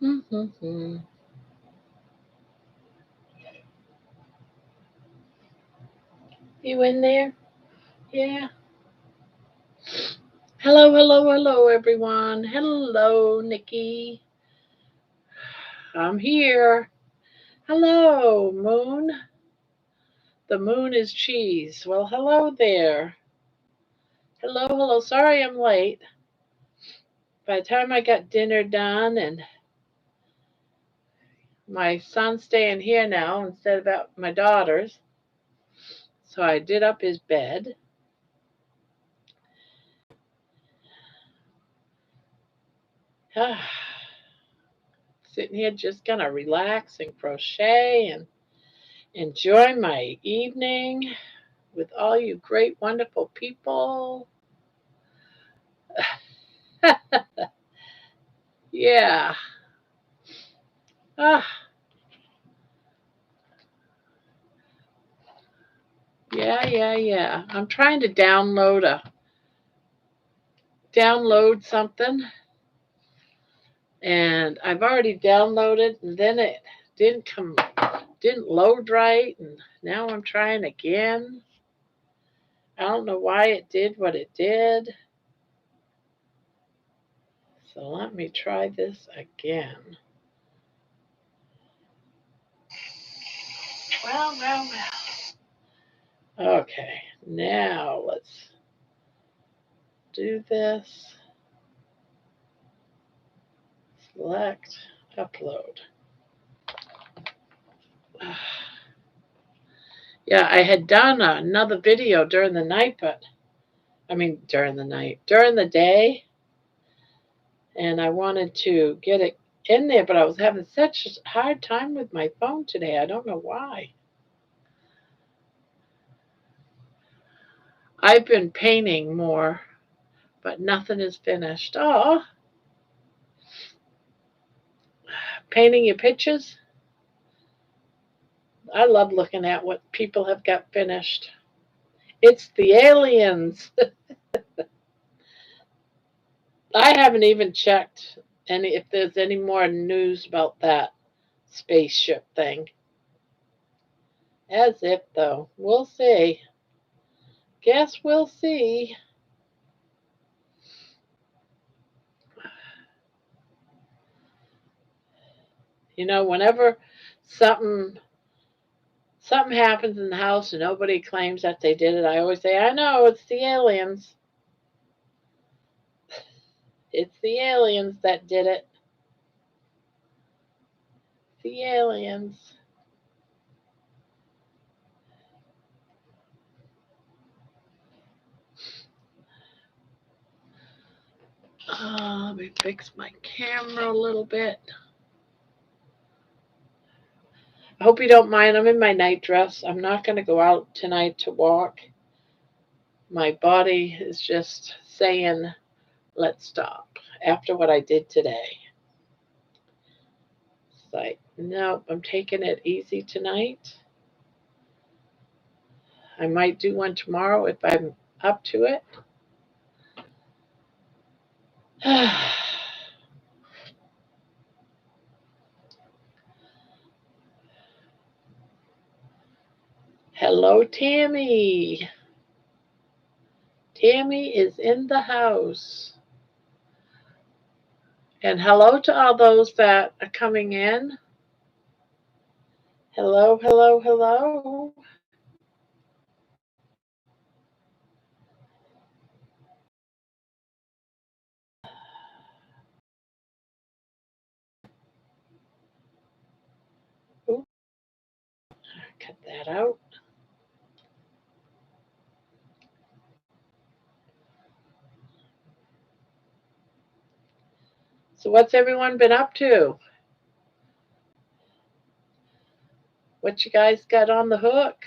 Mm-hmm. You in there? Yeah. Hello, hello, hello, everyone. Hello, Nikki. I'm here. Hello, Moon. The moon is cheese. Well, hello there. Hello, hello. Sorry I'm late. By the time I got dinner done and my son's staying here now instead of at my daughter's, so I did up his bed. Sitting here just gonna relax and crochet and enjoy my evening with all you great, wonderful people. Yeah. Ah, yeah. I'm trying to download something, and I've already downloaded, and then it didn't load right, and now I'm trying again. I don't know why it did what it did. So let me try this again. Well. Okay, now let's do this. Select, upload. Yeah, I had done another video during the night, during the day, and I wanted to get it in there, but I was having such a hard time with my phone today. I don't know why. I've been painting more, but nothing is finished. Oh, painting your pictures? I love looking at what people have got finished. It's the aliens. I haven't even checked any if there's any more news about that spaceship thing. As if though. We'll see. Guess we'll see. Whenever something something happens in the house and nobody claims that they did it, I always say, I know, it's the aliens. It's the aliens that did it. The aliens. Let me fix my camera a little bit. I hope you don't mind. I'm in my night dress. I'm not going to go out tonight to walk. My body is just saying, let's stop after what I did today. It's like, nope, I'm taking it easy tonight. I might do one tomorrow if I'm up to it. Hello, Tammy. Tammy is in the house. And hello to all those that are coming in. Hello, hello, hello. Ooh, cut that out. So, what's everyone been up to? What you guys got on the hook?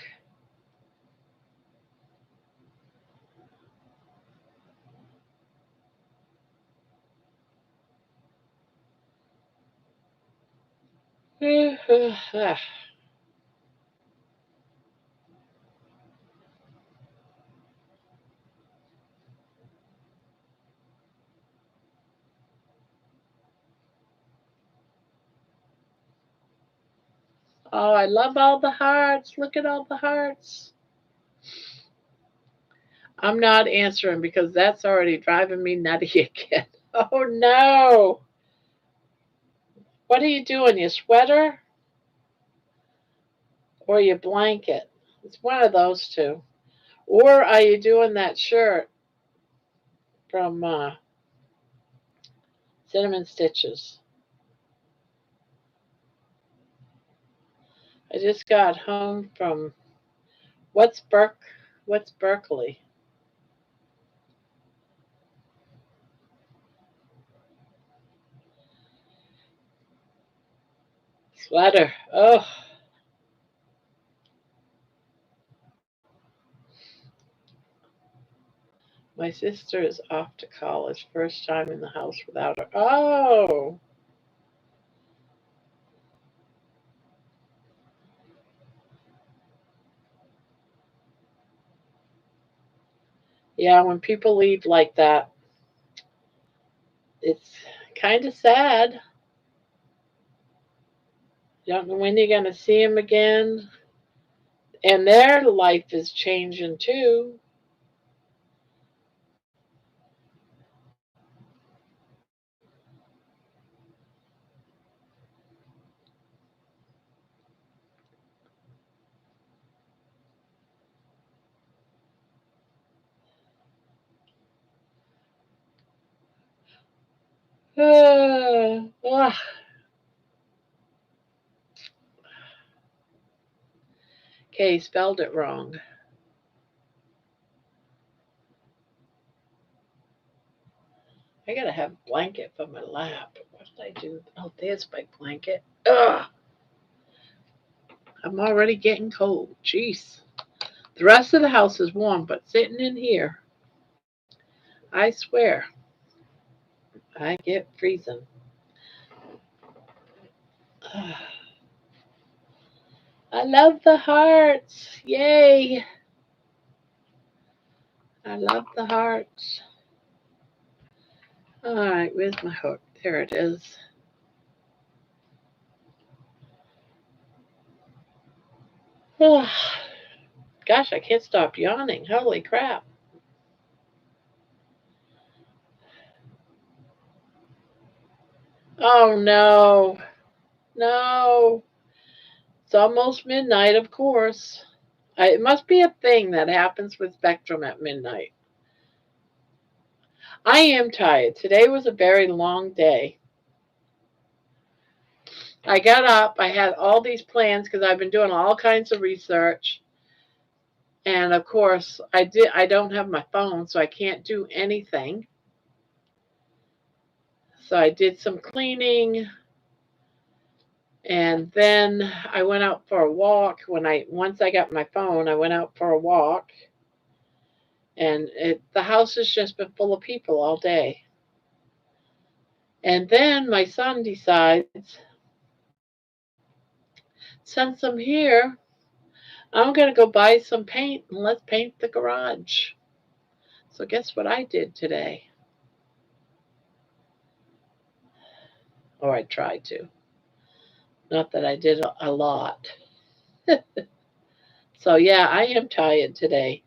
Oh, I love all the hearts. Look at all the hearts. I'm not answering because that's already driving me nutty again. Oh no. What are you doing? Your sweater or your blanket? It's one of those two. Or are you doing that shirt from Cinnamon Stitches? I just got home from what's Berk what's Berkeley? Sweater. Oh, my sister is off to college. First time in the house without her. Oh, yeah, when people leave like that, it's kind of sad. You don't know when you're going to see them again. And their life is changing too. Ah, okay, spelled it wrong. I gotta have a blanket for my lap. What did I do? Oh, there's my blanket. Ugh, I'm already getting cold. Jeez. The rest of the house is warm, but sitting in here, I swear, I get freezing. Ugh. I love the hearts. Yay. I love the hearts. All right, where's my hook? There it is. Ugh. Gosh, I can't stop yawning. Holy crap. Oh no. No. It's almost midnight, of course. It must be a thing that happens with Spectrum at midnight. I am tired. Today was a very long day. I got up, I had all these plans because I've been doing all kinds of research. And of course, I don't have my phone, so I can't do anything. So I did some cleaning and then I went out for a walk. Once I got my phone, I went out for a walk and the house has just been full of people all day. And then my son decides, since I'm here, I'm going to go buy some paint and let's paint the garage. So, guess what I did today? Or I tried to. Not that I did a lot. So, yeah, I am tired today.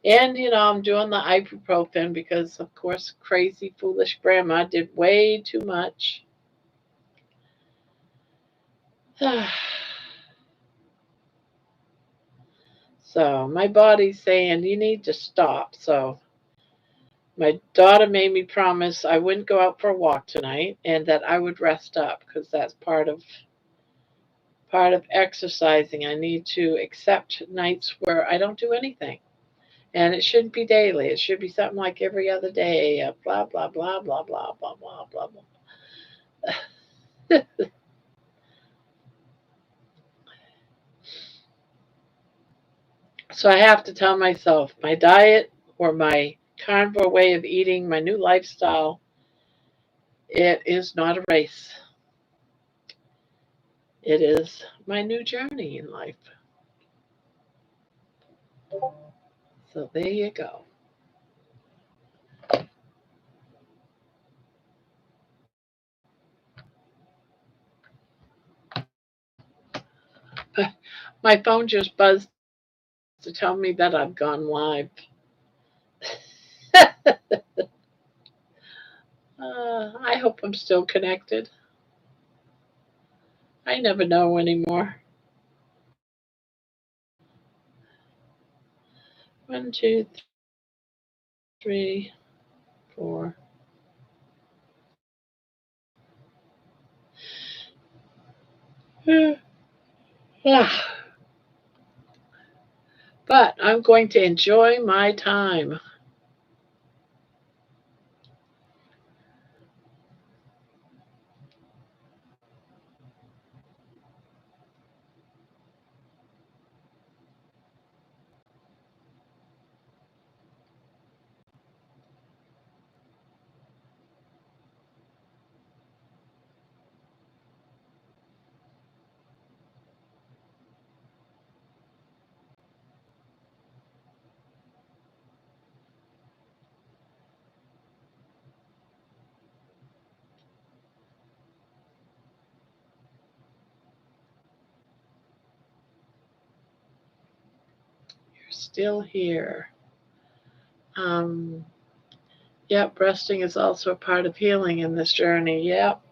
And, I'm doing the ibuprofen because, of course, crazy, foolish grandma did way too much. So, my body's saying, you need to stop. So, my daughter made me promise I wouldn't go out for a walk tonight and that I would rest up because that's part of exercising. I need to accept nights where I don't do anything. And it shouldn't be daily. It should be something like every other day. Blah blah blah blah blah blah blah blah blah. So I have to tell myself my diet or my carnivore way of eating, my new lifestyle, it is not a race. It is my new journey in life. So there you go. My phone just buzzed to tell me that I've gone live. I hope I'm still connected. I never know anymore. 1, 2, 3, 4. But I'm going to enjoy my time. You're still here. Um, yep, resting is also a part of healing in this journey. Yep.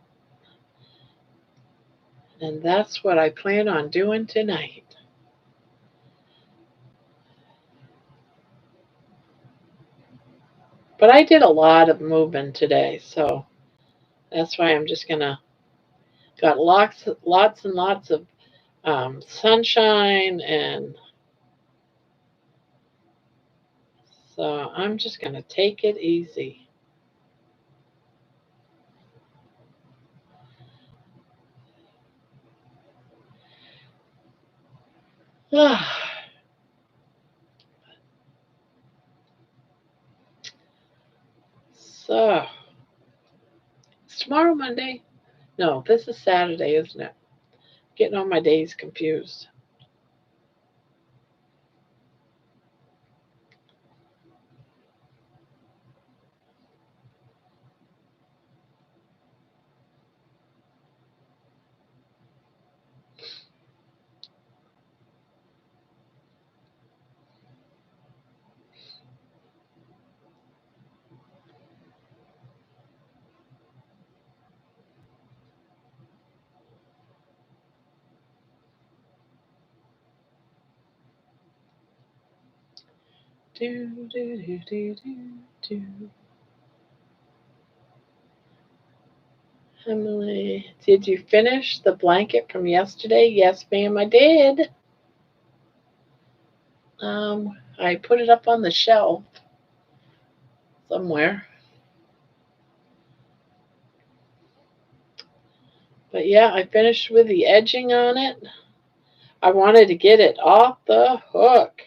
And that's what I plan on doing tonight. But I did a lot of moving today, so that's why I'm just gonna got lots and lots of sunshine, and so I'm just gonna take it easy. So it's tomorrow Monday. No, this is Saturday, isn't it? Getting all my days confused. Do do do do do do. Emily, did you finish the blanket from yesterday? Yes, ma'am, I did. I put it up on the shelf somewhere. But yeah, I finished with the edging on it. I wanted to get it off the hook.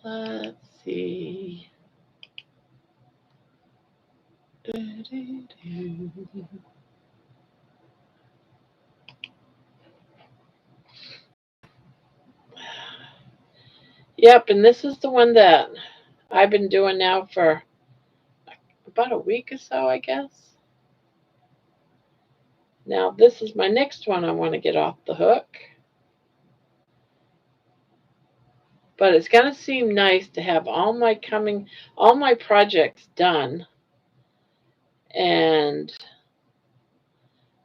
Let's see. Yep, and this is the one that I've been doing now for about a week or so, I guess. Now, this is my next one I want to get off the hook. But it's going to seem nice to have all my projects done. And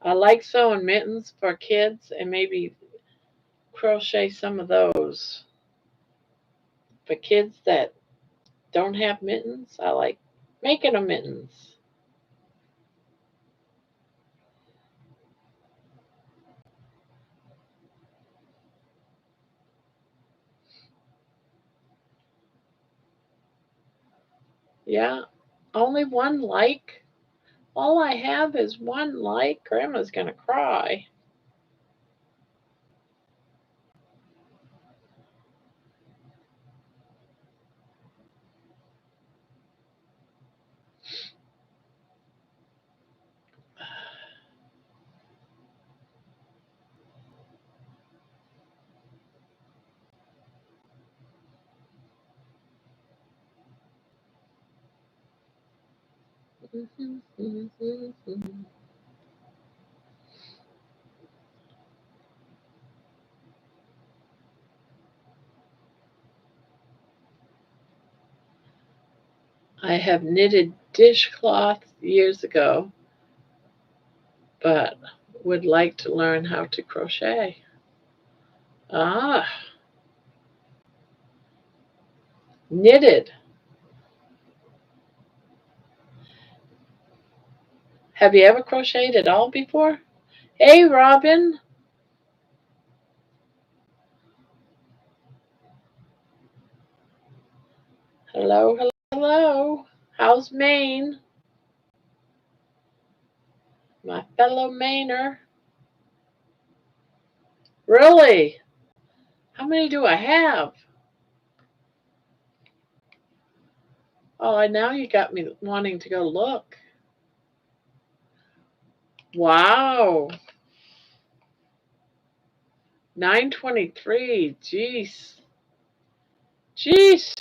I like sewing mittens for kids and maybe crochet some of those. For kids that don't have mittens, I like making them mittens. Yeah, only one like. All I have is one like. Grandma's going to cry. I have knitted dishcloth years ago, but would like to learn how to crochet. Ah, knitted. Have you ever crocheted at all before? Hey, Robin. Hello, hello. How's Maine? My fellow Mainer. Really? How many do I have? Oh, now you got me wanting to go look. Wow. 923. Jeez. Jeez.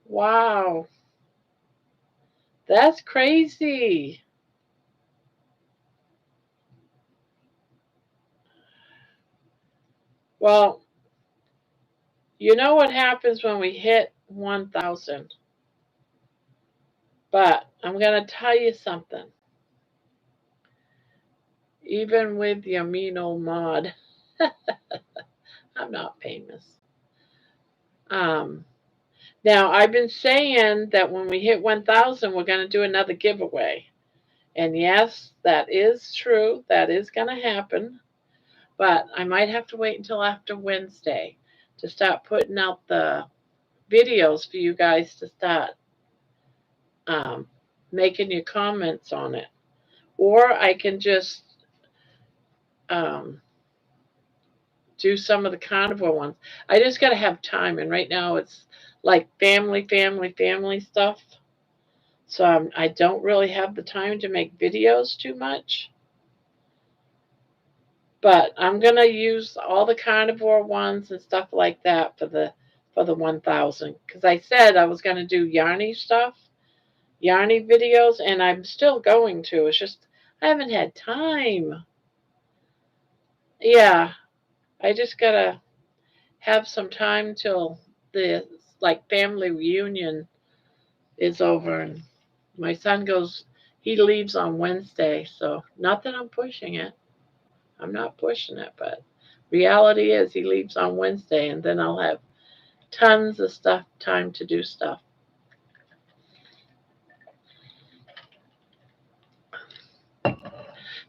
Wow. That's crazy. Well, you know what happens when we hit 1,000. But I'm going to tell you something. Even with the amino mod, I'm not famous. Um, Now, I've been saying that when we hit 1,000, we're going to do another giveaway. And yes, that is true. That is going to happen. But I might have to wait until after Wednesday to start putting out the videos for you guys to start um, making your comments on it. Or I can just um, do some of the carnivore ones. I just got to have time. And right now it's like family stuff. So I don't really have the time to make videos too much. But I'm going to use all the carnivore ones and stuff like that for the 1,000. Because I said I was going to do yarny stuff, yarny videos, and I'm still going to. It's just I haven't had time. Yeah, I just got to have some time till the like family reunion is over and my son goes he leaves on Wednesday, so not that I'm pushing it. I'm not pushing it, but reality is he leaves on Wednesday and then I'll have tons of time to do stuff.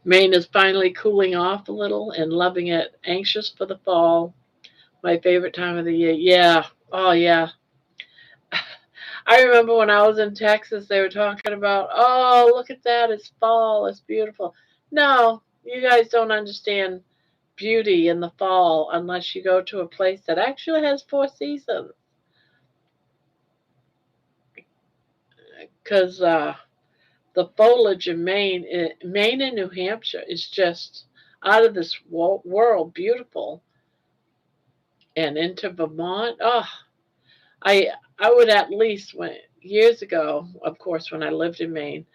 Maine is finally cooling off a little and loving it. Anxious for the fall. My favorite time of the year. Yeah. Oh yeah. I remember when I was in Texas, they were talking about, oh, look at that. It's fall. It's beautiful. No, you guys don't understand beauty in the fall unless you go to a place that actually has 4 seasons. Because the foliage in Maine and New Hampshire is just out of this world beautiful. And into Vermont, oh, I I would at least years ago, of course, when I lived in Maine,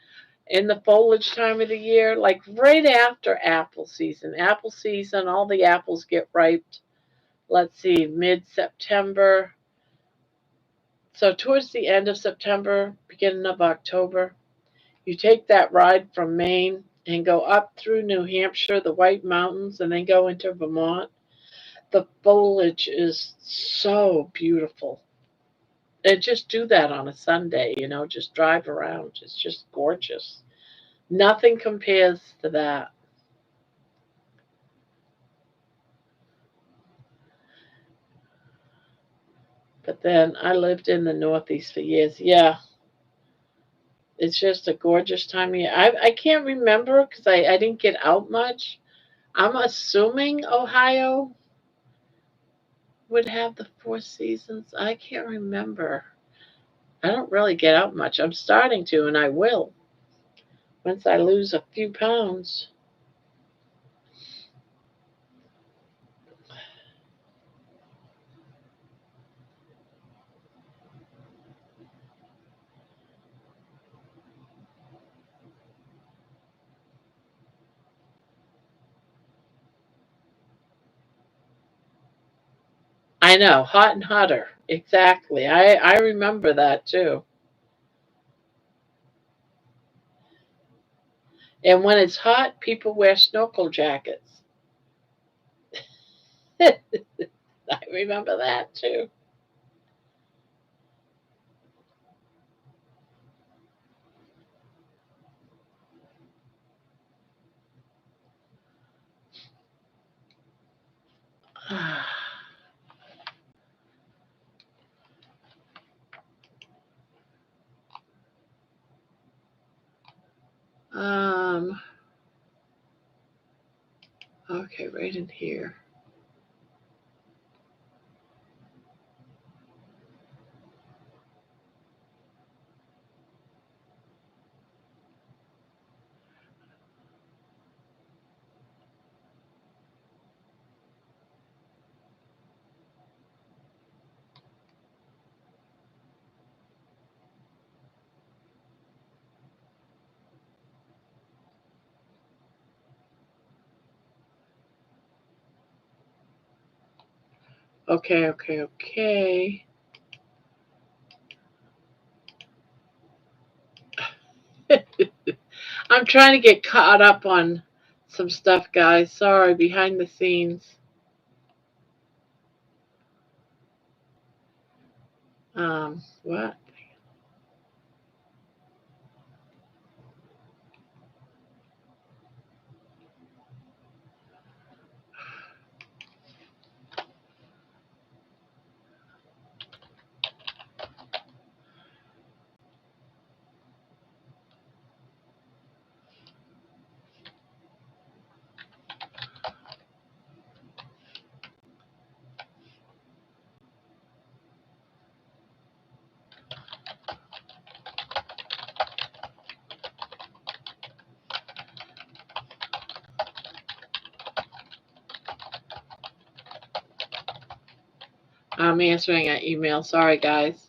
in the foliage time of the year, like right after apple season. Apple season, all the apples get ripe. Let's see, mid-September. So towards the end of September, beginning of October, you take that ride from Maine and go up through New Hampshire, the White Mountains, and then go into Vermont. The foliage is so beautiful. And just do that on a Sunday, just drive around. It's just gorgeous. Nothing compares to that. But then I lived in the Northeast for years. Yeah, it's just a gorgeous time of year. I can't remember because I didn't get out much. I'm assuming Ohio would have the 4 seasons. I can't remember. I don't really get out much. I'm starting to, and I will once I lose a few pounds. I know, hot and hotter. Exactly. I remember that too. And when it's hot, people wear snorkel jackets. I remember that too. Um, okay, right in here. Okay, okay, okay. I'm trying to get caught up on some stuff, guys. Sorry, behind the scenes. What? I'm answering an email. Sorry, guys.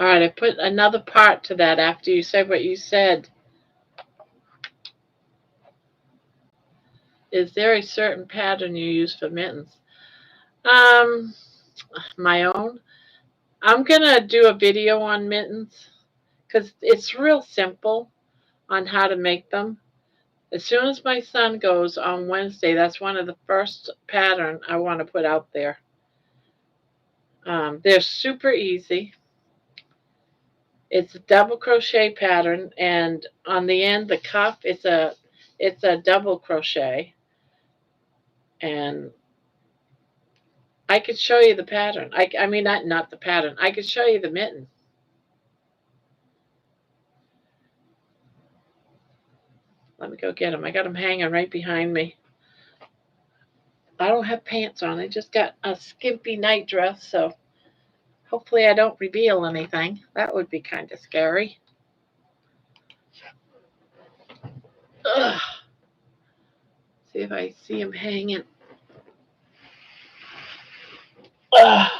All right, I put another part to that after you said what you said. Is there a certain pattern you use for mittens? Um, my own. I'm gonna do a video on mittens because it's real simple on how to make them. As soon as my son goes on Wednesday, that's one of the first pattern I want to put out there. They're super easy. It's a double crochet pattern, and on the end, the cuff, it's a double crochet, and I could show you the pattern. I mean, not the pattern. I could show you the mitten. Let me go get them. I got them hanging right behind me. I don't have pants on. I just got a skimpy night dress, so hopefully I don't reveal anything. That would be kind of scary. Ugh. See if I see him hanging. Ugh.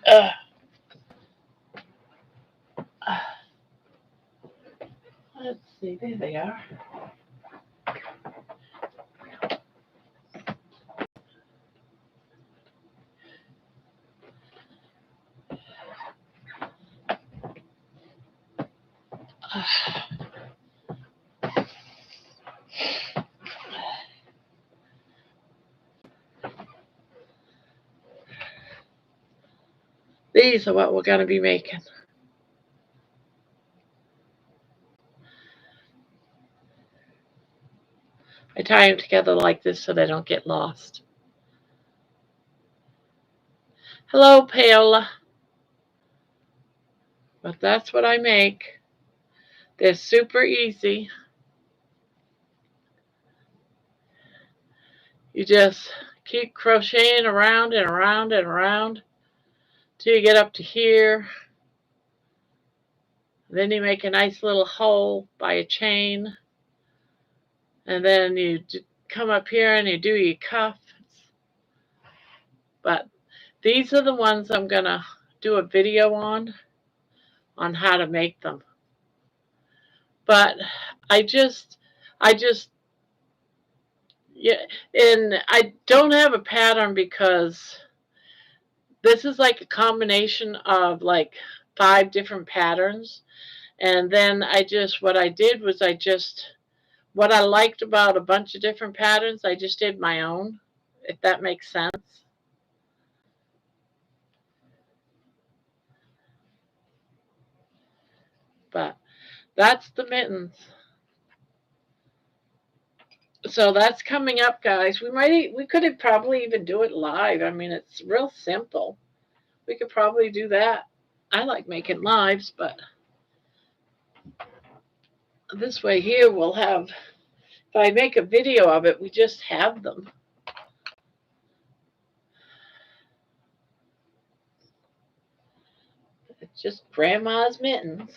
Ugh. Let's see. There they are. Ugh. These are what we're going to be making. I tie them together like this so they don't get lost. Hello, Paola. But that's what I make. They're super easy. You just keep crocheting around and around and around till you get up to here. Then you make a nice little hole by a chain. And then you come up here and you do your cuffs. But these are the ones I'm going to do a video on how to make them. But I just, yeah, and I don't have a pattern because this is like a combination of like 5 different patterns. And then what I did was what I liked about a bunch of different patterns, I just did my own, if that makes sense. But that's the mittens. So that's coming up, guys. We could probably even do it live. I mean, it's real simple. We could probably do that. I like making lives, but this way here we'll have, if I make a video of it, we just have them. It's just grandma's mittens.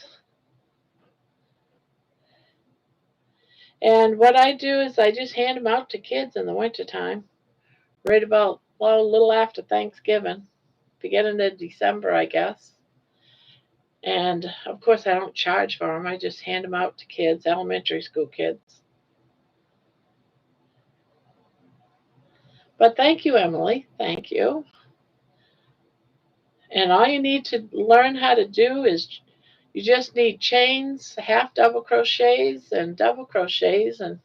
And what I do is I just hand them out to kids in the wintertime, right about, well, a little after Thanksgiving, beginning of December, I guess. And of course, I don't charge for them. I just hand them out to kids, elementary school kids. But thank you, Emily. Thank you. And all you need to learn how to do is you just need chains, half double crochets, and double crochets, and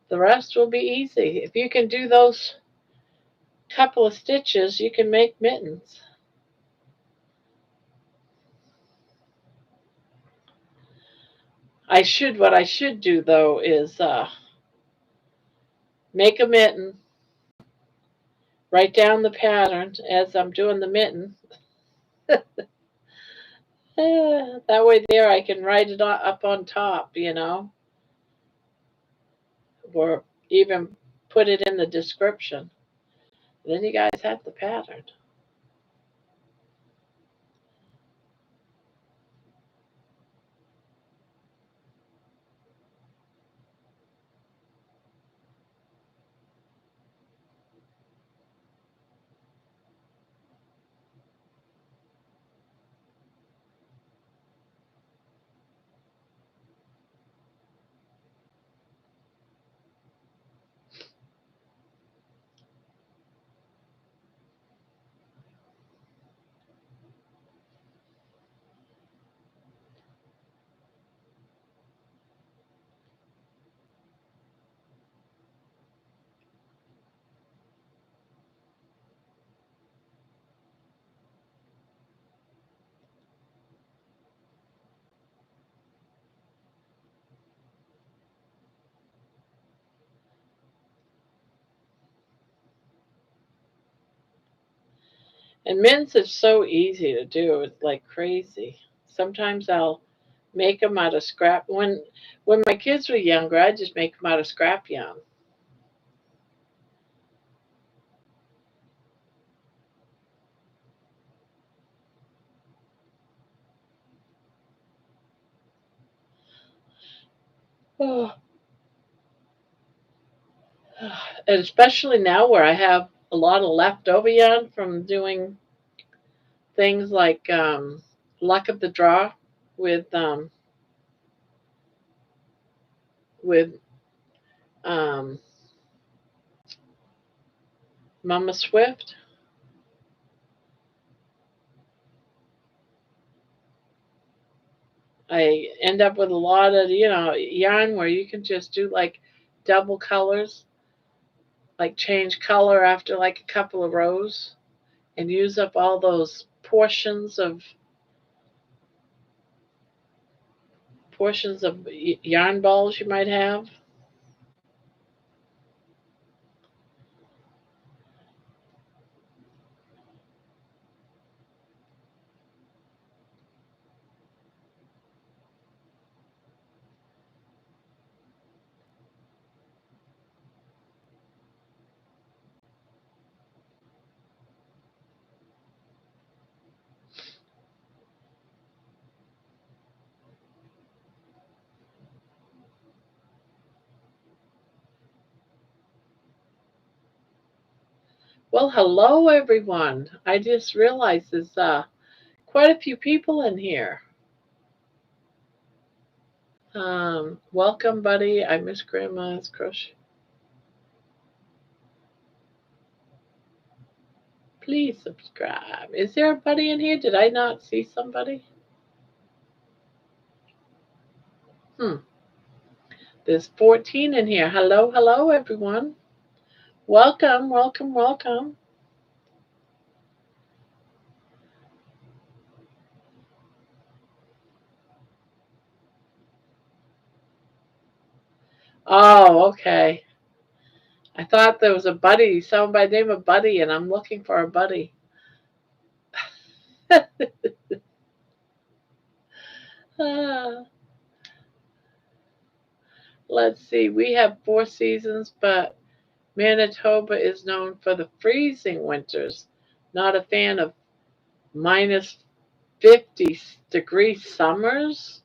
the rest will be easy. If you can do those couple of stitches, you can make mittens. What I should do though is make a mitten, write down the pattern as I'm doing the mitten. That way there I can write it up on top, or even put it in the description. Then you guys have the pattern. And mittens are so easy to do. It's like crazy. Sometimes I'll make them out of scrap. When my kids were younger, I just make them out of scrap yarn. Oh. And especially now where I have a lot of leftover yarn from doing things like luck of the draw with with um, Mama Swift. I end up with a lot of yarn where you can just do like double colors, like change color after like a couple of rows. and use up all those portions of yarn balls you might have. Well, hello everyone. I just realized there's quite a few people in here. Welcome, buddy. I miss Grandma's crochet. Please subscribe. Is there a buddy in here? Did I not see somebody? There's 14 in here. Hello, hello, everyone. Welcome, welcome, welcome. Oh, okay. I thought there was a buddy, someone by the name of Buddy, and I'm looking for a buddy. Let's see. We have 4 seasons, but Manitoba is known for the freezing winters. Not a fan of minus 50-degree summers.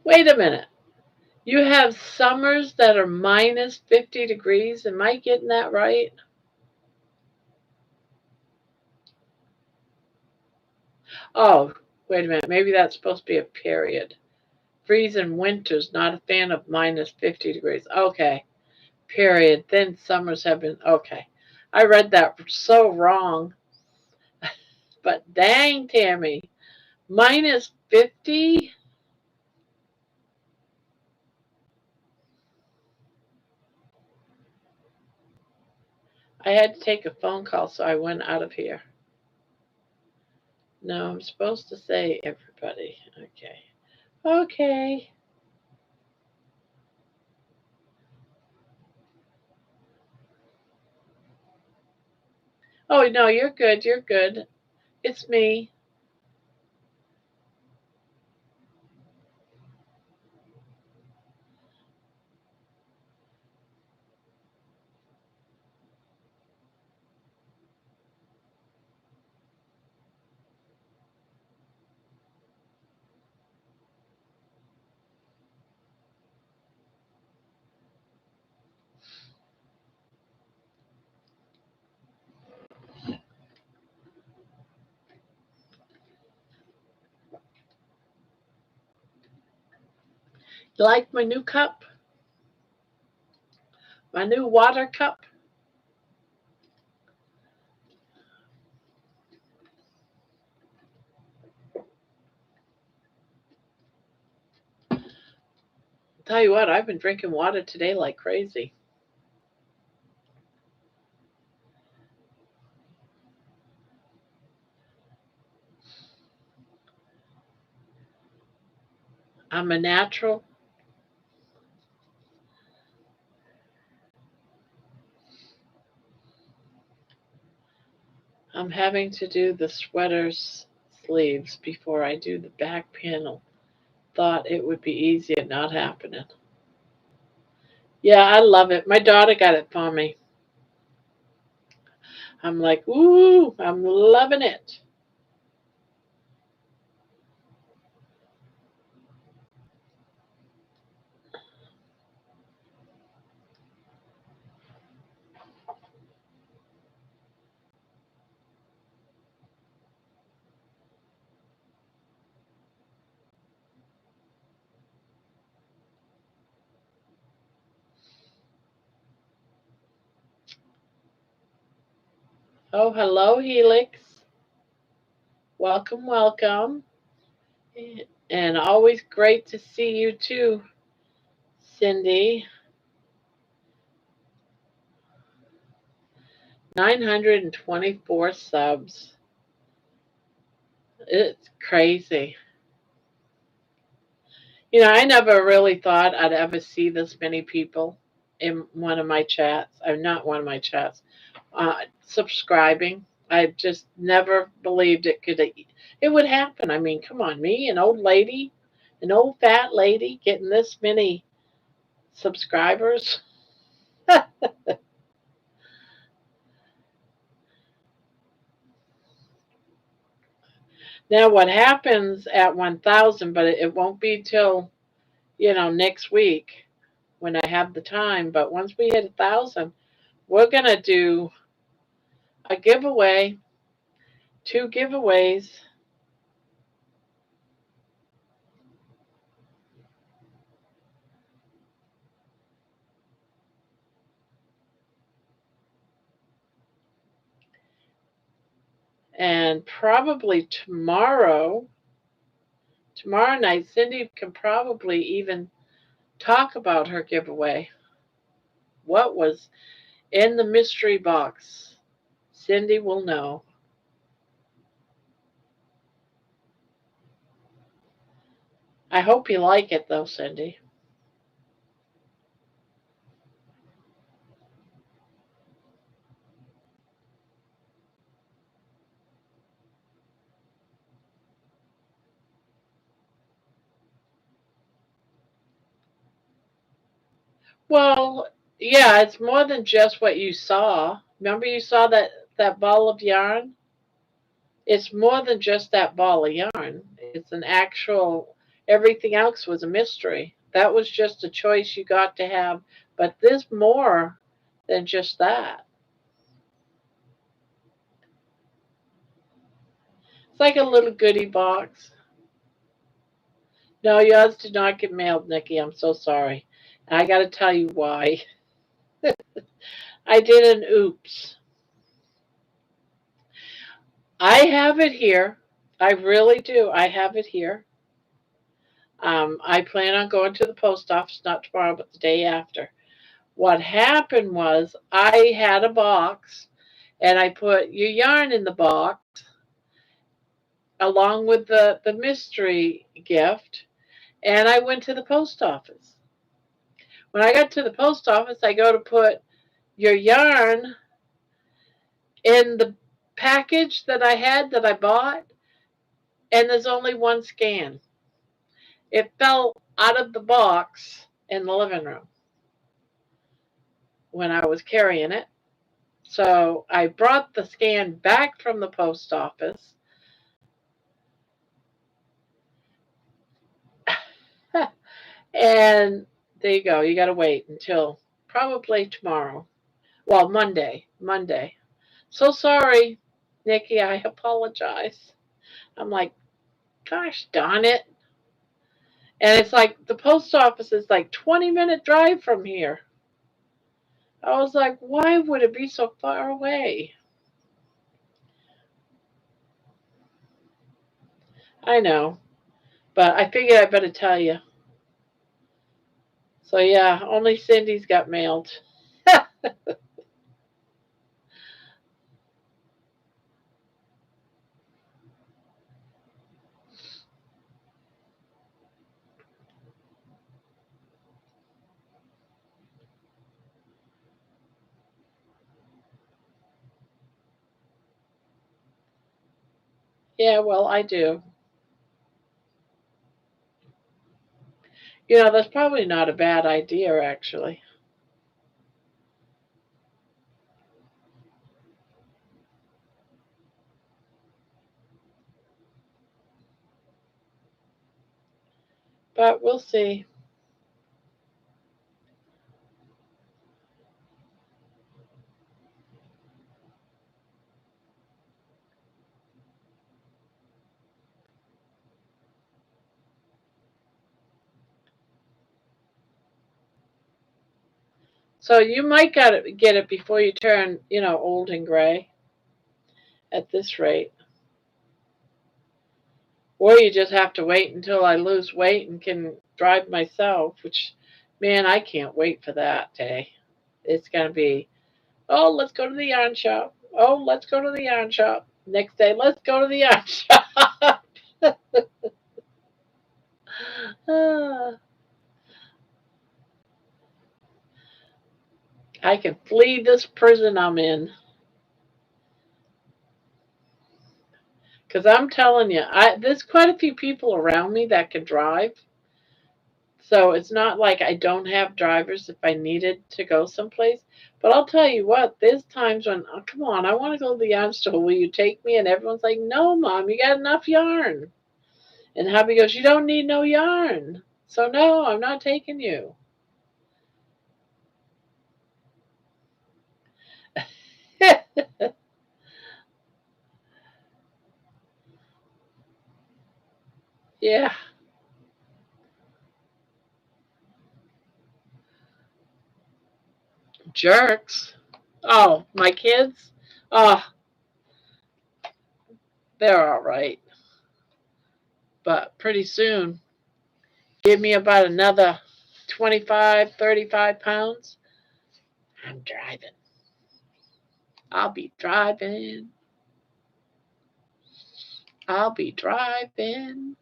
Wait a minute. You have summers that are minus 50 degrees. Am I getting that right? Oh, wait a minute. Maybe that's supposed to be a period. Freezing winters, not a fan of minus 50 degrees. Okay. Period. Then summers have been. Okay. I read that so wrong. But dang, Tammy. Minus 50? I had to take a phone call, so I went out of here. No, I'm supposed to say everybody. Okay. Okay. Oh, no, you're good. You're good. It's me. You like my new cup? My new water cup? Tell you what, I've been drinking water today like crazy. I'm a natural. I'm having to do the sweater's sleeves before I do the back panel. Thought it would be easier, not happening. Yeah, I love it. My daughter got it for me. I'm like, ooh, I'm loving it. Oh, hello, Helix. Welcome, welcome. And always great to see you too, Cindy. 924 subs. It's crazy. I never really thought I'd ever see this many people in one of my chats. I'm not one of my chats. Subscribing. I just never believed it would happen. I mean, come on, me, an old lady, an old fat lady, getting this many subscribers. Now, what happens at 1,000? But it won't be till next week when I have the time. But once we hit 1,000, we're gonna do a giveaway, two giveaways. And probably tomorrow night, Cindy can probably even talk about her giveaway. What was in the mystery box? Cindy will know. I hope you like it, though, Cindy. Well, yeah, it's more than just what you saw. Remember, you saw that ball of yarn? It's more than just that ball of yarn. It's an actual, everything else was a mystery. That was just a choice you got to have. But there's more than just that. It's like a little goodie box. No, yours did not get mailed, Nikki. I'm so sorry. I got to tell you why. I did an oops. I have it here. I really do. I have it here. I plan on going to the post office not tomorrow, but the day after. What happened was I had a box and I put your yarn in the box along with the mystery gift, and I went to the post office. When I got to the post office, I go to put your yarn in the package that I had that I bought, and there's only one scan. It fell out of the box in the living room when I was carrying it. So I brought the scan back from the post office. And there you go. You got to wait until probably tomorrow. Well, Monday. Monday. So sorry, Nikki. I apologize. I'm like, gosh darn it. And it's like the post office is like 20-minute drive from here. I was like, why would it be so far away? I know, but I figured I better tell you. So yeah, only Cindy's got mailed. Yeah, well, I do. That's probably not a bad idea, actually. But we'll see. So you might get it before you turn, old and gray at this rate. Or you just have to wait until I lose weight and can drive myself, which, man, I can't wait for that day. It's going to be Oh, let's go to the yarn shop. Oh, let's go to the yarn shop. Next day, let's go to the yarn shop. Ah, I can flee this prison I'm in. Because I'm telling you, there's quite a few people around me that can drive. So it's not like I don't have drivers if I needed to go someplace. But I'll tell you what, there's times when, oh, come on, I want to go to the yarn store. Will you take me? And everyone's like, no, Mom, you got enough yarn. And hubby goes, you don't need no yarn. So no, I'm not taking you. Yeah, jerks. Oh, my kids? Oh, they're all right. But pretty soon, give me about another 25, 35 pounds. I'm driving. I'll be driving. I'll be driving.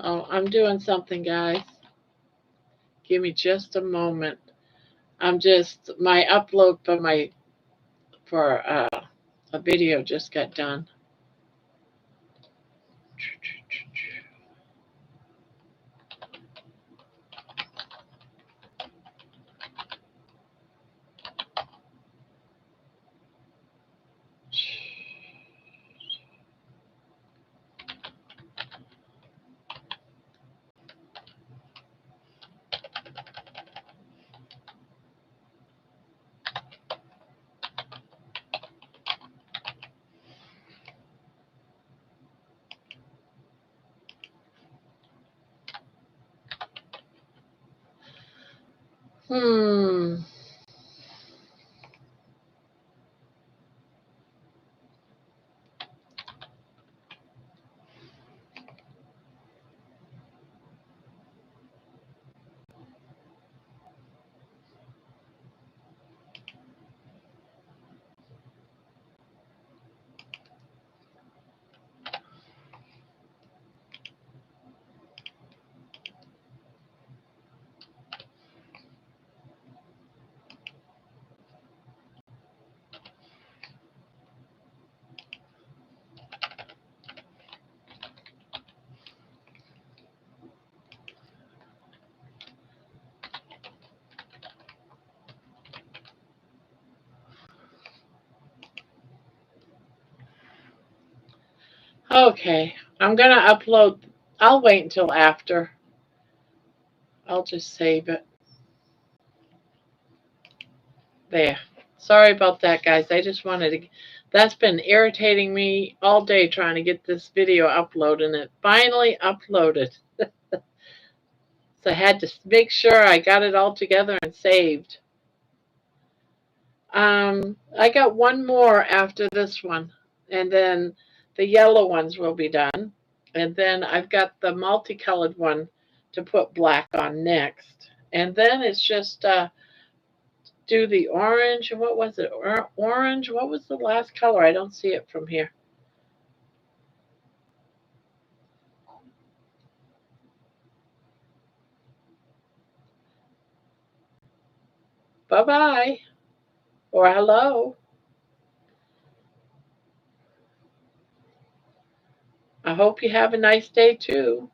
Oh, I'm doing something, guys. Give me just a moment. My upload for a video just got done. Hmm. Okay, I'm gonna upload. I'll wait until after. I'll just save it. There. Sorry about that, guys. I just wanted to. That's been irritating me all day trying to get this video uploaded, and it finally uploaded. So I had to make sure I got it all together and saved. I got one more after this one, and then the yellow ones will be done. And then I've got the multicolored one to put black on next. And then it's just do the orange. What was it? Orange. What was the last color? I don't see it from here. Bye bye or hello. I hope you have a nice day too.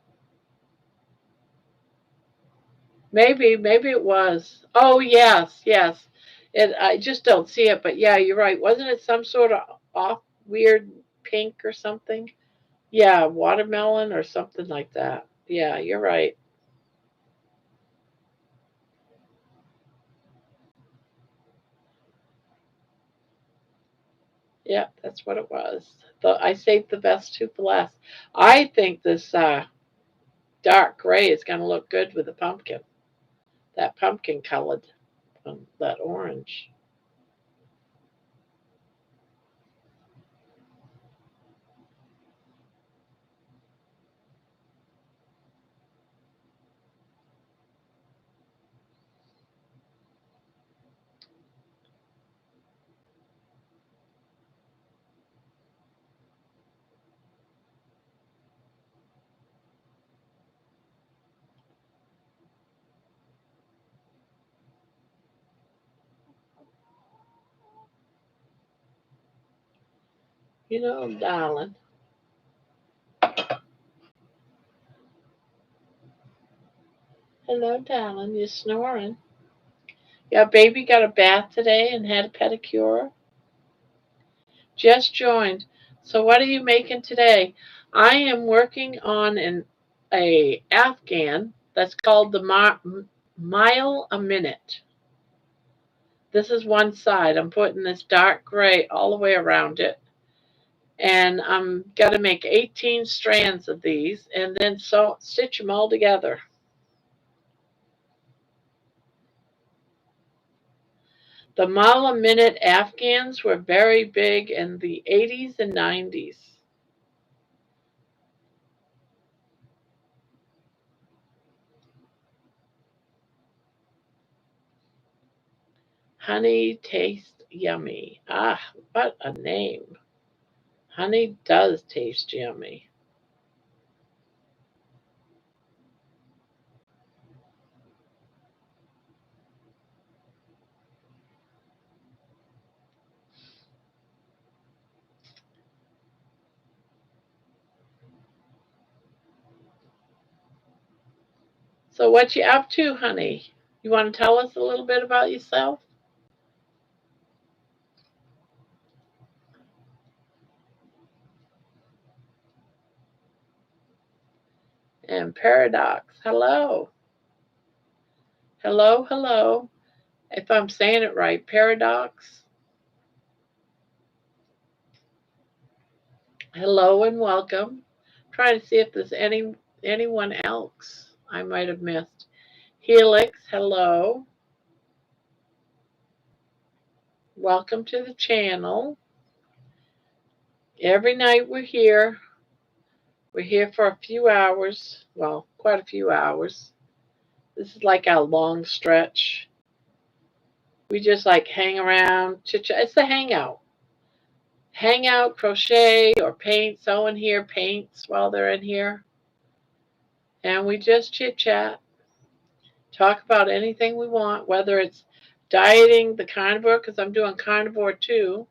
Maybe it was. Oh yes, yes. I just don't see it, but yeah, you're right. Wasn't it some sort of off weird pink or something? Yeah, watermelon or something like that. Yeah, you're right. Yeah, that's what it was. I saved the best two for last. I think this dark gray is going to look good with the pumpkin. That pumpkin colored, that orange. Darling. Hello, darling. You're snoring. Yeah, baby got a bath today and had a pedicure. Just joined. So what are you making today? I am working on a Afghan that's called the mile a minute. This is one side. I'm putting this dark gray all the way around it. And I'm going to make 18 strands of these and then stitch them all together. The mile a minute Afghans were very big in the 80s and 90s. Honey tastes yummy. Ah, what a name. Honey does taste yummy. So what you up to, honey? You want to tell us a little bit about yourself? And Paradox, hello. Hello, hello. If I'm saying it right, Paradox, hello and welcome. Trying to see if there's anyone else I might have missed. Helix, hello. Welcome to the channel. Every night we're here. We're here for a few hours. Well, quite a few hours. This is like our long stretch. We just like hang around, chit chat. It's a hangout. Hang out, crochet, or paint. Someone here paints while they're in here. And we just chit chat. Talk about anything we want, whether it's dieting the carnivore, because I'm doing carnivore too,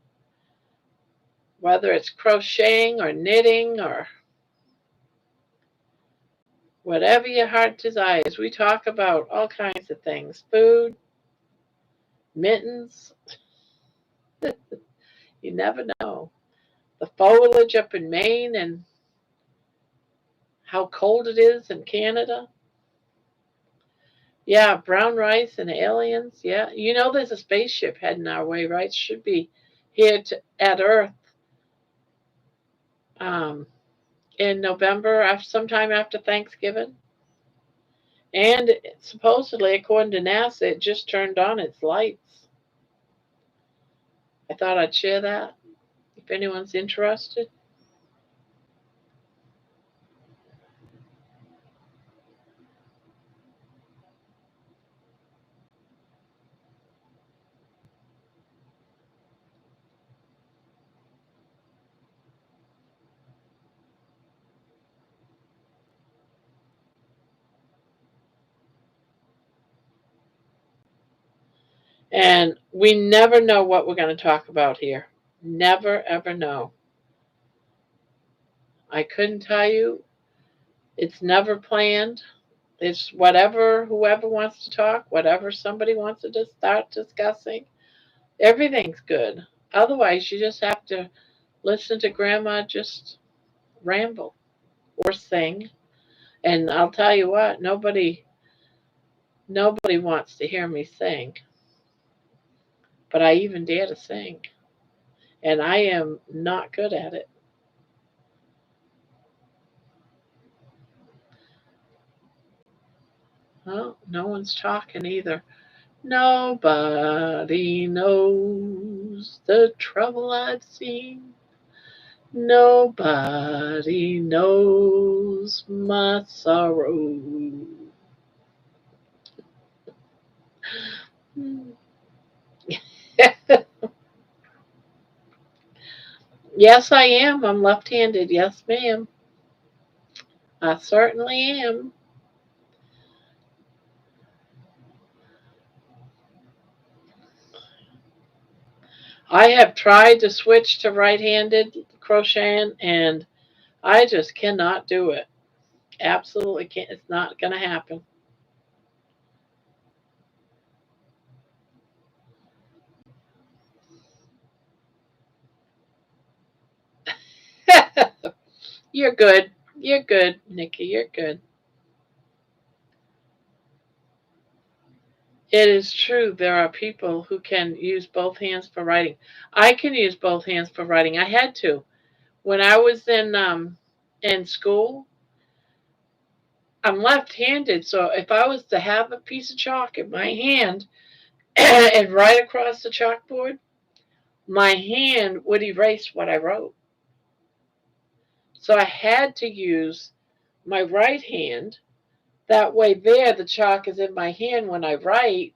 whether it's crocheting or knitting or whatever your heart desires. We talk about all kinds of things, food, mittens. You never know. The foliage up in Maine and how cold it is in Canada. Yeah, brown rice and aliens. Yeah, there's a spaceship heading our way, right? Should be here at Earth um, in November, sometime after Thanksgiving. And supposedly, according to NASA, it just turned on its lights. I thought I'd share that if anyone's interested. And we never know what we're going to talk about here. Never, ever know. I couldn't tell you. It's never planned. It's whatever whoever wants to talk, whatever somebody wants to just start discussing. Everything's good. Otherwise, you just have to listen to Grandma just ramble or sing. And I'll tell you what, nobody wants to hear me sing, but I even dare to sing, and I am not good at it. Well, no one's talking either. Nobody knows the trouble I've seen. Nobody knows my sorrow. Yes, I am. I'm left handed. Yes, ma'am. I certainly am. I have tried to switch to right handed crocheting and I just cannot do it. Absolutely can't. It's not going to happen. You're good. You're good, Nikki. You're good. It is true. There are people who can use both hands for writing. I can use both hands for writing. I had to when I was in school. I'm left-handed, so if I was to have a piece of chalk in my hand and write across the chalkboard, my hand would erase what I wrote. So I had to use my right hand. That way, there, the chalk is in my hand when I write.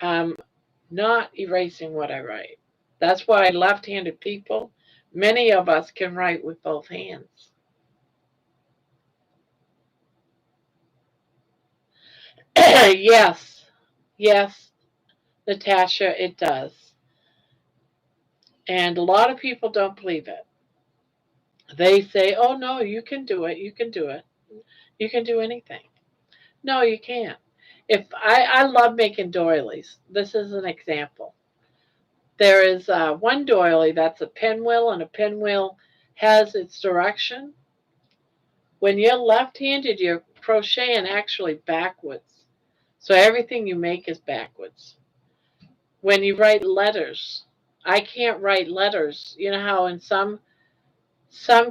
I'm not erasing what I write. That's why left handed people, many of us can write with both hands. Yes, yes, Natasha, it does. And a lot of people don't believe it. They say, oh, no, you can do it. You can do it. You can do anything. No, you can't. If I love making doilies. This is an example. There is one doily that's a pinwheel, and a pinwheel has its direction. When you're left-handed, you're crocheting actually backwards. So everything you make is backwards. When you write letters, I can't write letters. You know how in some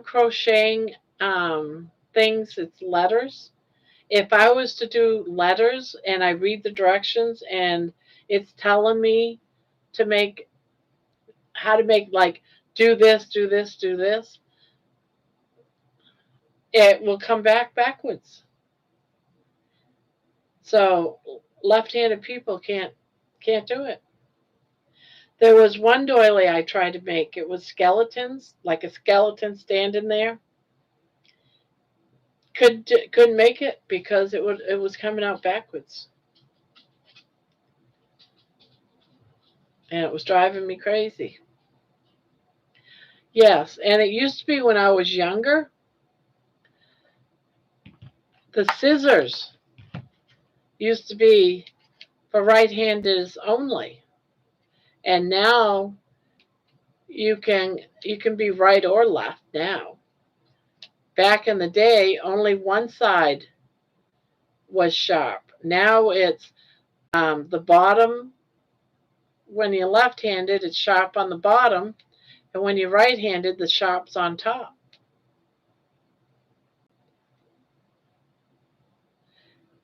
crocheting things it's letters. If I was to do letters and I read the directions and it's telling me to make how to make like do this, do this, do this, it will come back backwards. So left-handed people can't do it. There was one doily I tried to make. It was skeletons, like a skeleton standing there. Couldn't make it because it was coming out backwards, and it was driving me crazy. Yes, and it used to be when I was younger, the scissors used to be for right-handers only, and now you can be right or left now. Back in the day, only one side was sharp. Now it's the bottom. When you're left-handed, it's sharp on the bottom, and when you're right-handed, the sharp's on top.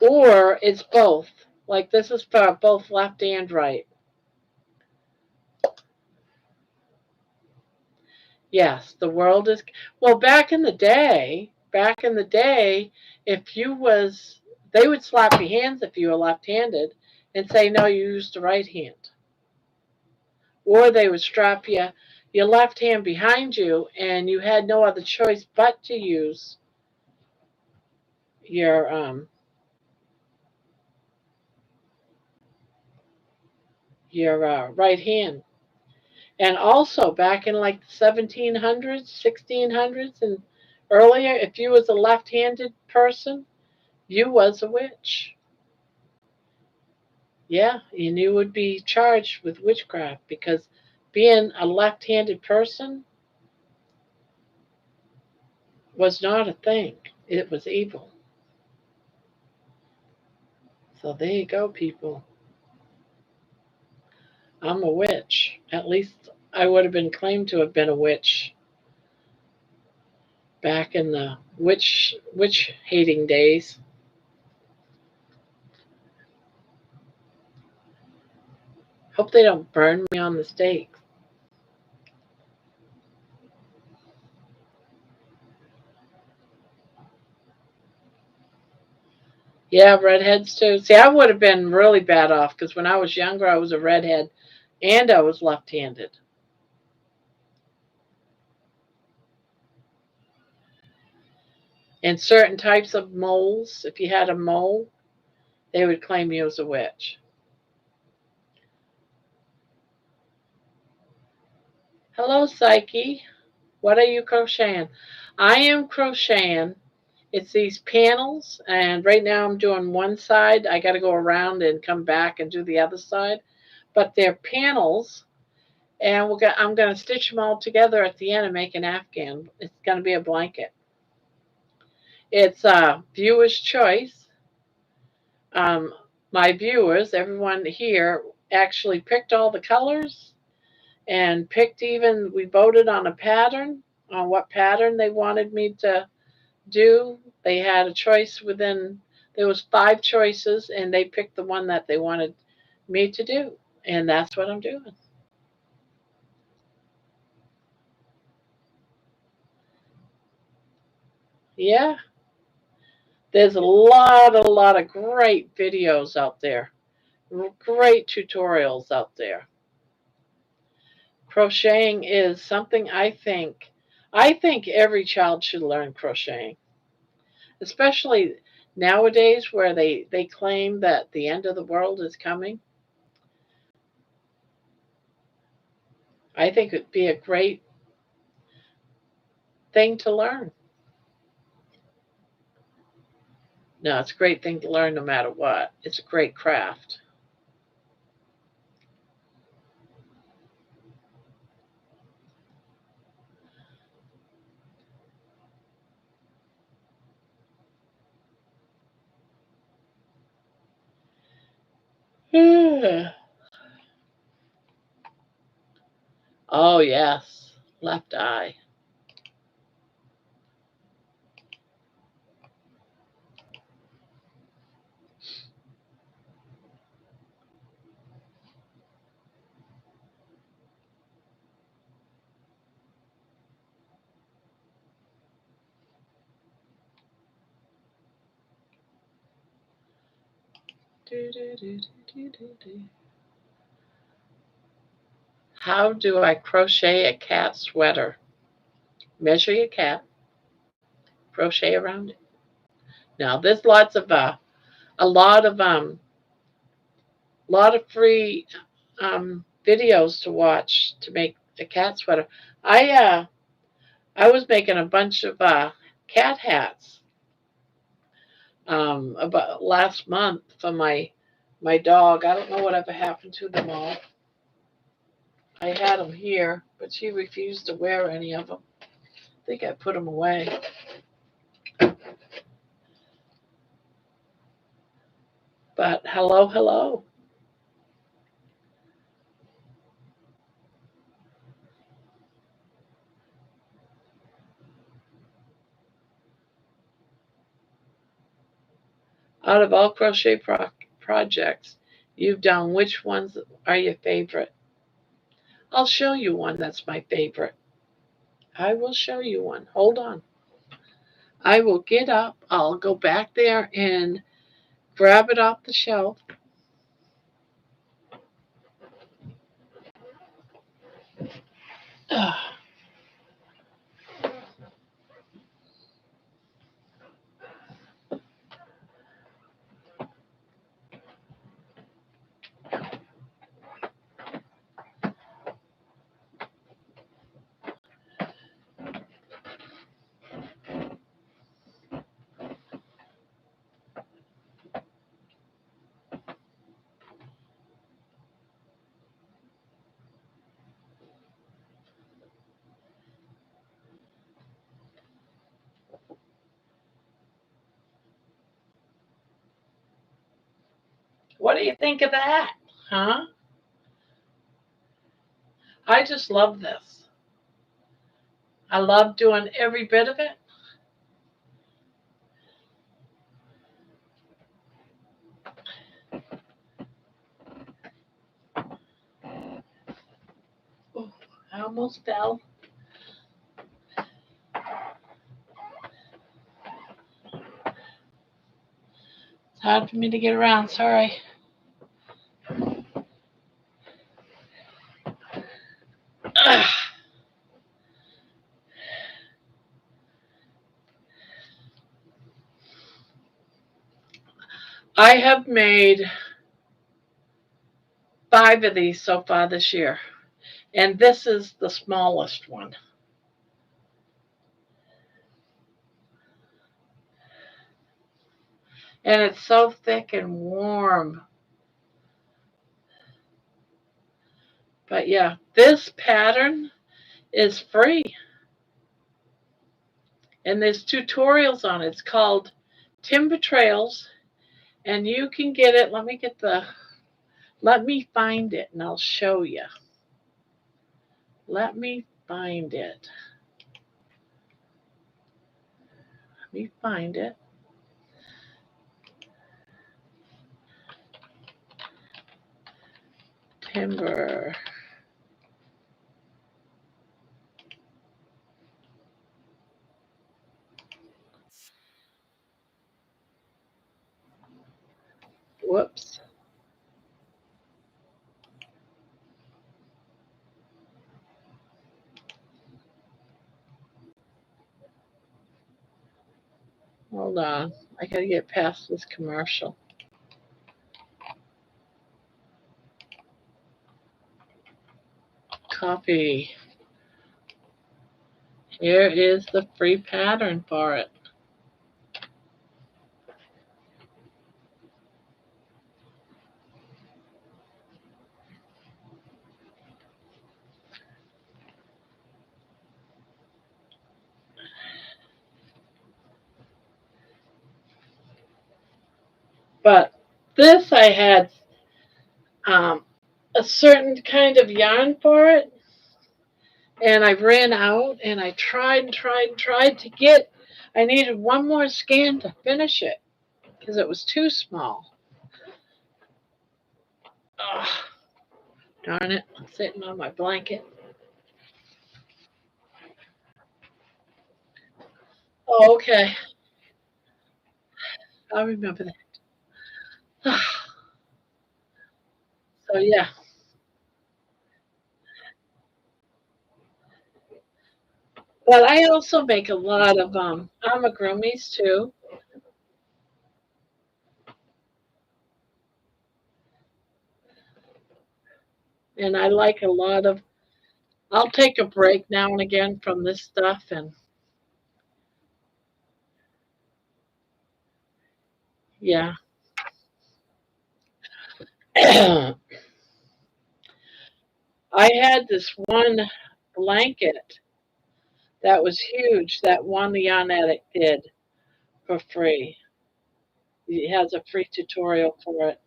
Or it's both. Like this is for both left and right. Yes, the world is well. Back in the day, if you was, they would slap your hands if you were left-handed, and say no, you used the right hand. Or they would strap your left hand behind you, and you had no other choice but to use your right hand. And also back in like the 1700s, 1600s, and earlier, if you was a left-handed person, you was a witch. Yeah, and you would be charged with witchcraft because being a left-handed person was not a thing. It was evil. So there you go, people. I'm a witch. At least I would have been claimed to have been a witch back in the witch hating days. Hope they don't burn me on the stake. Yeah, redheads too. See, I would have been really bad off because when I was younger, I was a redhead and I was left handed. And certain types of moles, if you had a mole, they would claim you as a witch. Hello, Psyche. What are you crocheting? I am crocheting. It's these panels, and right now I'm doing one side. I got to go around and come back and do the other side. But they're panels, and I'm going to stitch them all together at the end and make an afghan. It's going to be a blanket. It's a viewer's choice. Um, my viewers, everyone here, actually picked all the colors and picked even, we voted on a pattern, on what pattern they wanted me to do. They had a choice within, there was 5 choices, and they picked the one that they wanted me to do. And that's what I'm doing. Yeah, there's a lot of great videos out there, great tutorials out there. Crocheting is something I think every child should learn crocheting, especially nowadays where they claim that the end of the world is coming. I think it'd be a great thing to learn. No, it's a great thing to learn no matter what. It's a great craft. Oh yes, left eye. How do I crochet a cat sweater? Measure your cat, crochet around it. Now there's a lot of free videos to watch to make a cat sweater. I was making a bunch of cat hats about last month for my dog. I don't know whatever happened to them all. I had them here, but she refused to wear any of them. I think I put them away. But hello, hello. Out of all crochet projects you've done, which ones are your favorite? I'll show you one that's my favorite. I will show you one. Hold on. I will get up. I'll go back there and grab it off the shelf. What do you think of that? Huh? I just love this. I love doing every bit of it. Oh, I almost fell. It's hard for me to get around, sorry. Ugh. I have made 5 of these so far this year, and this is the smallest one. And it's so thick and warm. But yeah, this pattern is free. And there's tutorials on it. It's called Timber Trails, and you can get it. Let me find it and I'll show you. Let me find it. Let me find it. Timber. Whoops. Hold on. I gotta get past this commercial. Copy. Here is the free pattern for it. But this I had a certain kind of yarn for it, and I ran out, and I tried to get. I needed one more scan to finish it because it was too small. Ugh, darn it! I'm sitting on my blanket. Oh, okay. I'll remember that. So yeah. But I also make a lot of amigurumis too, and I like a lot of. I'll take a break now and again from this stuff, and yeah. I had this one blanket that was huge that one Yarn Addict did for free. He has a free tutorial for it,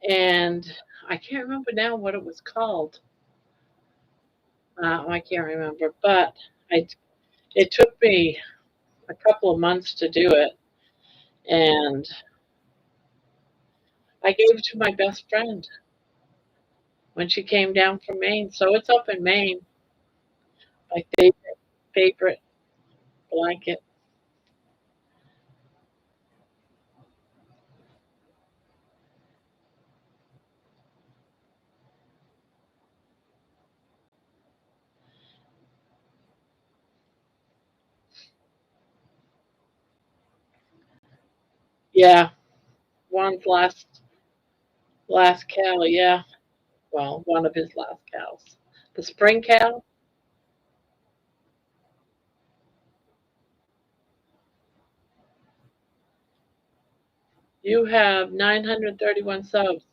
and I can't remember now what it was called. I can't remember, but it took me a couple of months to do it, and I gave it to my best friend when she came down from Maine. So it's up in Maine. My favorite blanket. Yeah, Juan's last cow. Yeah, well, one of his last cows. The spring cow. You have 931 subs.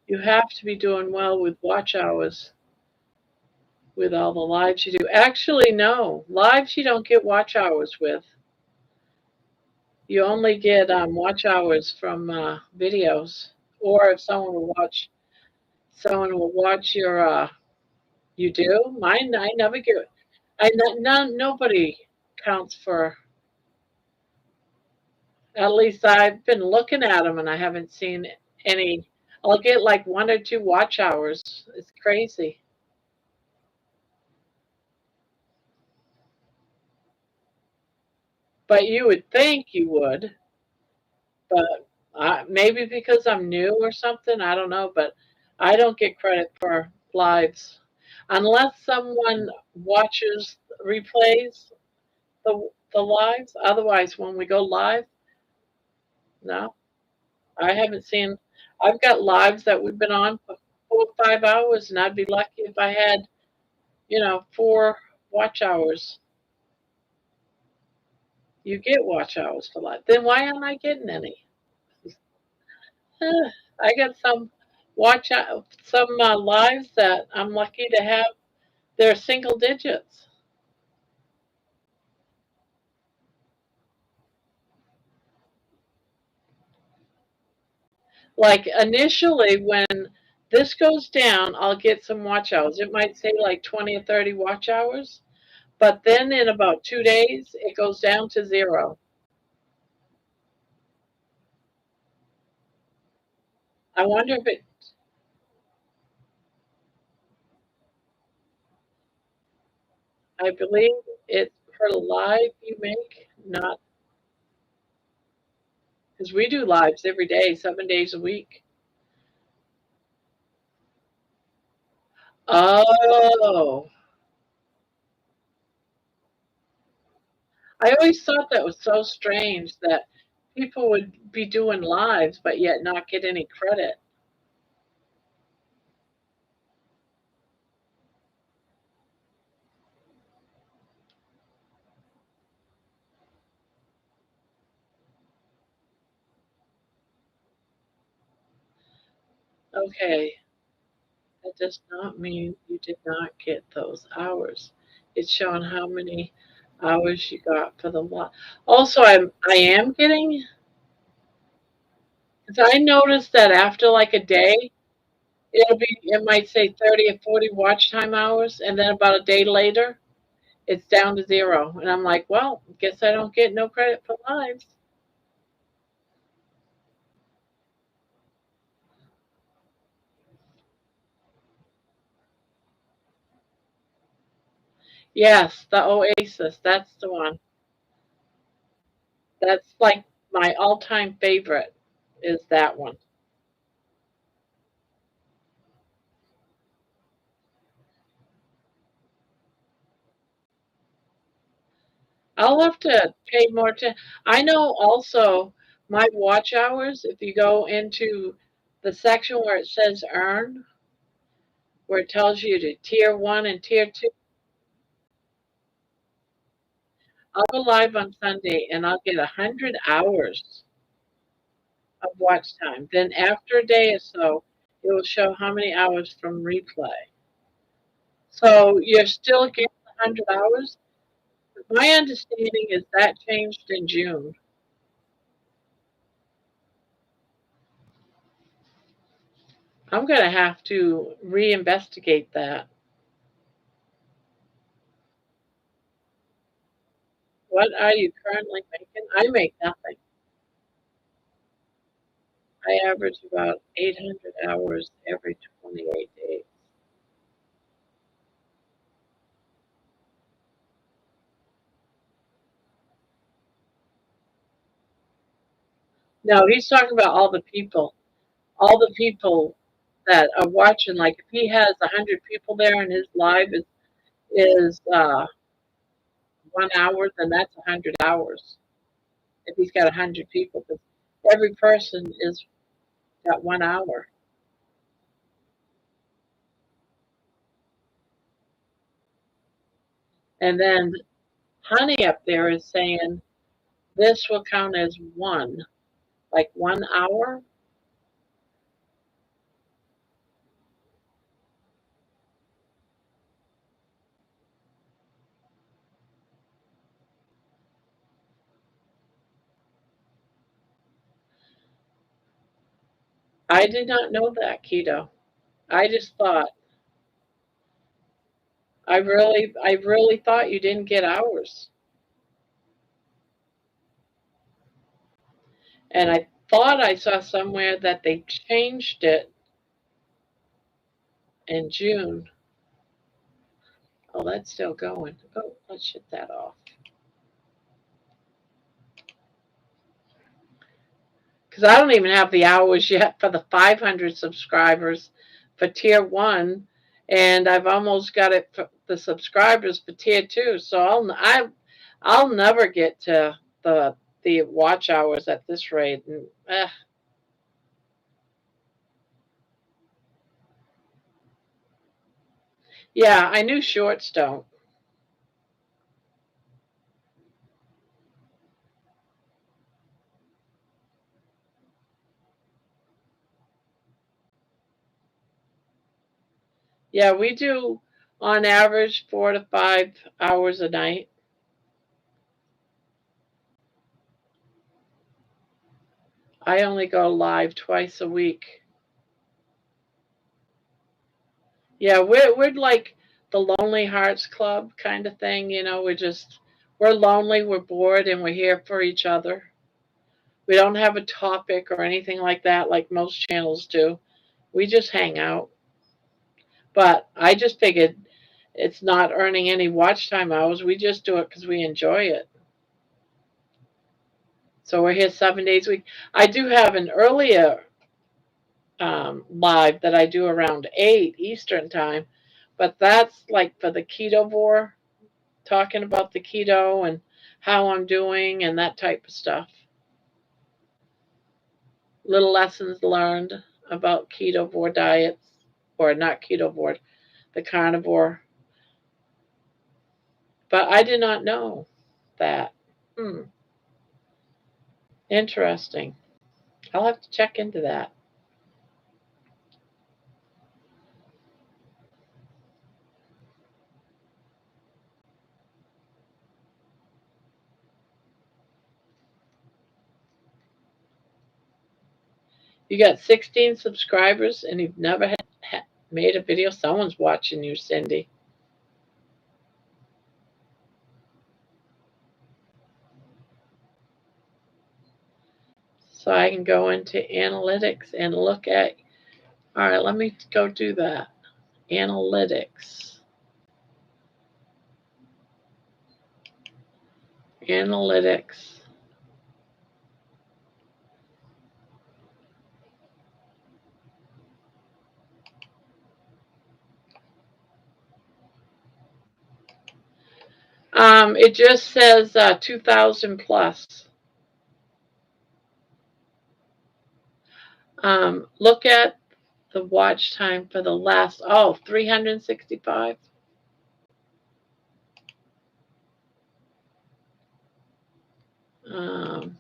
You have to be doing well with watch hours with all the lives you do. Actually, no, lives you don't get watch hours with. You only get watch hours from videos. Or if someone will watch your you do? Mine I never get nobody counts for at least I've been looking at them and I haven't seen any. I'll get like 1 or 2 watch hours. It's crazy. But you would think you would, but maybe because I'm new or something, I don't know, but I don't get credit for lives unless someone watches replays the lives. Otherwise, when we go live, no, I haven't seen. I've got lives that we've been on for 4 or 5 hours, and I'd be lucky if I had, 4 watch hours. You get watch hours for live. Then why am I getting any? I got some lives that I'm lucky to have. They're single digits. Like initially, when this goes down, I'll get some watch hours. It might say like 20 or 30 watch hours, but then in about 2 days, it goes down to zero. I wonder if I believe it's for live you make, not because we do lives every day, 7 days a week. Oh, I always thought that was so strange that people would be doing lives but yet not get any credit. Okay, that does not mean you did not get those hours. It's showing how many hours you got for the lot. Also, I am getting because I noticed that after like a day, it might say 30 or 40 watch time hours, and then about a day later, it's down to zero. And I'm like, well, guess I don't get no credit for lives. Yes, the Oasis, that's the one. That's like my all-time favorite is that one. I'll have to pay more attention. I know also my watch hours, if you go into the section where it says earn, where it tells you to tier one and tier two, I'll go live on Sunday and I'll get 100 hours of watch time. Then after a day or so, it will show how many hours from replay. So you're still getting 100 hours. My understanding is that changed in June. I'm going to have to reinvestigate that. What are you currently making? I make nothing. I average about 800 hours every 28 days. No, he's talking about all the people that are watching. Like if he has 100 people there and his live is 1 hour, then that's 100 hours. If he's got 100 people, because every person is got 1 hour. And then Honey up there is saying this will count as one, like 1 hour. I did not know that keto. I just thought I really thought you didn't get hours. And I thought I saw somewhere that they changed it in June. Oh, that's still going. Oh, let's shut that off. Because I don't even have the hours yet for the 500 subscribers for tier one, and I've almost got it for the subscribers for tier two. So I'll never get to the watch hours at this rate. And, yeah, I knew shorts don't. Yeah, we do on average 4 to 5 hours a night. I only go live twice a week. Yeah, we're like the Lonely Hearts Club kind of thing, we're lonely, we're bored, and we're here for each other. We don't have a topic or anything like that like most channels do. We just hang out. But I just figured it's not earning any watch time hours. We just do it because we enjoy it. So we're here 7 days a week. I do have an earlier live that I do around 8 Eastern time, but that's like for the Ketovore, talking about the keto and how I'm doing and that type of stuff. Little lessons learned about ketovore diets, or not ketovore, the carnivore. But I did not know that. Hmm, interesting. I'll have to check into that. You got 16 subscribers and you've never made a video. Someone's watching you, Cindy. So I can go into analytics and look at. All right, let me go do that. Analytics. Analytics. It just says 2,000 plus. Look at the watch time for the last, 365. Um,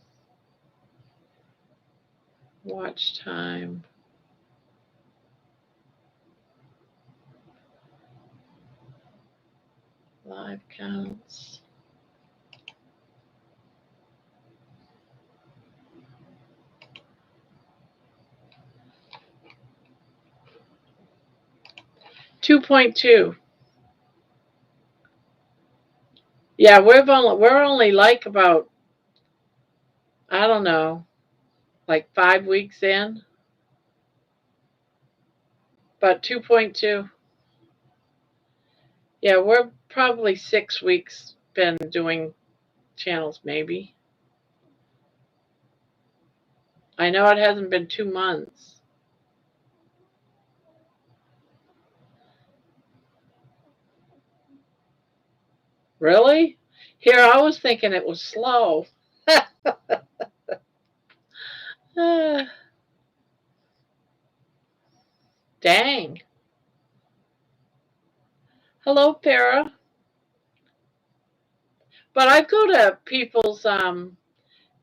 watch time. Live counts. $2.2. Yeah, we're only like about, I don't know, like 5 weeks in, but 2.2. Yeah, we're probably 6 weeks been doing channels, maybe. I know it hasn't been 2 months. Really? Here, I was thinking it was slow. Ah, dang. Hello, Para. But I go to people's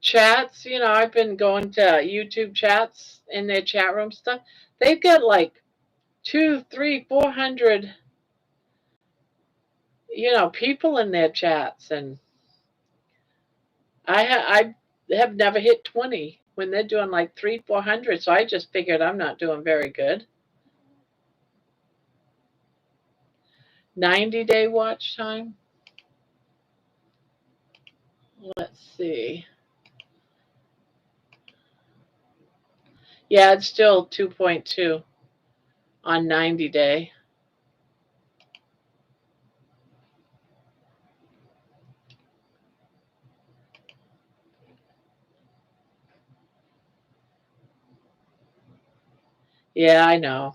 chats. I've been going to YouTube chats in their chat room stuff. They've got like two, three, 400, people in their chats, and I have never hit 20. when they're doing like 300-400. So I just figured I'm not doing very good. 90-day watch time. Let's see. Yeah, it's still 2.2 on 90-day. Yeah, I know.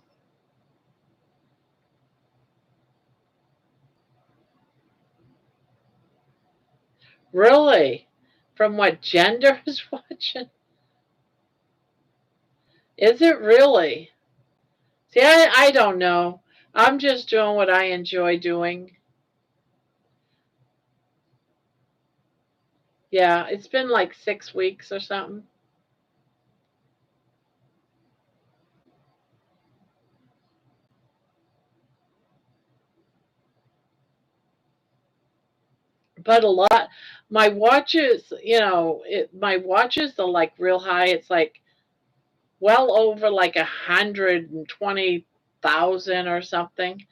Really? From what gender is watching? Is it really? See, I don't know. I'm just doing what I enjoy doing. Yeah, it's been like 6 weeks or something. But a lot, my watches, my watches are like real high. It's like well over like 120,000 or something.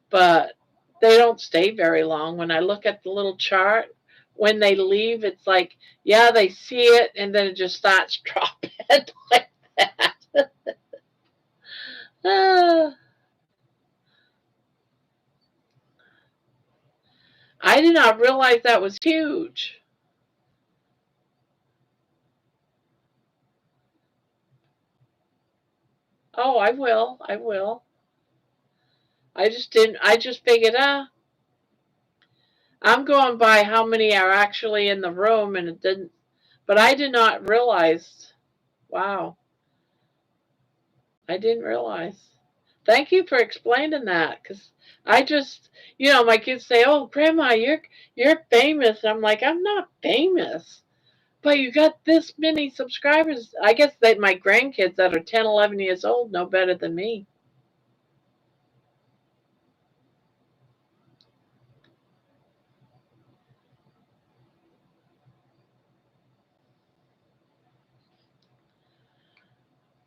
But they don't stay very long. When I look at the little chart, when they leave, it's like, yeah, they see it and then it just starts dropping like that. Ah, I did not realize that was huge. Oh, I will. I will. I just didn't, I just figured, I'm going by how many are actually in the room and it didn't, but I did not realize. Wow. I didn't realize. Thank you for explaining that, because I just, my kids say, "Oh, Grandma, you're famous." I'm like, I'm not famous, but you got this many subscribers. I guess that my grandkids that are 10, 11 years old know better than me.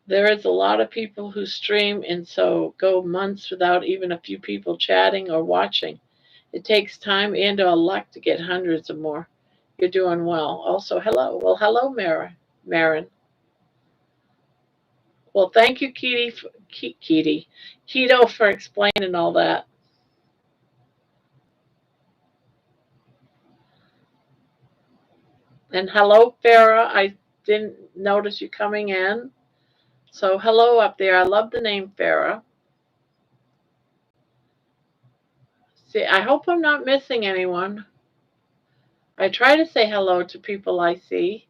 There is a lot of people who stream and so go months without even a few people chatting or watching. It takes time and or luck to get hundreds or more. You're doing well. Also, hello. Well, hello, Marin. Well, thank you, Keto, for explaining all that. And hello, Farah. I didn't notice you coming in. So, hello up there. I love the name Farah. See, I hope I'm not missing anyone. I try to say hello to people I see.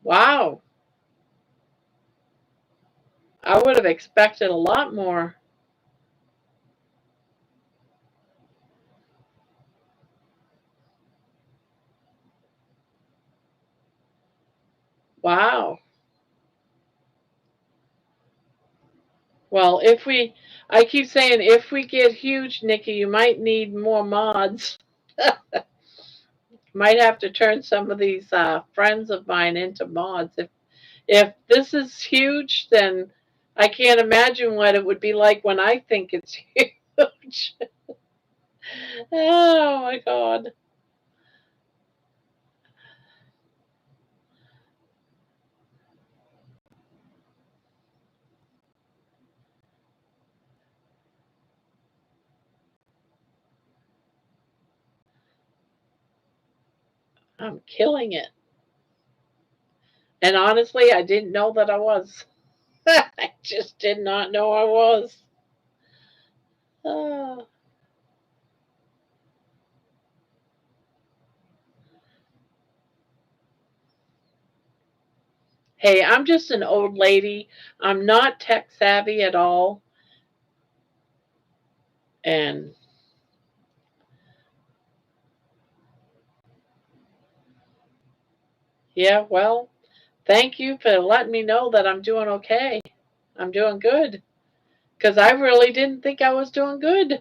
Wow. I would have expected a lot more. Wow. Well, I keep saying if we get huge, Nikki, you might need more mods. Might have to turn some of these friends of mine into mods. If this is huge, then I can't imagine what it would be like when I think it's huge. Oh my God. I'm killing it. And honestly, I didn't know that I was. I just did not know I was. Oh. Hey, I'm just an old lady. I'm not tech savvy at all. And Yeah, well, thank you for letting me know that I'm doing okay. I'm doing good. Because I really didn't think I was doing good.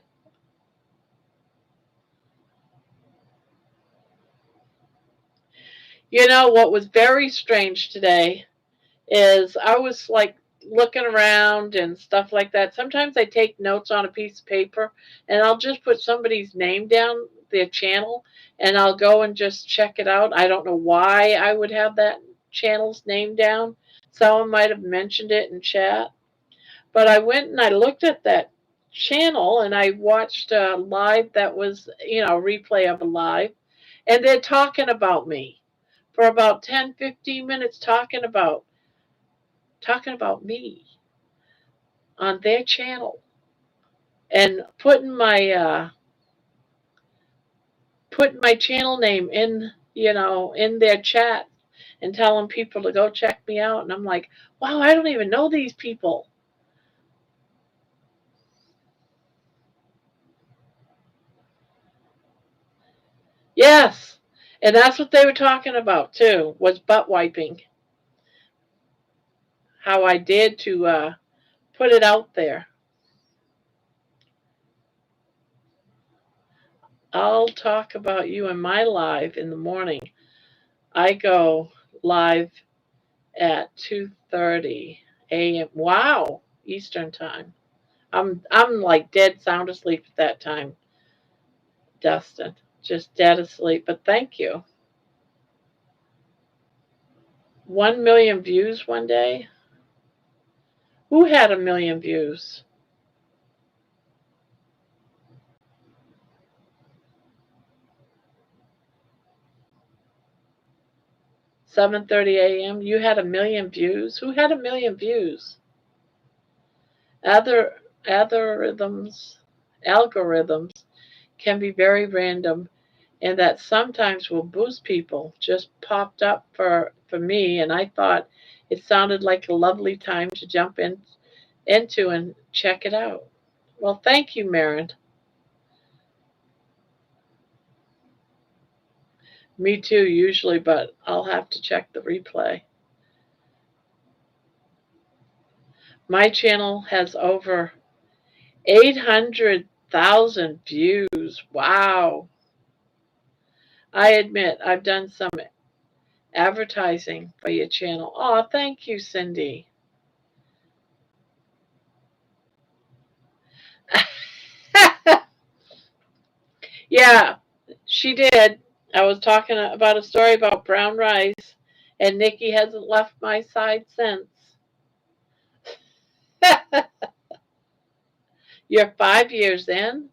You know what was very strange today is I was like looking around and stuff like that. Sometimes I take notes on a piece of paper and I'll just put somebody's name down, their channel, and I'll go and just check it out. I don't know why I would have that channel's name down. Someone might have mentioned it in chat. But I went and I looked at that channel and I watched a live that was, a replay of a live, and they're talking about me for about 10, 15 minutes talking about me on their channel and putting my channel name in their chat and telling people to go check me out. And I'm like, wow, I don't even know these people. Yes. And that's what they were talking about too, was butt wiping. How I did to put it out there. I'll talk about you in my live in the morning. I go live at 2:30 a.m. Wow, Eastern time. I'm like dead sound asleep at that time, Dustin. Just dead asleep. But thank you. 1 million views one day. Who had 1 million views? 7:30 a.m. You had 1 million views. Who had 1 million views? Other algorithms can be very random, and that sometimes will boost people. Just popped up for me, and I thought it sounded like a lovely time to jump into and check it out. Well, thank you, Marin. Me too, usually, but I'll have to check the replay. My channel has over 800,000 views. Wow. I admit I've done some advertising for your channel. Oh, thank you, Cindy. Yeah, she did. I was talking about a story about brown rice, and Nikki hasn't left my side since. You're 5 years in?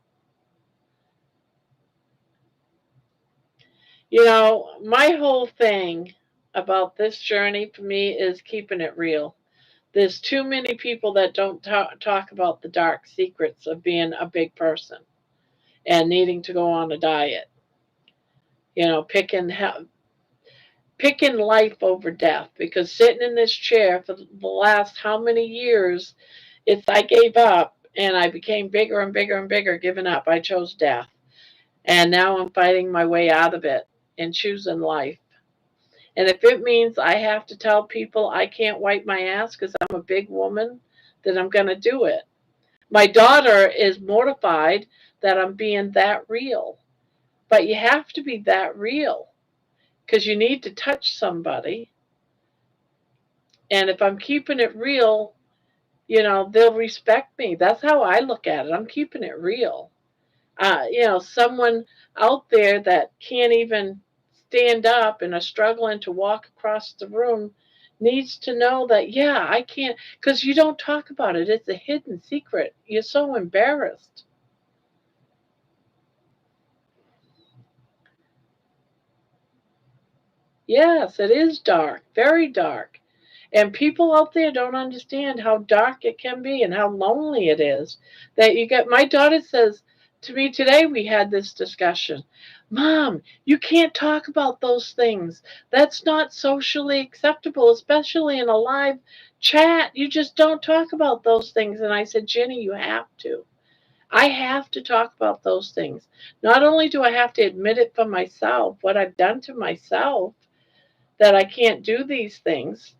My whole thing about this journey for me is keeping it real. There's too many people that don't talk about the dark secrets of being a big person and needing to go on a diet. Picking life over death, because sitting in this chair for the last how many years, I gave up and I became bigger and bigger and bigger, giving up. I chose death. And now I'm fighting my way out of it and choosing life. And if it means I have to tell people I can't wipe my ass because I'm a big woman, then I'm going to do it. My daughter is mortified that I'm being that real. But you have to be that real because you need to touch somebody. And if I'm keeping it real, they'll respect me. That's how I look at it. I'm keeping it real. Someone out there that can't even stand up and are struggling to walk across the room needs to know that, yeah, I can't, because you don't talk about it. It's a hidden secret. You're so embarrassed. Yes, it is dark, very dark. And people out there don't understand how dark it can be and how lonely it is. That you get, my daughter says to me today, we had this discussion. Mom, you can't talk about those things. That's not socially acceptable, especially in a live chat. You just don't talk about those things. And I said, Jenny, you have to. I have to talk about those things. Not only do I have to admit it for myself, what I've done to myself, that I can't do these things.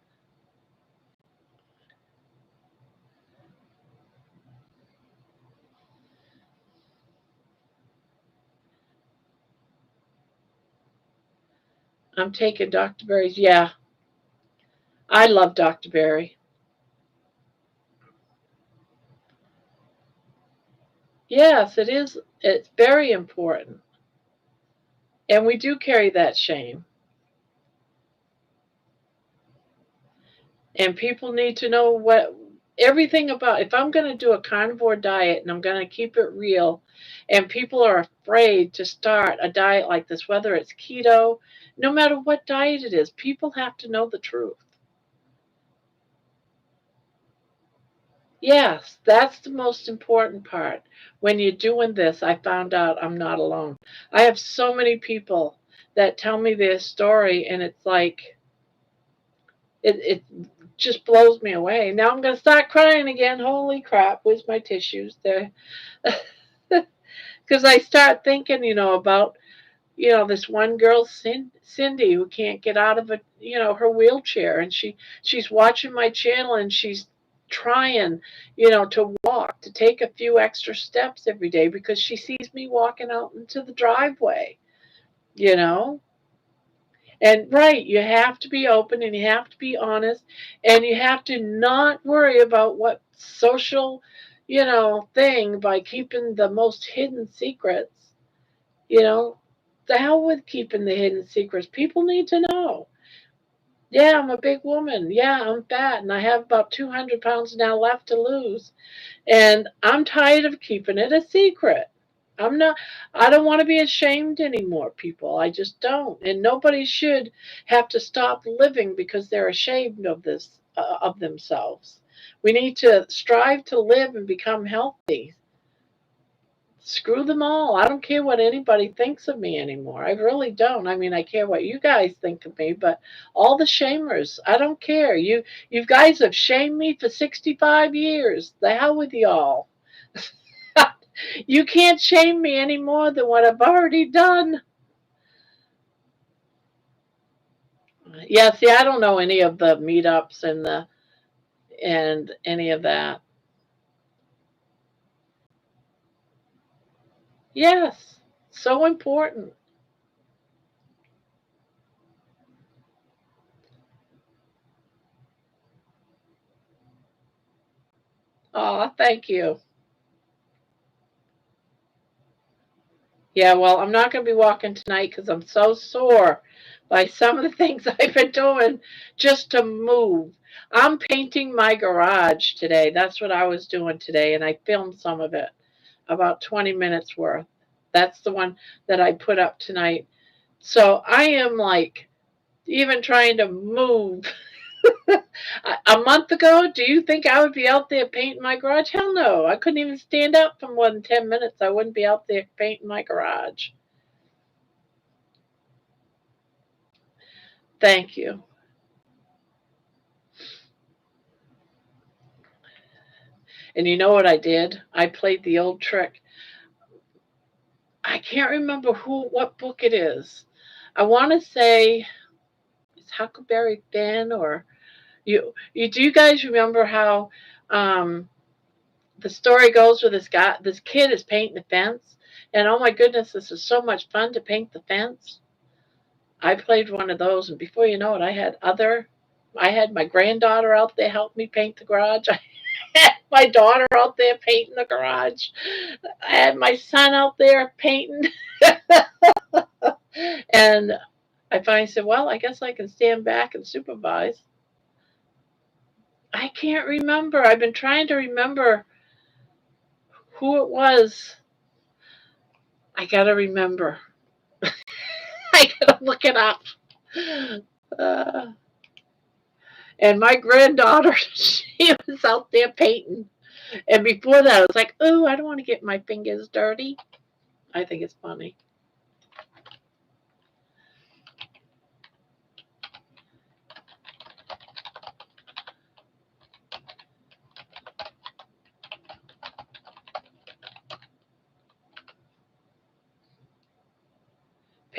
I'm taking Dr. Berry's. Yeah, I love Dr. Berry. Yes, it is. It's very important. And we do carry that shame. And people need to know what everything about if I'm going to do a carnivore diet and I'm going to keep it real and people are afraid to start a diet like this, whether it's keto, no matter what diet it is, people have to know the truth. Yes, that's the most important part. When you're doing this, I found out I'm not alone. I have so many people that tell me their story, and it's like, it just blows me away. Now I'm going to start crying again. Holy crap, where's my tissues? There. Because I start thinking, about, this one girl, Cindy, who can't get out of her wheelchair, and she's watching my channel, and she's trying, to walk, to take a few extra steps every day because she sees me walking out into the driveway, you know. And right, you have to be open and you have to be honest and you have to not worry about what social, thing by keeping the most hidden secrets, you know. The hell with keeping the hidden secrets. People need to know. Yeah, I'm a big woman. Yeah, I'm fat and I have about 200 pounds now left to lose. And I'm tired of keeping it a secret. I'm not, I don't want to be ashamed anymore, people. I just don't. And nobody should have to stop living because they're ashamed of of themselves. We need to strive to live and become healthy. Screw them all. I don't care what anybody thinks of me anymore. I really don't. I mean, I care what you guys think of me, but all the shamers, I don't care. You guys have shamed me for 65 years. The hell with y'all. You can't shame me any more than what I've already done. Yeah, see, I don't know any of the meetups and any of that. Yes, so important. Oh, thank you. Yeah, well, I'm not going to be walking tonight because I'm so sore by some of the things I've been doing just to move. I'm painting my garage today. That's what I was doing today, and I filmed some of it, about 20 minutes worth. That's the one that I put up tonight. So I am like even trying to move. A month ago, do you think I would be out there painting my garage? Hell no. I couldn't even stand up for more than 10 minutes. I wouldn't be out there painting my garage. Thank you. And you know what I did? I played the old trick. I can't remember what book it is. I want to say it's Huckleberry Finn or you do you guys remember how the story goes where this kid is painting the fence and oh my goodness, this is so much fun to paint the fence. I played one of those and before you know it I had my granddaughter out there help me paint the garage. I had my daughter out there painting the garage. I had my son out there painting. And I finally said, well, I guess I can stand back and supervise. I can't remember. I've been trying to remember who it was. I gotta remember. I gotta look it up. Uh, and my granddaughter, she was out there painting. And before that, I was like, oh, I don't want to get my fingers dirty. I think it's funny.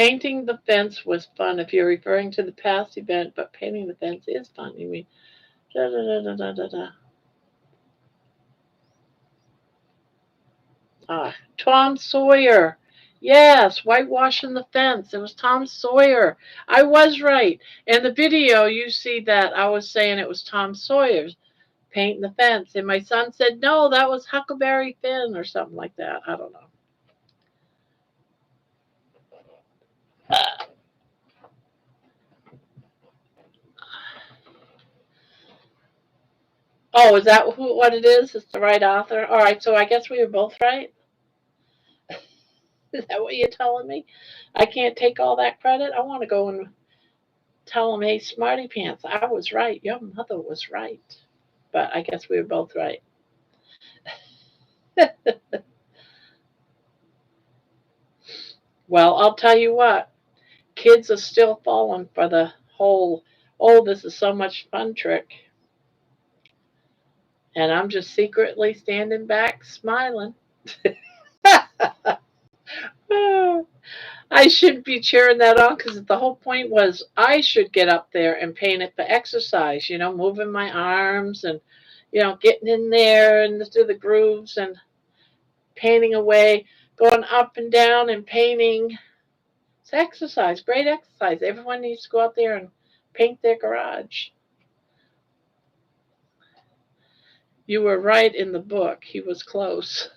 Painting the fence was fun if you're referring to the past event, but painting the fence is fun. You mean da da da da da da da. Ah, Tom Sawyer. Yes, whitewashing the fence. It was Tom Sawyer. I was right. In the video, you see that I was saying it was Tom Sawyer's painting the fence, and my son said, no, that was Huckleberry Finn or something like that. I don't know. Oh, is that what it is? It's the right author? All right, so I guess we were both right. Is that what you're telling me? I can't take all that credit? I want to go and tell him, hey, Smarty Pants, I was right. Your mother was right. But I guess we were both right. Well, I'll tell you what, kids are still falling for the whole, oh, this is so much fun trick. And I'm just secretly standing back smiling. I shouldn't be cheering that on because the whole point was I should get up there and paint it for exercise, moving my arms and, getting in there and through the grooves and painting away, going up and down and painting. It's exercise, great exercise. Everyone needs to go out there and paint their garage. You were right in the book. He was close.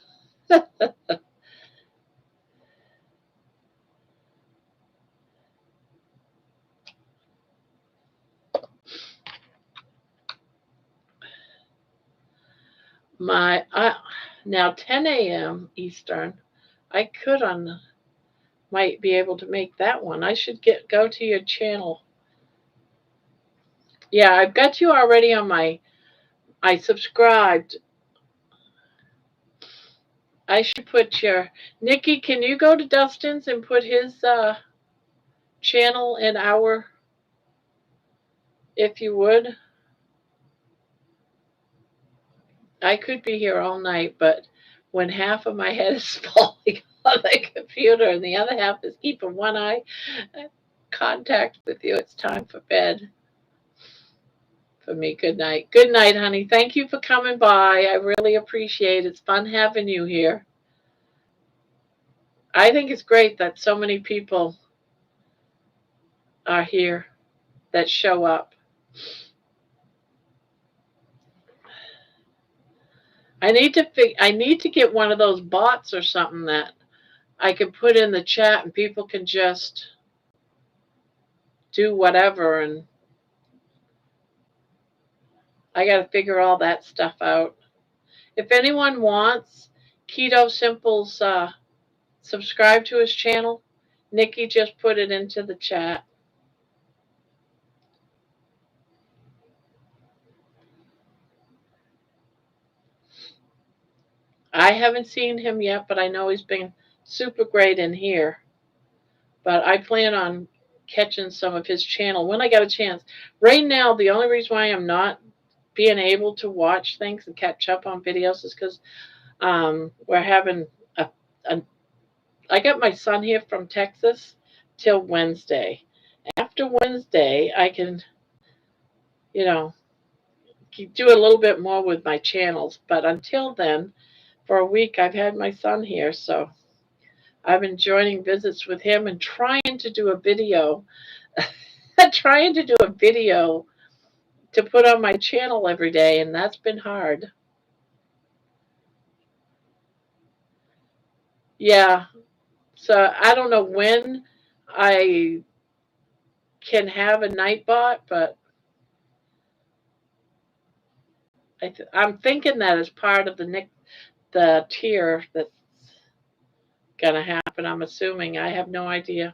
My Now 10 a.m. Eastern. I could might be able to make that one. I should go to your channel. Yeah, I've got you already on I subscribed. I should put your Nikki. Can you go to Dustin's and put his channel in our, if you would? I could be here all night, but when half of my head is falling on the computer and the other half is keeping one eye contact with you, it's time for bed for me. Good night. Good night, honey. Thank you for coming by. I really appreciate it. It's fun having you here. I think it's great that so many people are here that show up. I need to get one of those bots or something that I can put in the chat and people can just do whatever, and I got to figure all that stuff out. If anyone wants Keto Simple's subscribe to his channel, Nikki just put it into the chat. I haven't seen him yet, but I know he's been super great in here. But I plan on catching some of his channel when I get a chance. Right now, the only reason why I'm not being able to watch things and catch up on videos is because we're having I got my son here from Texas till Wednesday. After Wednesday, I can, you know, do a little bit more with my channels. But until then, for a week, I've had my son here, so I've been joining visits with him and trying to do a video, trying to do a video to put on my channel every day, and that's been hard. Yeah, so I don't know when I can have a night bot, but I'm thinking that as part of the tier that's gonna happen. I'm assuming. I have no idea.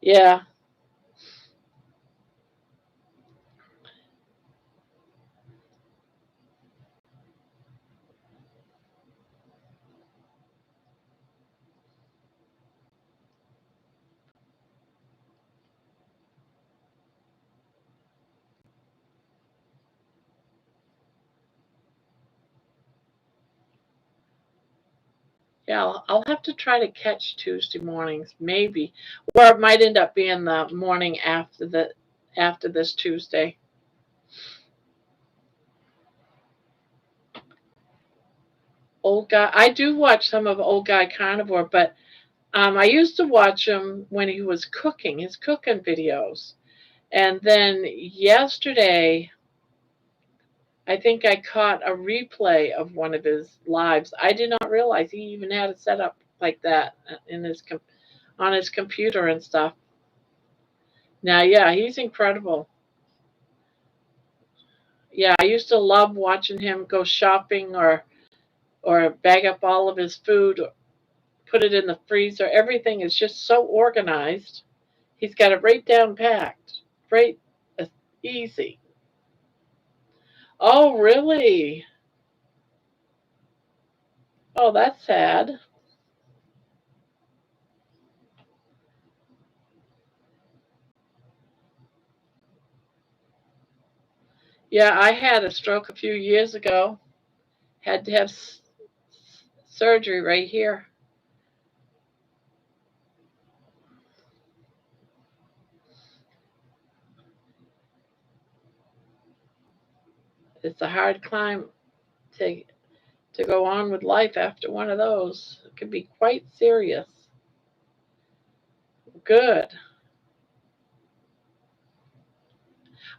Yeah. Yeah, I'll have to try to catch Tuesday mornings, maybe, or it might end up being the morning after this Tuesday. Old guy, I do watch some of Old Guy Carnivore, but I used to watch him when he was cooking, his cooking videos, and then yesterday, I think I caught a replay of one of his lives. I did not realize he even had it set up like that in on his computer and stuff. Now, yeah, he's incredible. Yeah, I used to love watching him go shopping or bag up all of his food, put it in the freezer. Everything is just so organized. He's got it right down packed, right, easy. Oh, really? Oh, that's sad. Yeah, I had a stroke a few years ago. Had to have surgery right here. It's a hard climb to to go on with life after one of those. It can be quite serious. Good.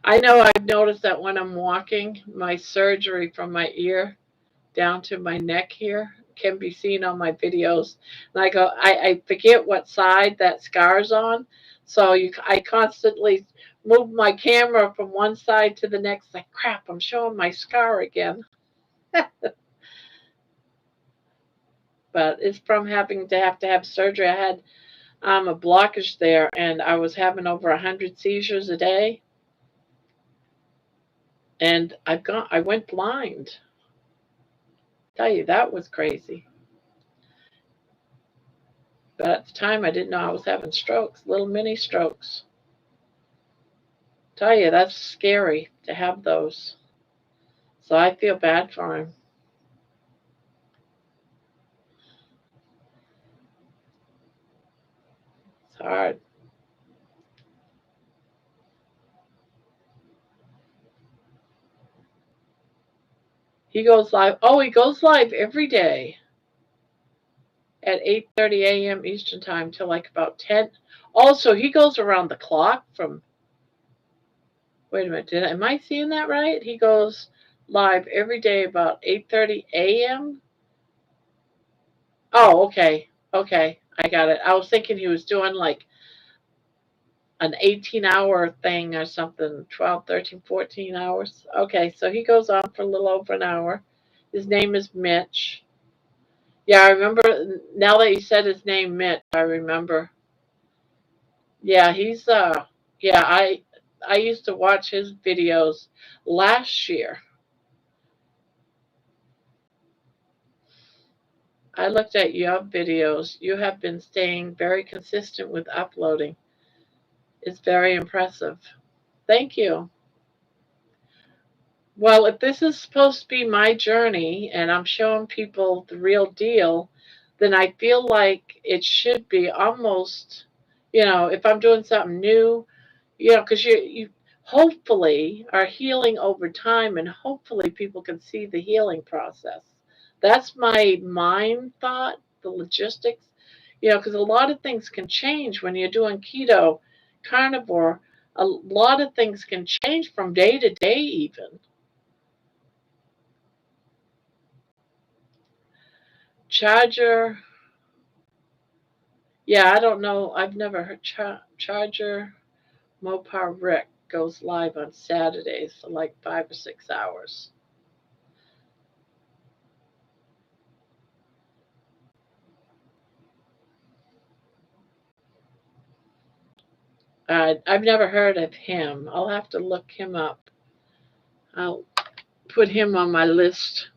I know I've noticed that when I'm walking, my surgery from my ear down to my neck here can be seen on my videos. And I forget what side that scar's on. So I constantly move my camera from one side to the next. Like, crap, I'm showing my scar again. But it's from having to have surgery. I had a blockage there, and I was having over 100 seizures a day, and I went blind. Tell you that was crazy. But at the time, I didn't know I was having strokes, little mini strokes. Tell you that's scary to have those. So I feel bad for him. It's hard. He goes live. Oh, he goes live every day at 8:30 a.m. Eastern time till like about 10. Also, he goes around the clock from. Wait a minute. Am I seeing that right? He goes live every day about 8:30 a.m. Oh, okay. Okay. I got it. I was thinking he was doing like an 18-hour thing or something, 12, 13, 14 hours. Okay, so he goes on for a little over an hour. His name is Mitch. Yeah, I remember now that you said his name, Mitch, I remember. Yeah, yeah, I used to watch his videos last year. I looked at your videos. You have been staying very consistent with uploading. It's very impressive. Thank you. Well, if this is supposed to be my journey and I'm showing people the real deal, then I feel like it should be almost, if I'm doing something new, because you hopefully are healing over time and hopefully people can see the healing process. That's my mind thought, the logistics, because a lot of things can change when you're doing keto, carnivore. A lot of things can change from day to day, even. Charger, yeah, I don't know. I've never heard Charger Mopar Rick goes live on Saturdays for like 5 or 6 hours. I've never heard of him. I'll have to look him up. I'll put him on my list.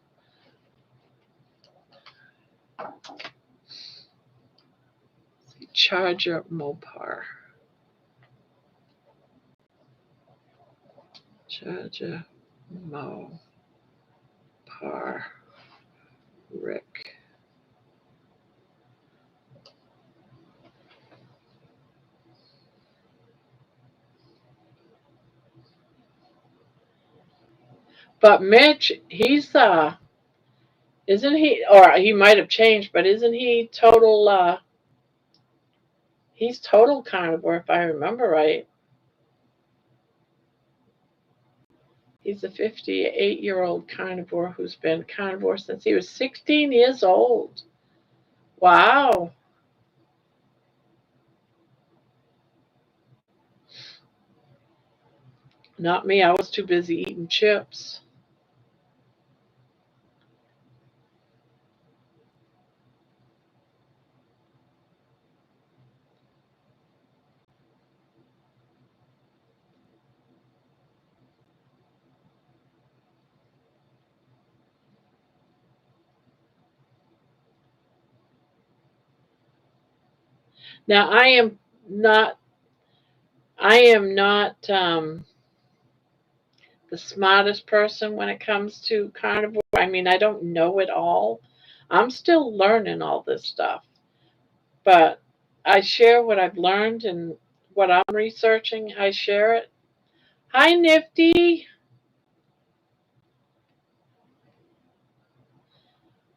Charger Mopar. Charger Mopar Rick. But Mitch, he's isn't he, or he might have changed, but isn't he total he's total carnivore if I remember right. He's a 58-year-old carnivore who's been carnivore since he was 16 years old. Wow. Not me. I was too busy eating chips. Now not I am not the smartest person when it comes to carnivore. I mean, I don't know it all. I'm still learning all this stuff, but I share what I've learned and what I'm researching. I share it. Hi, Nifty.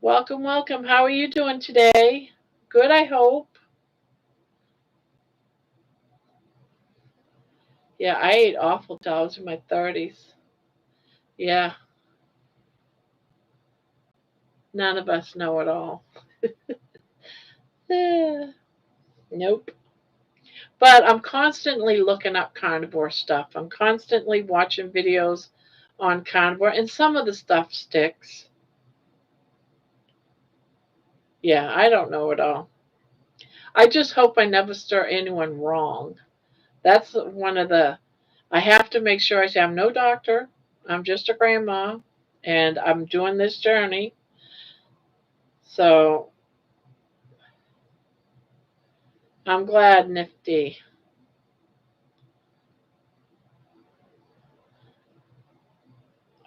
Welcome, welcome. How are you doing today? Good, I hope. Yeah, I ate awful till I was in my 30s. Yeah, none of us know it all. Eh, nope. But I'm constantly looking up carnivore stuff. I'm constantly watching videos on carnivore, and some of the stuff sticks. Yeah, I don't know it all. I just hope I never stir anyone wrong. That's one of the. I have to make sure I say I'm no doctor. I'm just a grandma, and I'm doing this journey. So I'm glad, Nifty.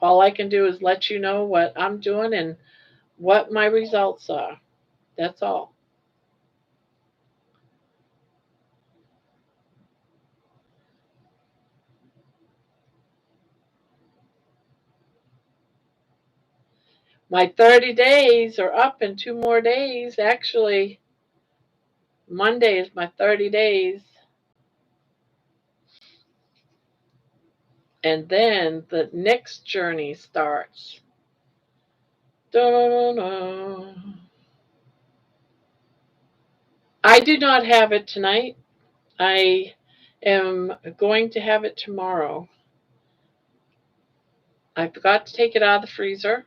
All I can do is let you know what I'm doing and what my results are. That's all. My 30 days are up in 2 more days. Actually, Monday is my 30 days. And then the next journey starts. Da-da-da-da. I do not have it tonight. I am going to have it tomorrow. I forgot to take it out of the freezer,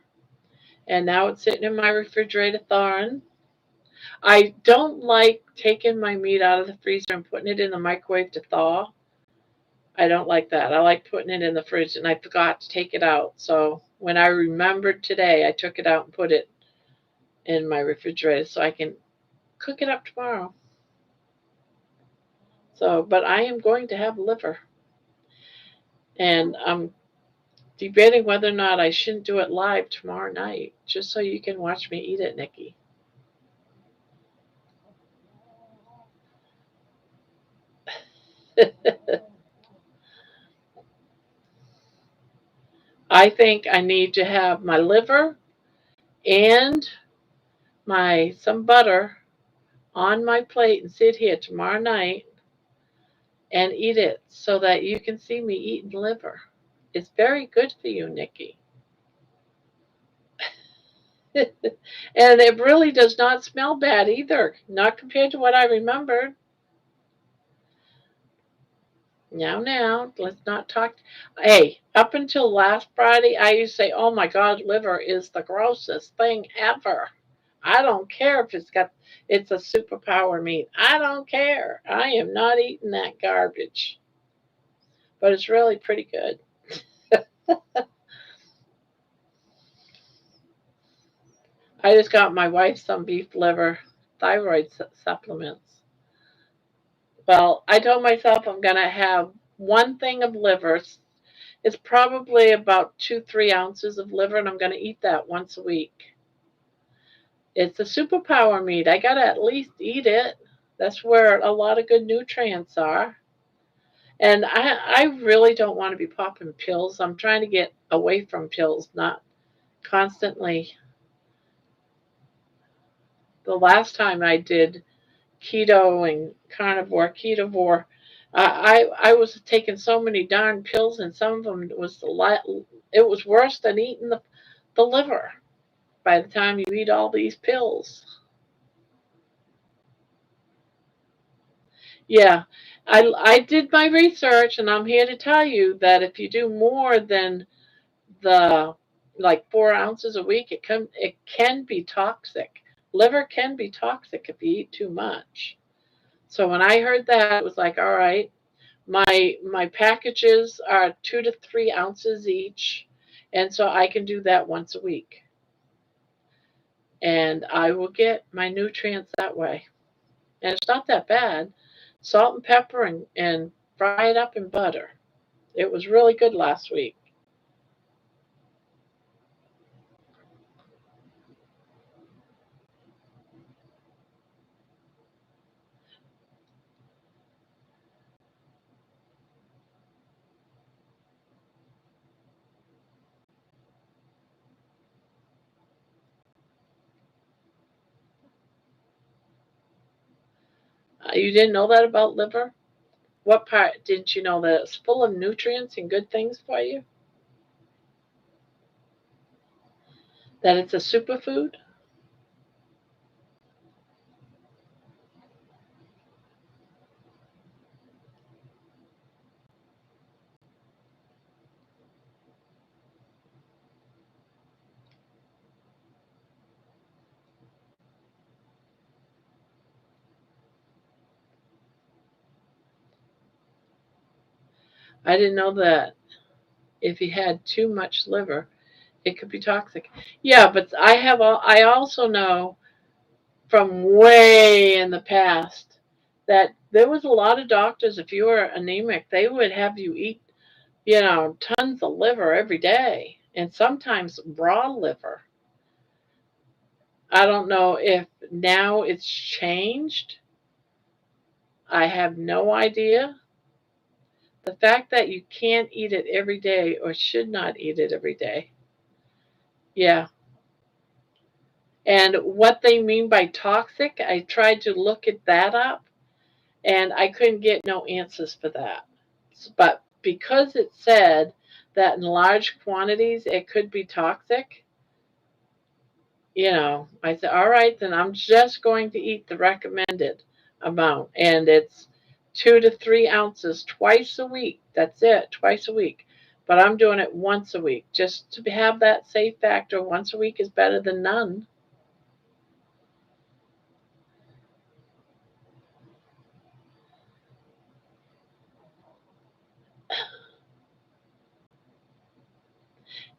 and now it's sitting in my refrigerator thawing. I don't like taking my meat out of the freezer and putting it in the microwave to thaw. I don't like that. I like putting it in the fridge, and I forgot to take it out. So when I remembered today, I took it out and put it in my refrigerator so I can cook it up tomorrow. So, but I am going to have liver, and I'm debating whether or not I shouldn't do it live tomorrow night, just so you can watch me eat it, Nikki. I think I need to have my liver and my some butter on my plate and sit here tomorrow night and eat it so that you can see me eating liver. It's very good for you, Nikki. And it really does not smell bad either, not compared to what I remembered. Now, let's not talk. Hey, up until last Friday, I used to say, oh my God, liver is the grossest thing ever. I don't care if it's a superpower meat. I don't care. I am not eating that garbage. But it's really pretty good. I just got my wife some beef liver thyroid supplements. Well, I told myself I'm going to have one thing of liver. It's probably about 2, 3 ounces of liver, and I'm going to eat that once a week. It's a superpower meat. I got to at least eat it. That's where a lot of good nutrients are. And I really don't want to be popping pills. I'm trying to get away from pills, not constantly. The last time I did keto and carnivore, I was taking so many darn pills, and some of them was it was worse than eating the liver. By the time you eat all these pills, yeah, I did my research, and I'm here to tell you that if you do more than the like 4 ounces a week, it can be toxic. Liver can be toxic if you eat too much. So when I heard that, it was like, all right, my packages are 2 to 3 ounces each, and so I can do that once a week, and I will get my nutrients that way. And it's not that bad. Salt and pepper and fry it up in butter. It was really good last week. You didn't know that about liver? What part didn't you know, that it's full of nutrients and good things for you? That it's a superfood? I didn't know that if you had too much liver, it could be toxic. Yeah, but I also know from way in the past that there was a lot of doctors, if you were anemic, they would have you eat, tons of liver every day, and sometimes raw liver. I don't know if now it's changed. I have no idea. The fact that you can't eat it every day or should not eat it every day. Yeah. And what they mean by toxic, I tried to look at that up, and I couldn't get no answers for that. But because it said that in large quantities it could be toxic, I said, all right, then I'm just going to eat the recommended amount. And it's 2 to 3 ounces twice a week. That's it, twice a week. But I'm doing it once a week just to have that safe factor. Once a week is better than none.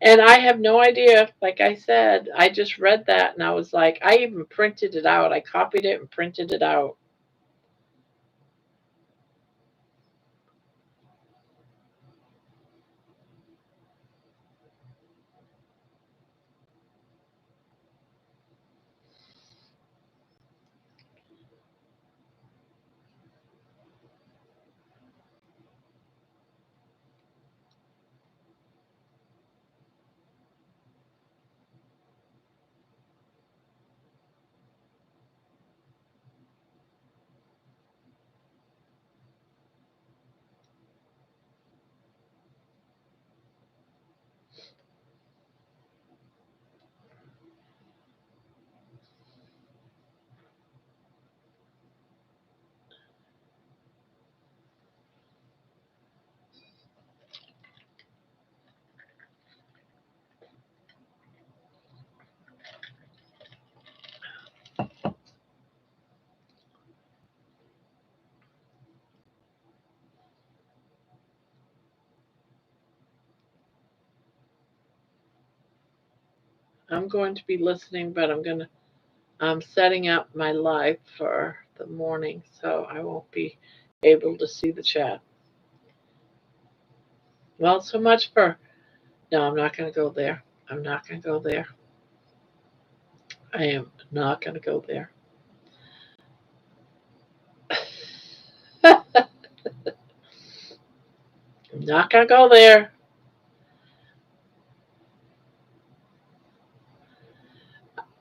And I have no idea. Like I said, I just read that and I was like, I even printed it out. I copied it and printed it out. I'm going to be listening, but I'm setting up my live for the morning, so I won't be able to see the chat. Well, so much for. No, I'm not going to go there. I'm not going to go there. I am not going to go there. Not gonna go there.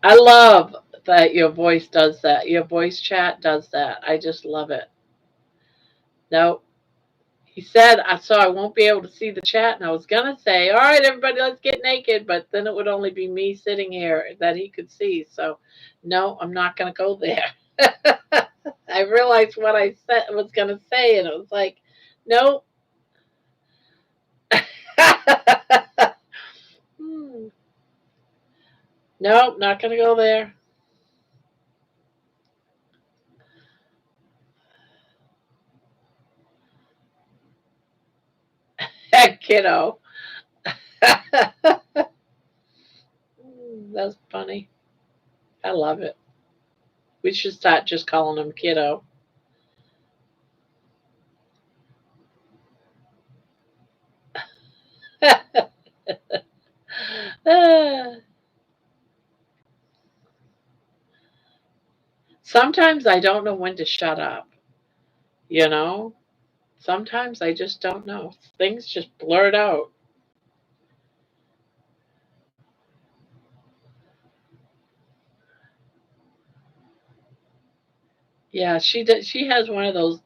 I love that your voice does that. Your voice chat does that. I just love it. No, he said, so I won't be able to see the chat. And I was going to say, all right, everybody, let's get naked. But then it would only be me sitting here that he could see. So, no, I'm not going to go there. I realized what I said was going to say, and it was like, no. No, not going to go there. Kiddo. That's funny. I love it. We should start just calling him kiddo. Sometimes I don't know when to shut up, you know? Sometimes I just don't know. Things just blurt out. Yeah, she does, she has one of those,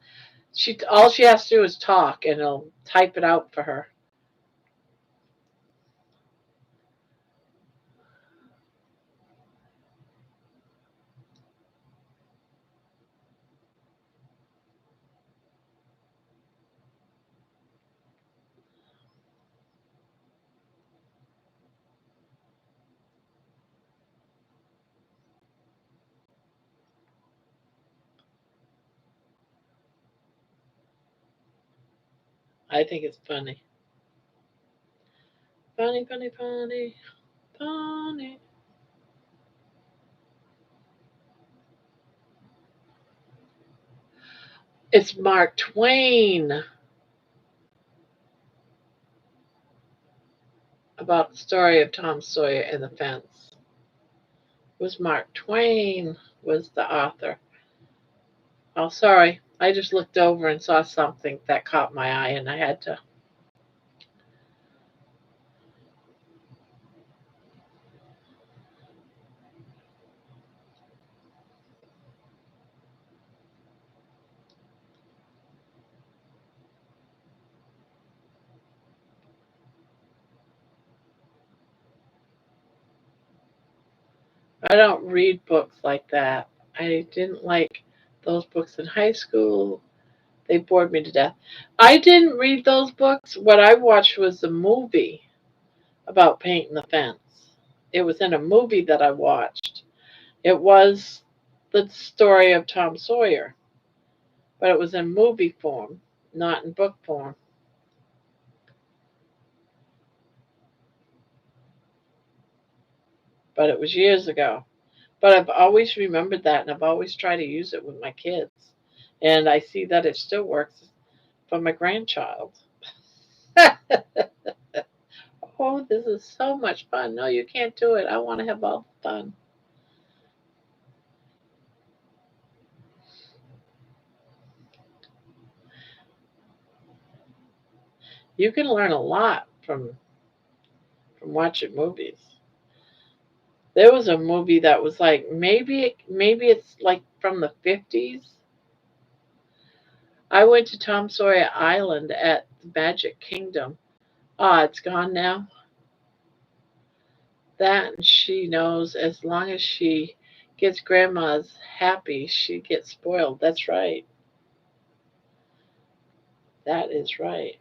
she all she has to do is talk and it'll type it out for her. I think it's funny. Funny, funny, funny, funny. It's Mark Twain about the story of Tom Sawyer and the Fence. It was Mark Twain was the author. Oh, sorry. I just looked over and saw something that caught my eye, and I had to. I don't read books like that. I didn't like those books in high school. They bored me to death. I didn't read those books. What I watched was the movie about painting the fence. It was in a movie that I watched. It was the story of Tom Sawyer, but it was in movie form, not in book form. But it was years ago. But I've always remembered that, and I've always tried to use it with my kids. And I see that it still works for my grandchild. Oh, this is so much fun. No, you can't do it. I want to have all the fun. You can learn a lot from watching movies. There was a movie that was like maybe it's like from the 50s. I went to Tom Sawyer Island at the Magic Kingdom. Ah, it's gone now. That and she knows as long as she gets grandma's happy, she gets spoiled. That's right. That is right.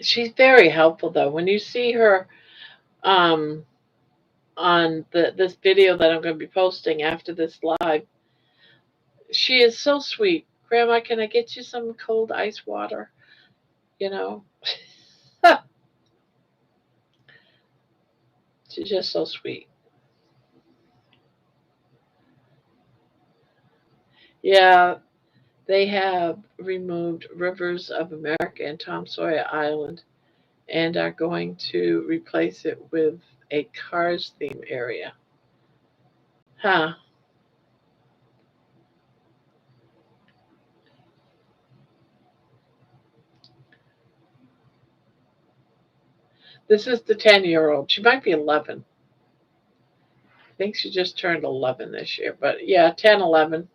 She's very helpful though. When you see her um, on this video that I'm going to be posting after this live, she is so sweet. Grandma, can I get you some cold ice water? You know, she's just so sweet. Yeah, they have removed Rivers of America and Tom Sawyer Island, and are going to replace it with a Cars theme area. Huh. This is the 10-year-old. She might be 11. I think she just turned 11 this year. But yeah, 10, 11.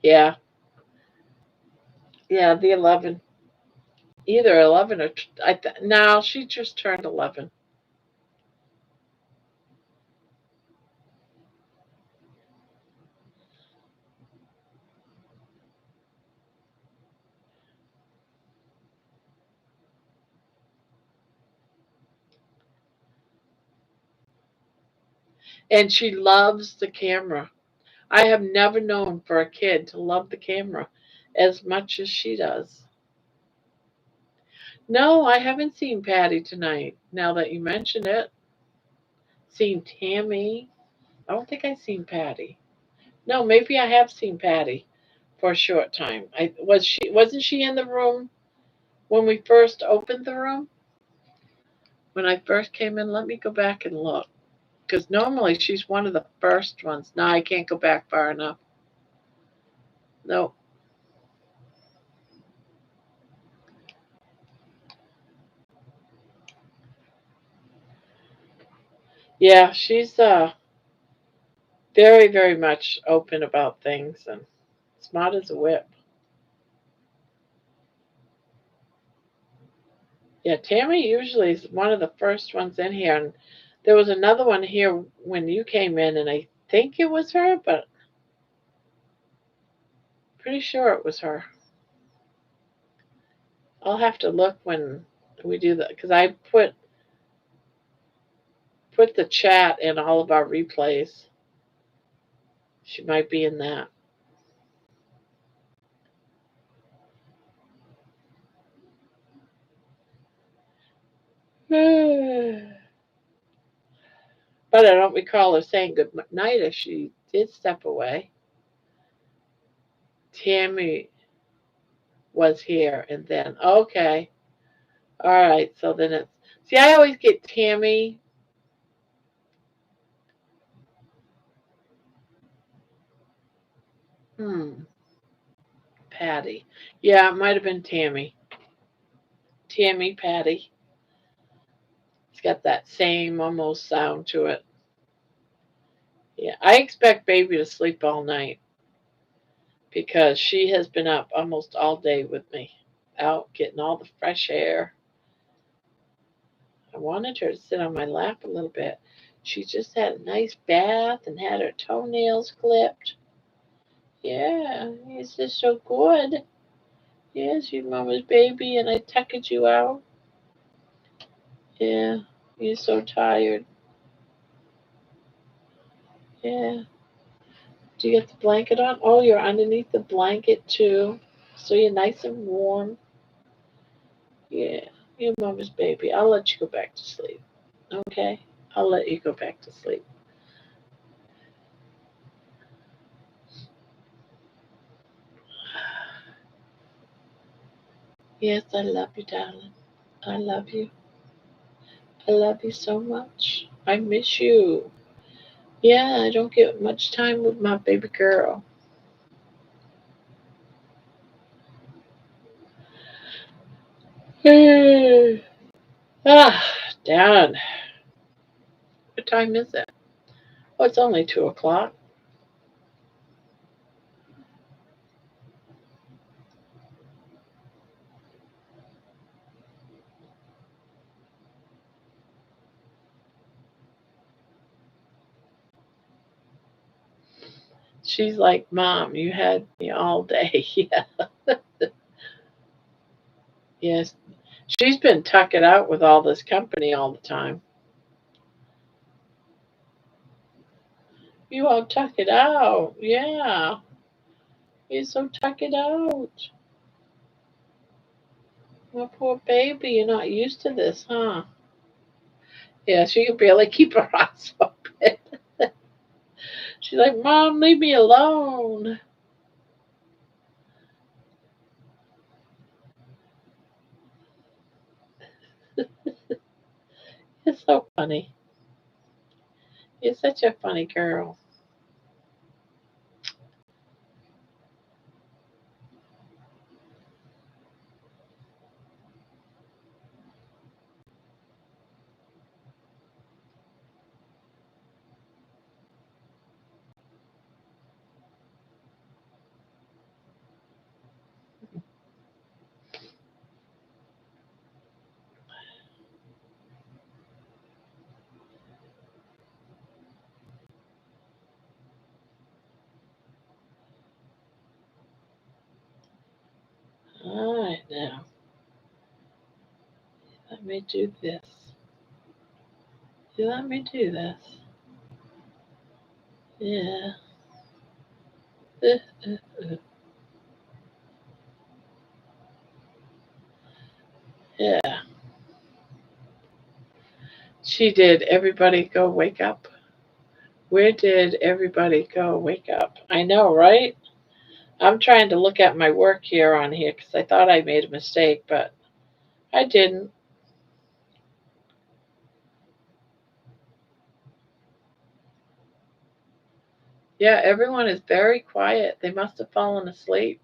Yeah. Yeah, the 11. Either 11 or no, she just turned 11. And she loves the camera. I have never known for a kid to love the camera as much as she does. No, I haven't seen Patty tonight. Now that you mention it, seen Tammy. I don't think I've seen Patty. No, maybe I have seen Patty for a short time. I was she wasn't she in the room when we first opened the room? When I first came in, let me go back and look. Because normally she's one of the first ones. No, I can't go back far enough. No. Yeah, she's very, very much open about things and smart as a whip. Yeah, Tammy usually is one of the first ones in here, and there was another one here when you came in, and I think it was her, but pretty sure it was her. I'll have to look when we do that because I put the chat in all of our replays. She might be in that. But I don't recall her saying good night if she did step away. Tammy was here, and then okay, all right. So then it's see. I always get Tammy. Hmm. Patty. Yeah, it might have been Tammy. Tammy, Patty. It's got that same almost sound to it. Yeah, I expect baby to sleep all night because she has been up almost all day with me, out getting all the fresh air. I wanted her to sit on my lap a little bit. She just had a nice bath and had her toenails clipped. Yeah, it's just so good. Yes, you mama's baby, and I tucked you out. Yeah, you're so tired. Yeah. Do you get the blanket on? Oh, you're underneath the blanket too. So you're nice and warm. Yeah, your mama's baby. I'll let you go back to sleep. Okay? I'll let you go back to sleep. Yes, I love you, darling. I love you. I love you so much. I miss you. Yeah, I don't get much time with my baby girl. Ah, Dad. What time is it? Oh, it's only 2 o'clock. She's like, Mom, you had me all day. Yeah. Yes. She's been tucking out with all this company all the time. You all tuck it out. Yeah. You're so tuck it out. My poor baby, you're not used to this, huh? Yeah, she can barely keep her eyes open. She's like, Mom, leave me alone. You're so funny. You're such a funny girl. All right, now, let me do this. You let me do this. Yeah. Yeah. She did. Everybody go wake up. Where did everybody go wake up? I know, right? I'm trying to look at my work here on here because I thought I made a mistake, but I didn't. Yeah, everyone is very quiet. They must have fallen asleep.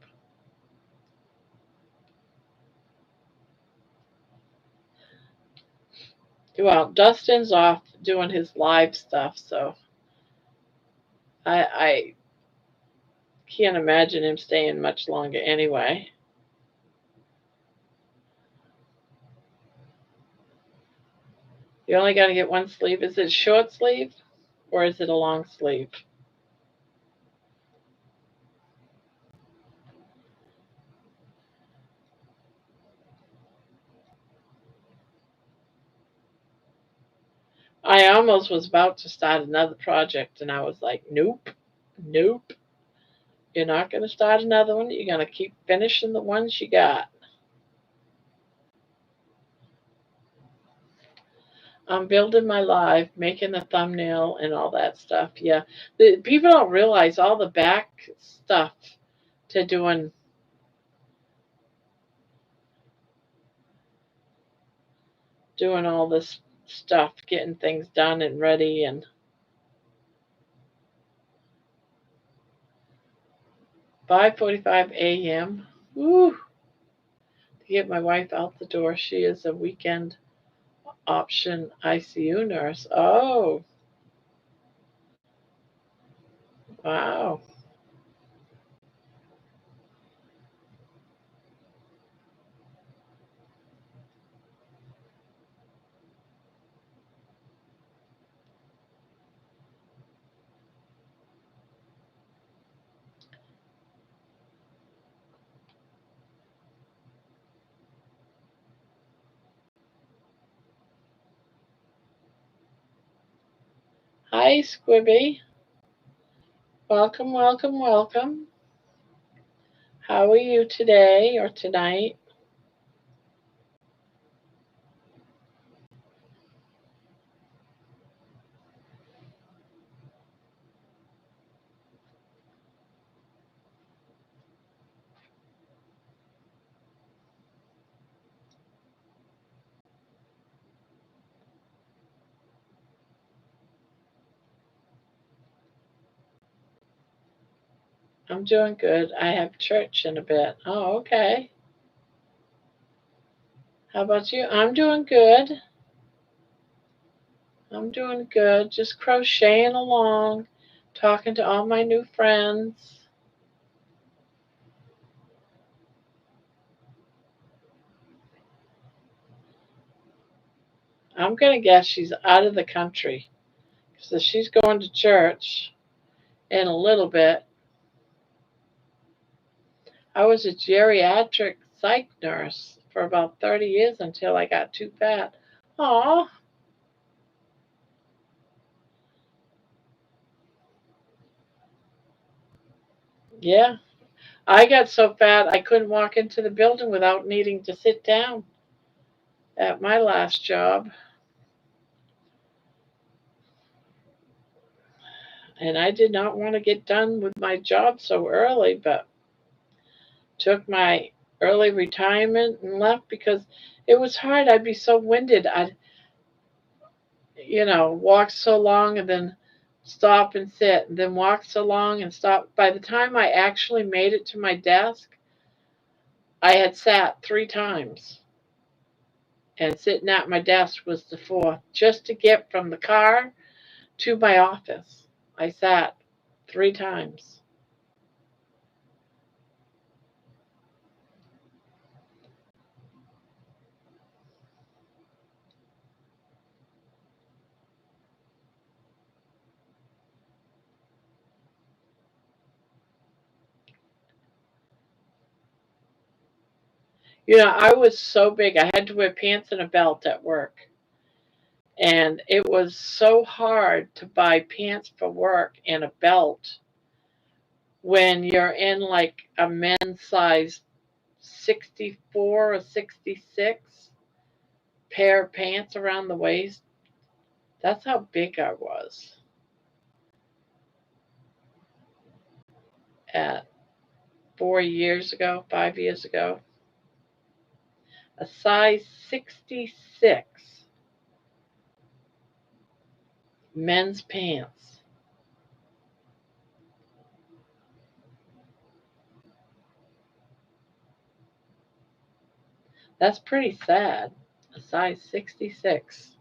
Well, Dustin's off doing his live stuff, so I can't imagine him staying much longer anyway. You only got to get one sleeve. Is it short sleeve or is it a long sleeve? I almost was about to start another project and I was like, nope, nope. You're not going to start another one. You're going to keep finishing the ones you got. I'm building my live, making the thumbnail and all that stuff. Yeah. People don't realize all the back stuff to doing all this stuff, getting things done and ready and 5:45 a.m. Woo, to get my wife out the door. She is a weekend option ICU nurse. Oh, wow. Hi, Squibby. Welcome, welcome, welcome. How are you today or tonight? I'm doing good. I have church in a bit. Oh, okay. How about you? I'm doing good. I'm doing good. Just crocheting along, talking to all my new friends. I'm going to guess she's out of the country. So she's going to church in a little bit. I was a geriatric psych nurse for about 30 years until I got too fat. Aw, yeah. I got so fat I couldn't walk into the building without needing to sit down at my last job. And I did not want to get done with my job so early, but took my early retirement and left because it was hard. I'd be so winded. I'd, walk so long and then stop and sit, and then walk so long and stop. By the time I actually made it to my desk, I had sat 3 times, and sitting at my desk was the fourth. Just to get from the car to my office, I sat 3 times. I was so big, I had to wear pants and a belt at work. And it was so hard to buy pants for work and a belt when you're in like a men's size 64 or 66 pair of pants around the waist. That's how big I was at 4 years ago, 5 years ago. A size 66 men's pants. That's pretty sad. A size 66.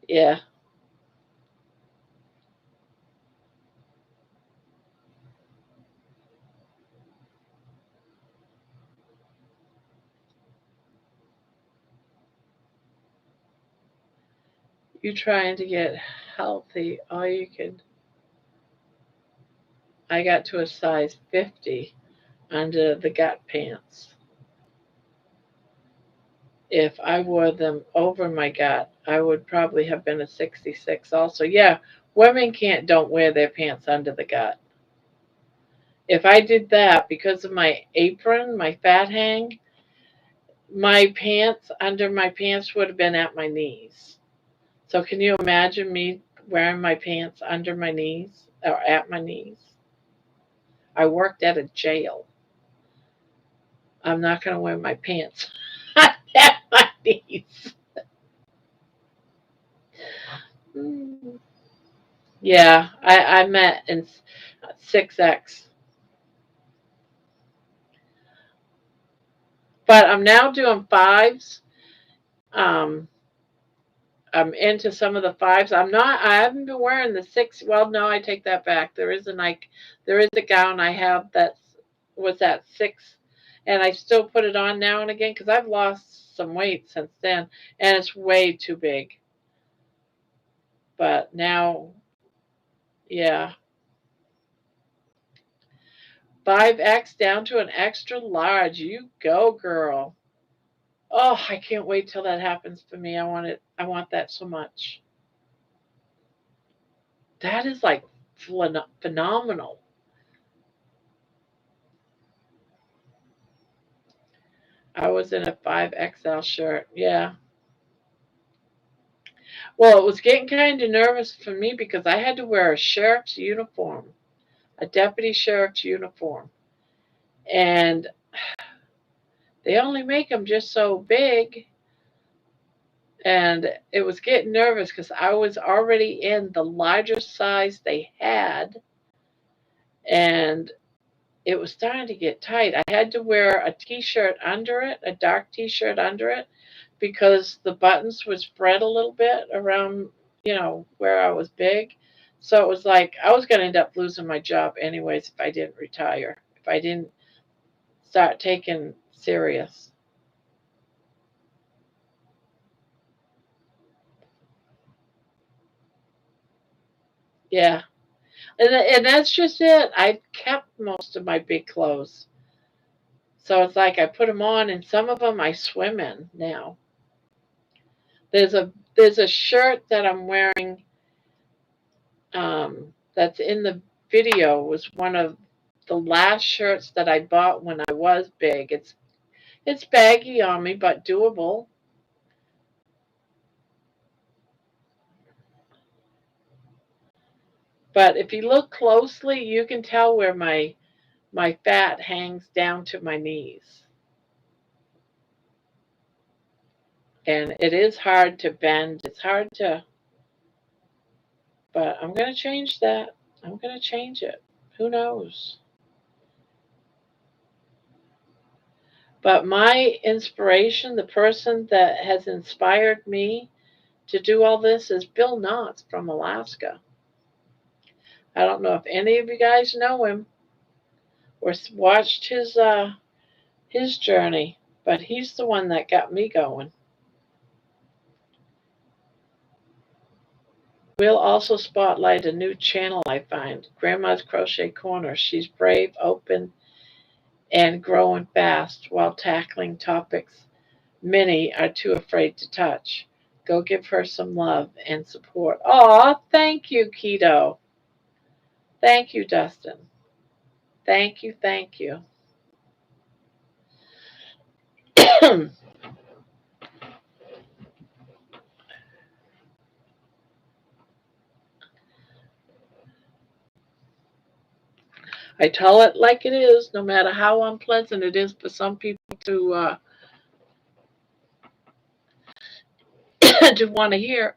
Yeah, you trying to get healthy all you can. I got to a size 50 under the gut pants. If I wore them over my gut, I would probably have been a 66 also. Yeah, women don't wear their pants under the gut. If I did that because of my apron, my fat hang, my pants under my pants would have been at my knees. So can you imagine me wearing my pants under my knees or at my knees? I worked at a jail. I'm not going to wear my pants at my knees. Mm. Yeah, I met in 6X. But I'm now doing fives. Um, I'm into some of the fives. I haven't been wearing the six. Well, no, I take that back. There is a gown I have that was that six, and I still put it on now and again because I've lost some weight since then, and it's way too big. But now, yeah, 5X down to an extra large. You go, girl. Oh, I can't wait till that happens for me. I want it. I want that so much. That is like phenomenal. I was in a 5XL shirt. Yeah. Well, it was getting kind of nervous for me because I had to wear a sheriff's uniform, a deputy sheriff's uniform. And they only make them just so big. And it was getting nervous because I was already in the largest size they had. And it was starting to get tight. I had to wear a t-shirt under it, a dark t-shirt under it, because the buttons would spread a little bit around, where I was big. So it was like I was going to end up losing my job anyways if I didn't retire, if I didn't start taking serious. Yeah. And that's just it. I've kept most of my big clothes. So it's like I put them on, and some of them I swim in now. There's a shirt that I'm wearing that's in the video. Was one of the last shirts that I bought when I was big. It's baggy on me, but doable. But if you look closely, you can tell where my fat hangs down to my knees. And it is hard to bend. It's hard to, but I'm going to change that. I'm going to change it. Who knows? But my inspiration, the person that has inspired me to do all this is Bill Knotts from Alaska. I don't know if any of you guys know him or watched his journey, but he's the one that got me going. We'll also spotlight a new channel I find, Grandma's Crochet Corner. She's brave, open, and growing fast while tackling topics many are too afraid to touch. Go give her some love and support. Aw, thank you, Keto. Thank you, Dustin. Thank you, thank you. I tell it like it is, no matter how unpleasant it is for some people to want to hear.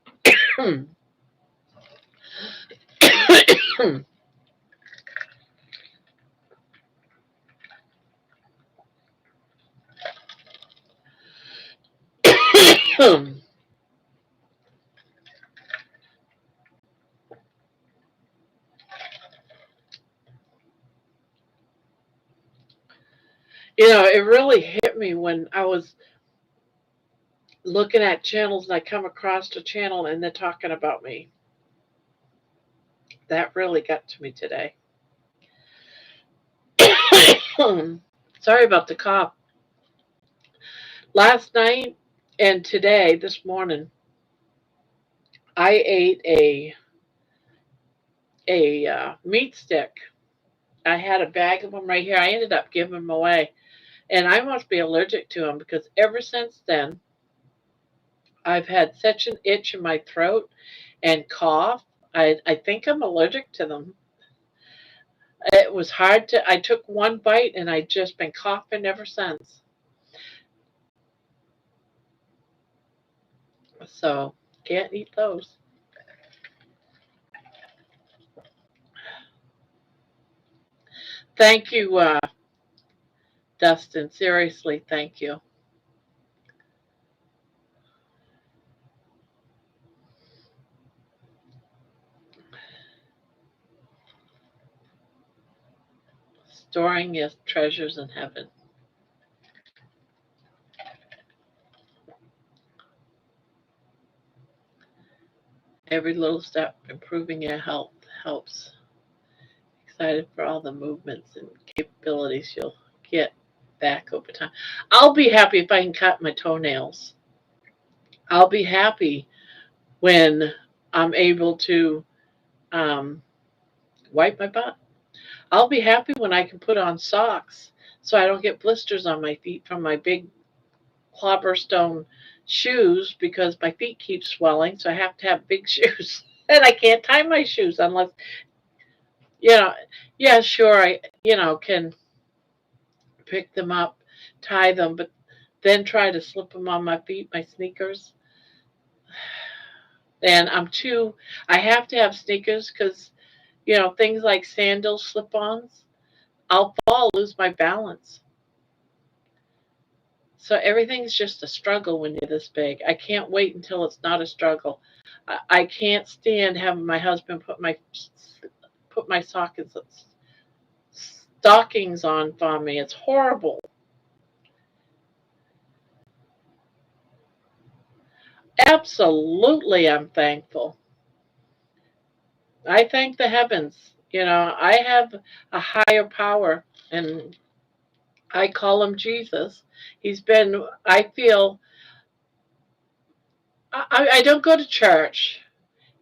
It really hit me when I was looking at channels and I come across a channel and they're talking about me. That really got to me today. Sorry about the cough. Last night and today, this morning, I ate a meat stick. I had a bag of them right here. I ended up giving them away, and I must be allergic to them because ever since then, I've had such an itch in my throat and cough. I think I'm allergic to them. It was hard to. I took one bite and I've just been coughing ever since. So can't eat those. Thank you, Dustin. Seriously, thank you. Storing your treasures in heaven. Every little step improving your health helps. Excited for all the movements and capabilities you'll get back over time. I'll be happy if I can cut my toenails. I'll be happy when I'm able to um, wipe my butt. I'll be happy when I can put on socks so I don't get blisters on my feet from my big clobberstone shoes because my feet keep swelling, so I have to have big shoes. And I can't tie my shoes unless, you know, yeah, sure, I can pick them up, tie them, but then try to slip them on my feet, my sneakers. And I have to have sneakers because, things like sandals, slip ons, I'll fall, lose my balance. So everything's just a struggle when you're this big. I can't wait until it's not a struggle. I can't stand having my husband put my stockings on for me. It's horrible. Absolutely, I'm thankful. I thank the heavens. I have a higher power, and I call him Jesus. He's been, I feel, I don't go to church.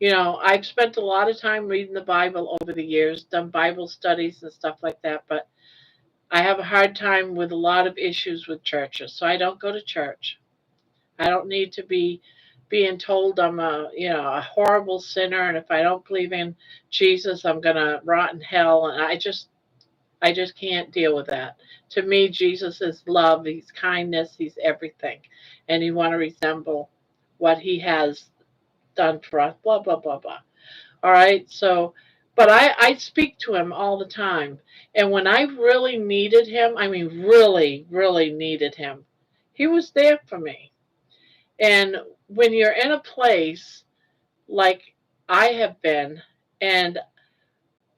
I've spent a lot of time reading the Bible over the years, done Bible studies and stuff like that, but I have a hard time with a lot of issues with churches, so I don't go to church. I don't need to be being told I'm a horrible sinner, and if I don't believe in Jesus, I'm gonna rot in hell, and I just can't deal with that. To me, Jesus is love, he's kindness, he's everything, and you want to resemble what he has done for us, blah blah blah blah. All right, so, but I speak to him all the time, and when I really needed him, I mean really really needed him, he was there for me. And when you're in a place like I have been, and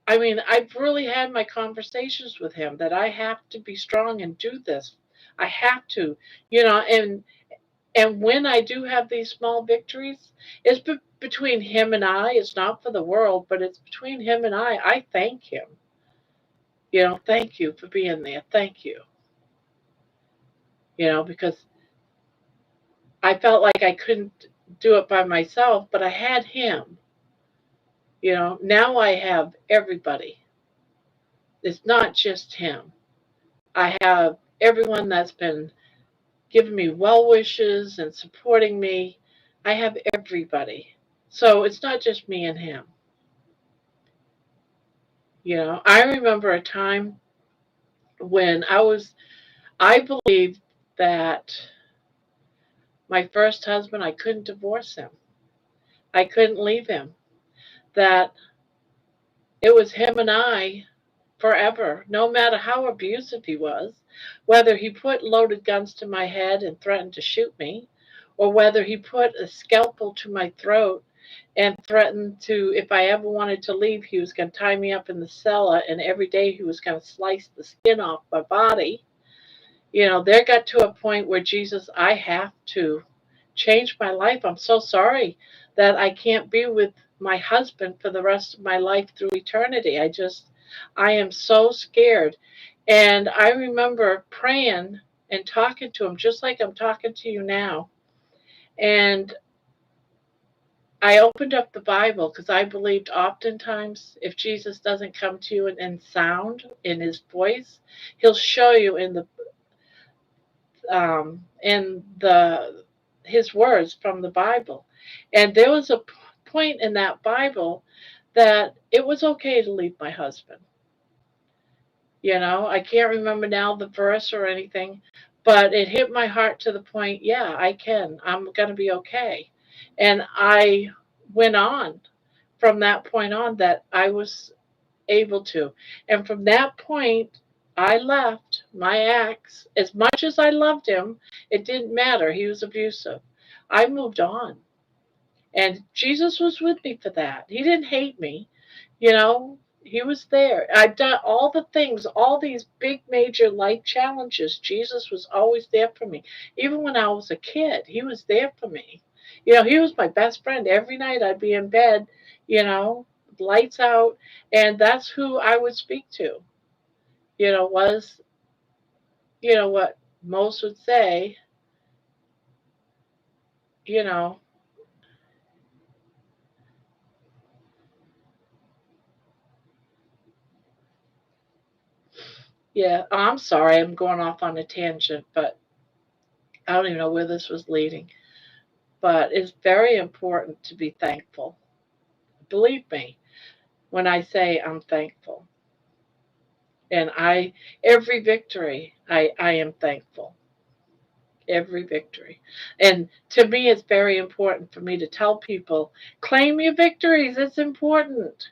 I mean, I've really had my conversations with him that I have to be strong and do this. I have to, and when I do have these small victories, it's between him and I. It's not for the world, but it's between him and I. I thank him. Thank you for being there. Thank you. Because I felt like I couldn't do it by myself, but I had him. Now I have everybody. It's not just him. I have everyone that's been giving me well wishes and supporting me. I have everybody. So it's not just me and him. I remember a time when I believed that my first husband, I couldn't divorce him. I couldn't leave him. That it was him and I forever, no matter how abusive he was, whether he put loaded guns to my head and threatened to shoot me, or whether he put a scalpel to my throat and threatened to, if I ever wanted to leave, he was going to tie me up in the cellar, and every day he was going to slice the skin off my body. There got to a point where, Jesus, I have to change my life. I'm so sorry that I can't be with my husband for the rest of my life through eternity. I am so scared. And I remember praying and talking to him just like I'm talking to you now. And I opened up the Bible because I believed oftentimes if Jesus doesn't come to you in sound, in his voice, he'll show you in the his words from the Bible. And there was a point in that Bible that it was okay to leave my husband. I can't remember now the verse or anything, but it hit my heart to the point, yeah, I can. I'm going to be okay. And I went on from that point on that I was able to. And from that point, I left my ex. As much as I loved him, it didn't matter. He was abusive. I moved on. And Jesus was with me for that. He didn't hate me. He was there. I've done all the things, all these big major life challenges. Jesus was always there for me. Even when I was a kid, he was there for me. He was my best friend. Every night I'd be in bed, lights out, and that's who I would speak to. Was, what most would say, you know, yeah, I'm sorry, I'm going off on a tangent, but I don't even know where this was leading. But it's very important to be thankful. Believe me when I say I'm thankful. And every victory, I am thankful. Every victory. And to me, it's very important for me to tell people, claim your victories. It's important.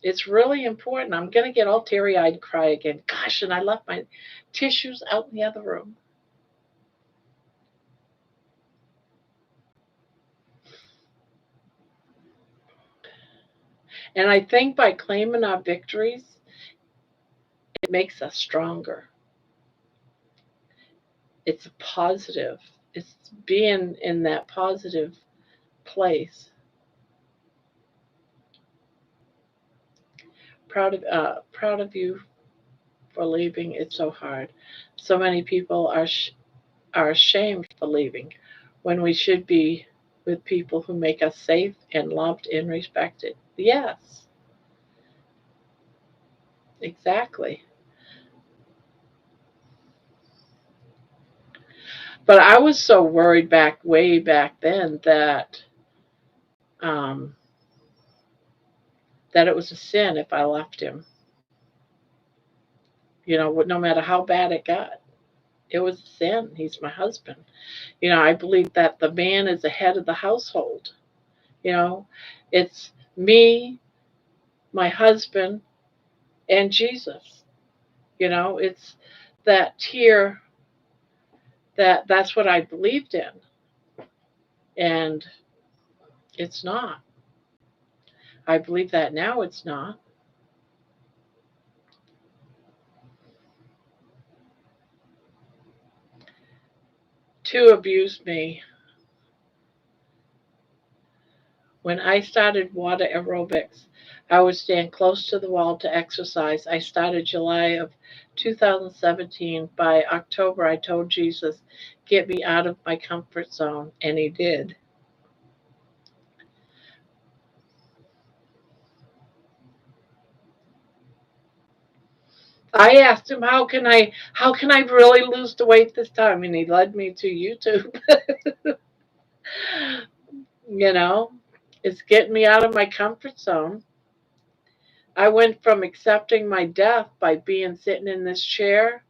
It's really important. I'm going to get all teary eyed and cry again. Gosh, and I left my tissues out in the other room. And I think by claiming our victories, it makes us stronger. It's a positive. It's being in that positive place. proud of you for leaving. It's so hard. So many people are ashamed for leaving when we should be with people who make us safe and loved and respected. Yes, exactly. But I was so worried way back then um, that it was a sin if I left him. No matter how bad it got, it was a sin. He's my husband. I believe that the man is the head of the household. You know, it's me, my husband, and Jesus. It's that tier that's what I believed in, and it's not. I believe that now it's not. To abuse me. When I started water aerobics, I would stand close to the wall to exercise. I started July of 2017. By October, I told Jesus, get me out of my comfort zone, and he did. I asked him, how can I really lose the weight this time? And he led me to YouTube. you know, it's getting me out of my comfort zone. I went from accepting my death by being sitting in this chair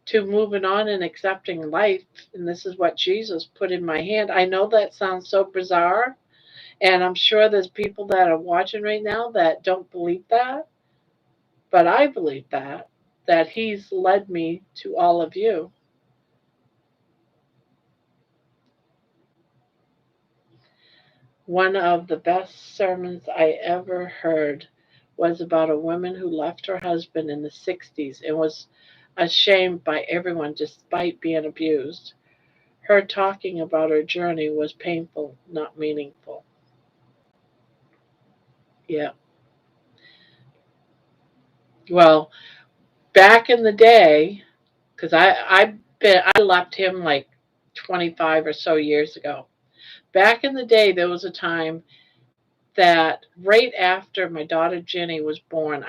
to moving on and accepting life. And this is what Jesus put in my hand. I know that sounds so bizarre. And I'm sure there's people that are watching right now that don't believe that. But I believe that He's led me to all of you. One of the best sermons I ever heard was about a woman who left her husband in the 60s and was ashamed by everyone despite being abused. Her talking about her journey was painful, not meaningful. Yeah. Well, back in the day, because I left him like 25 or so years ago. Back in the day, there was a time that right after my daughter Jenny was born,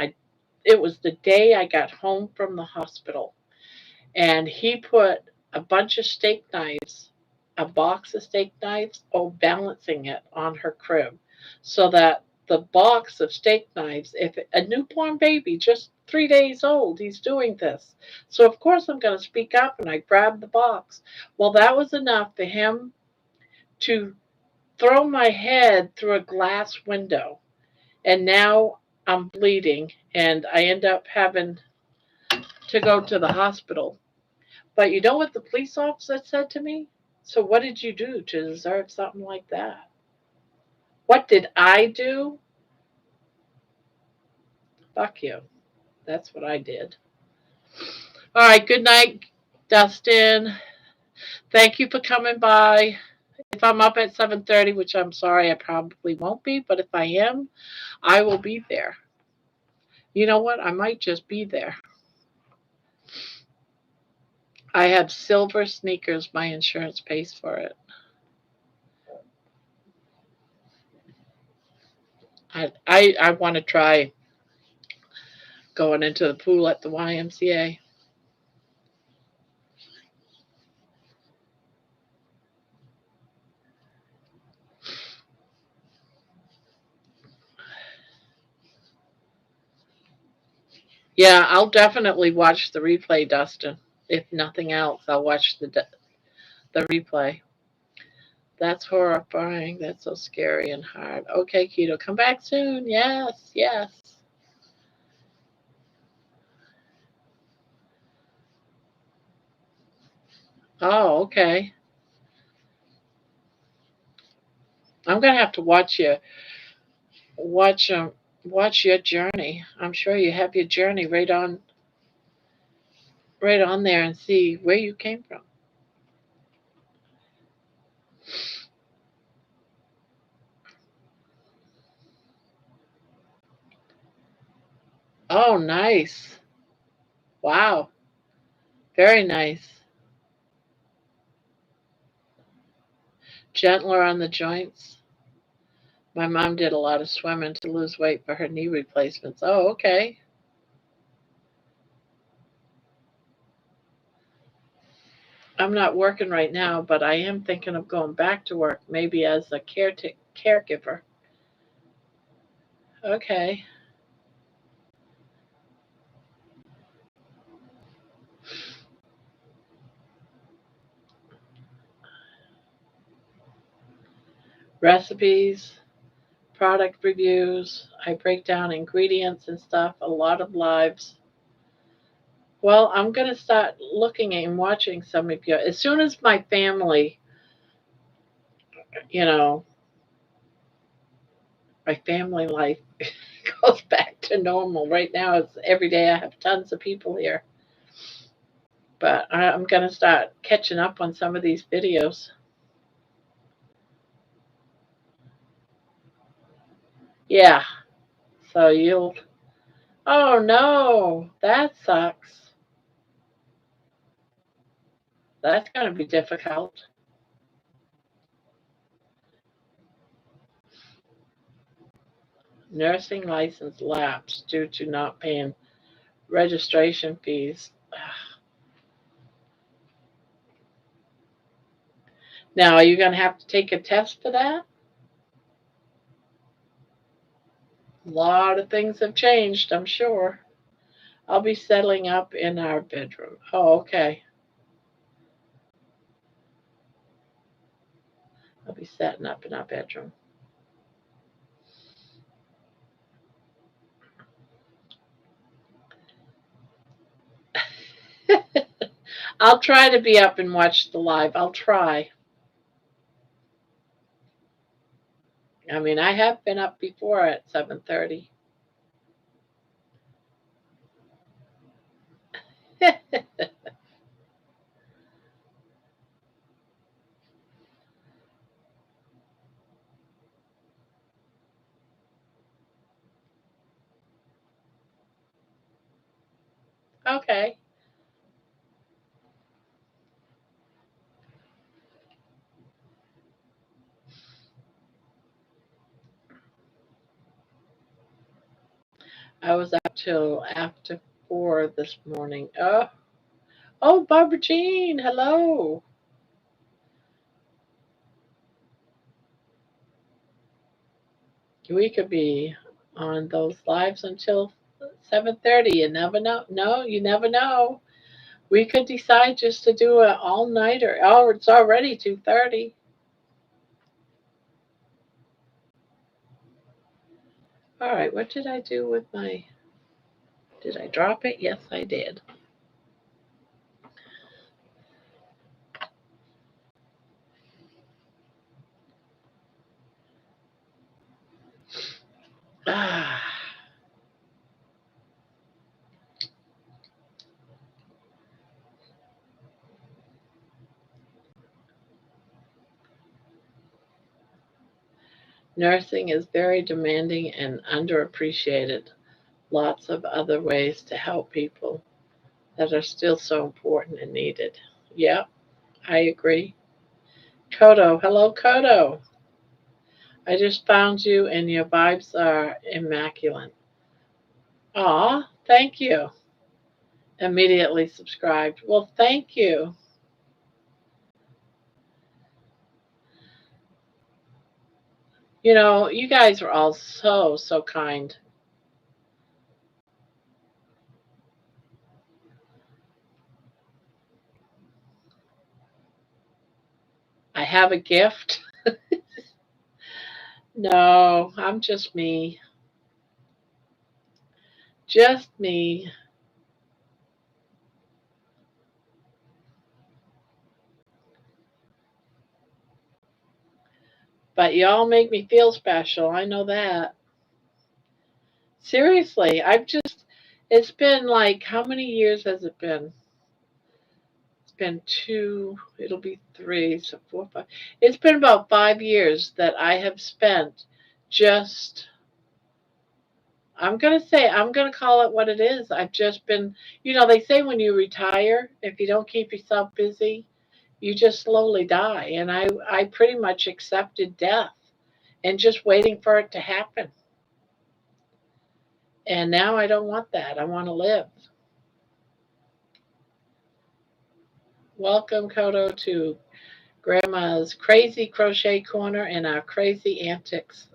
it was the day I got home from the hospital, and he put a bunch of steak knives, a box of steak knives, balancing it on her crib, so that the box of steak knives, if a newborn baby, just 3 days old, he's doing this. So of course I'm going to speak up, and I grabbed the box. Well, that was enough for him to throw my head through a glass window, and now I'm bleeding, and I end up having to go to the hospital. But you know what the police officer said to me? So what did you do to deserve something like that? What did I do? Fuck you. That's what I did. All right, good night, Dustin. Thank you for coming by. If I'm up at 7:30, which I'm sorry I probably won't be, but if I am, I will be there. You know what? I might just be there. I have silver sneakers. My insurance pays for it. I want to try going into the pool at the YMCA. Yeah, I'll definitely watch the replay, Dustin. If nothing else, I'll watch the replay. That's horrifying. That's so scary and hard. Okay, Keto, come back soon. Yes, yes. Oh, okay. I'm gonna have to watch watch your journey. I'm sure you have your journey right on there and see where you came from. Oh, nice. Wow. Very nice. Gentler on the joints. My mom did a lot of swimming to lose weight for her knee replacements. Oh, okay. I'm not working right now, but I am thinking of going back to work, maybe as a caregiver. Okay. Recipes, product reviews. I break down ingredients and stuff, a lot of lives. Well, I'm going to start looking and watching some of you. As soon as my family, you know, my family life goes back to normal. Right now, it's every day I have tons of people here. But I'm going to start catching up on some of these videos. Yeah. So you'll. Oh no, that sucks. That's going to be difficult. Nursing license lapsed due to not paying registration fees. Now, are you going to have to take a test for that? A lot of things have changed, I'm sure. I'll be settling up in our bedroom. Oh, okay. I'll be setting up in our bedroom. I'll try to be up and watch the live. I'll try. I mean, I have been up before at 7:30. Okay. I was up till after 4 this morning. Oh, Barbara Jean, hello. We could be on those lives until 7:30. You never know. No, you never know. We could decide just to do an all-nighter. Oh, it's already 2:30. All right, what did I do with my? Did I drop it? Yes, I did. Ah, nursing is very demanding and underappreciated. Lots of other ways to help people that are still so important and needed. Yep, I agree. Kodo, hello, Kodo. I just found you and your vibes are immaculate. Aw, thank you. Immediately subscribed. Well, thank you. You know, you guys are all so, so kind. I have a gift. No, I'm just me. Just me. But y'all make me feel special. I know that. Seriously, it's been like, how many years has it been? It's been two, it'll be three, so 4, 5. It's been about 5 years that I have spent just I'm going to say, I'm going to call it what it is. I've just been, they say when you retire, if you don't keep yourself busy, you just slowly die. And I pretty much accepted death and just waiting for it to happen. And now I don't want that. I want to live. Welcome, Koto, to Grandma's Crazy Crochet Corner and our crazy antics.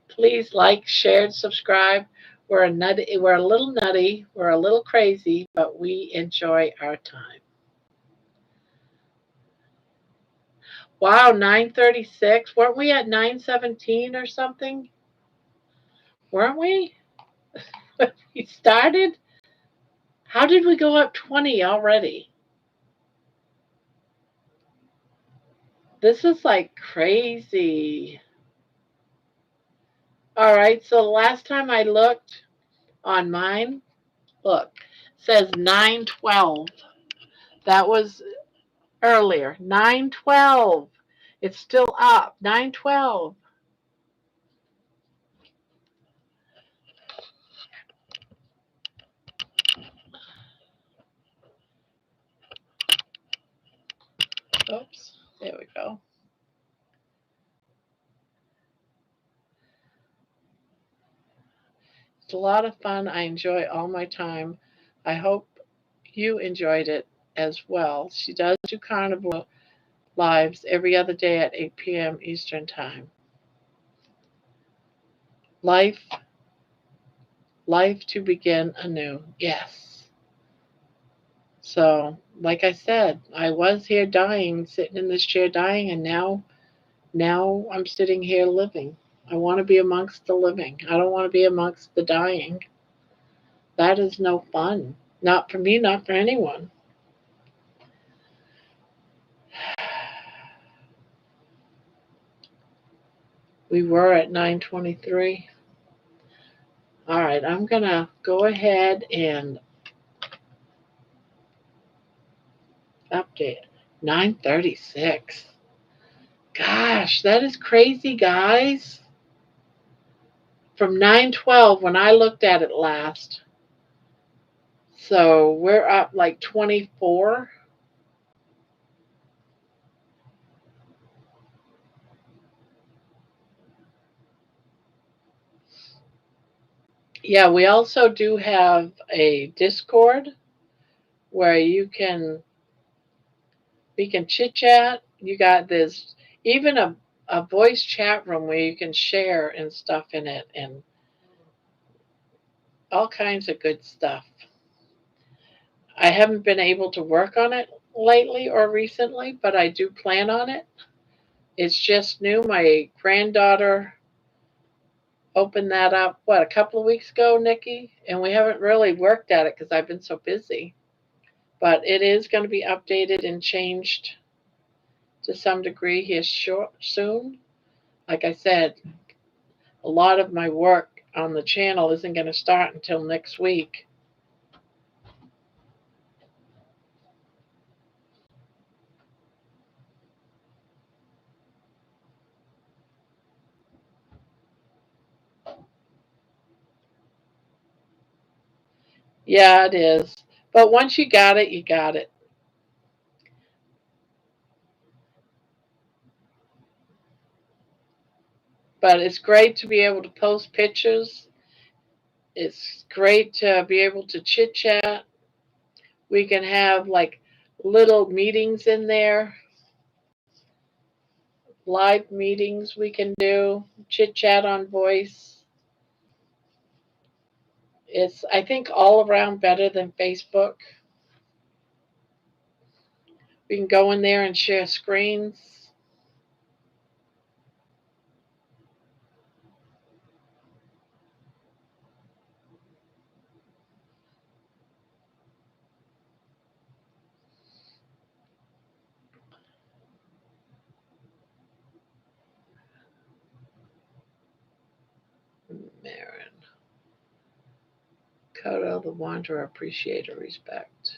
Please like, share, subscribe. We're a little nutty, we're a little crazy, but we enjoy our time. Wow, 9:36. Weren't we at 9:17 or something? Weren't we? We started? How did we go up 20 already? This is like crazy. All right, so the last time I looked on mine, look, says 9:12. That was earlier. 9:12. It's still up. 9:12. Oops. There we go. It's a lot of fun. I enjoy all my time. I hope you enjoyed it as well. She does do Carnivore lives every other day at 8 p.m. Eastern Time. Life, life to begin anew. Yes. So, like I said, I was here dying, sitting in this chair dying, and now I'm sitting here living. I want to be amongst the living. I don't want to be amongst the dying. That is no fun. Not for me, not for anyone. We were at 9:23. All right, I'm going to go ahead and update. 9:36. Gosh, that is crazy, guys. From 9:12 when I looked at it last. So we're up like 24. Yeah, we also do have a Discord where we can chit chat. You got this even a voice chat room where you can share and stuff in it and all kinds of good stuff. I haven't been able to work on it lately or recently, but I do plan on it. It's just new. My granddaughter opened that up, what, a couple of weeks ago, Nikki? And we haven't really worked at it because I've been so busy. But it is going to be updated and changed to some degree here soon. Like I said, a lot of my work on the channel isn't going to start until next week. Yeah, it is. But once you got it, you got it. But it's great to be able to post pictures. It's great to be able to chit chat. We can have like little meetings in there, live meetings we can do, chit chat on voice. It's, I think, all around better than Facebook. We can go in there and share screens. Marin. Kodo the Wanderer, appreciate and respect.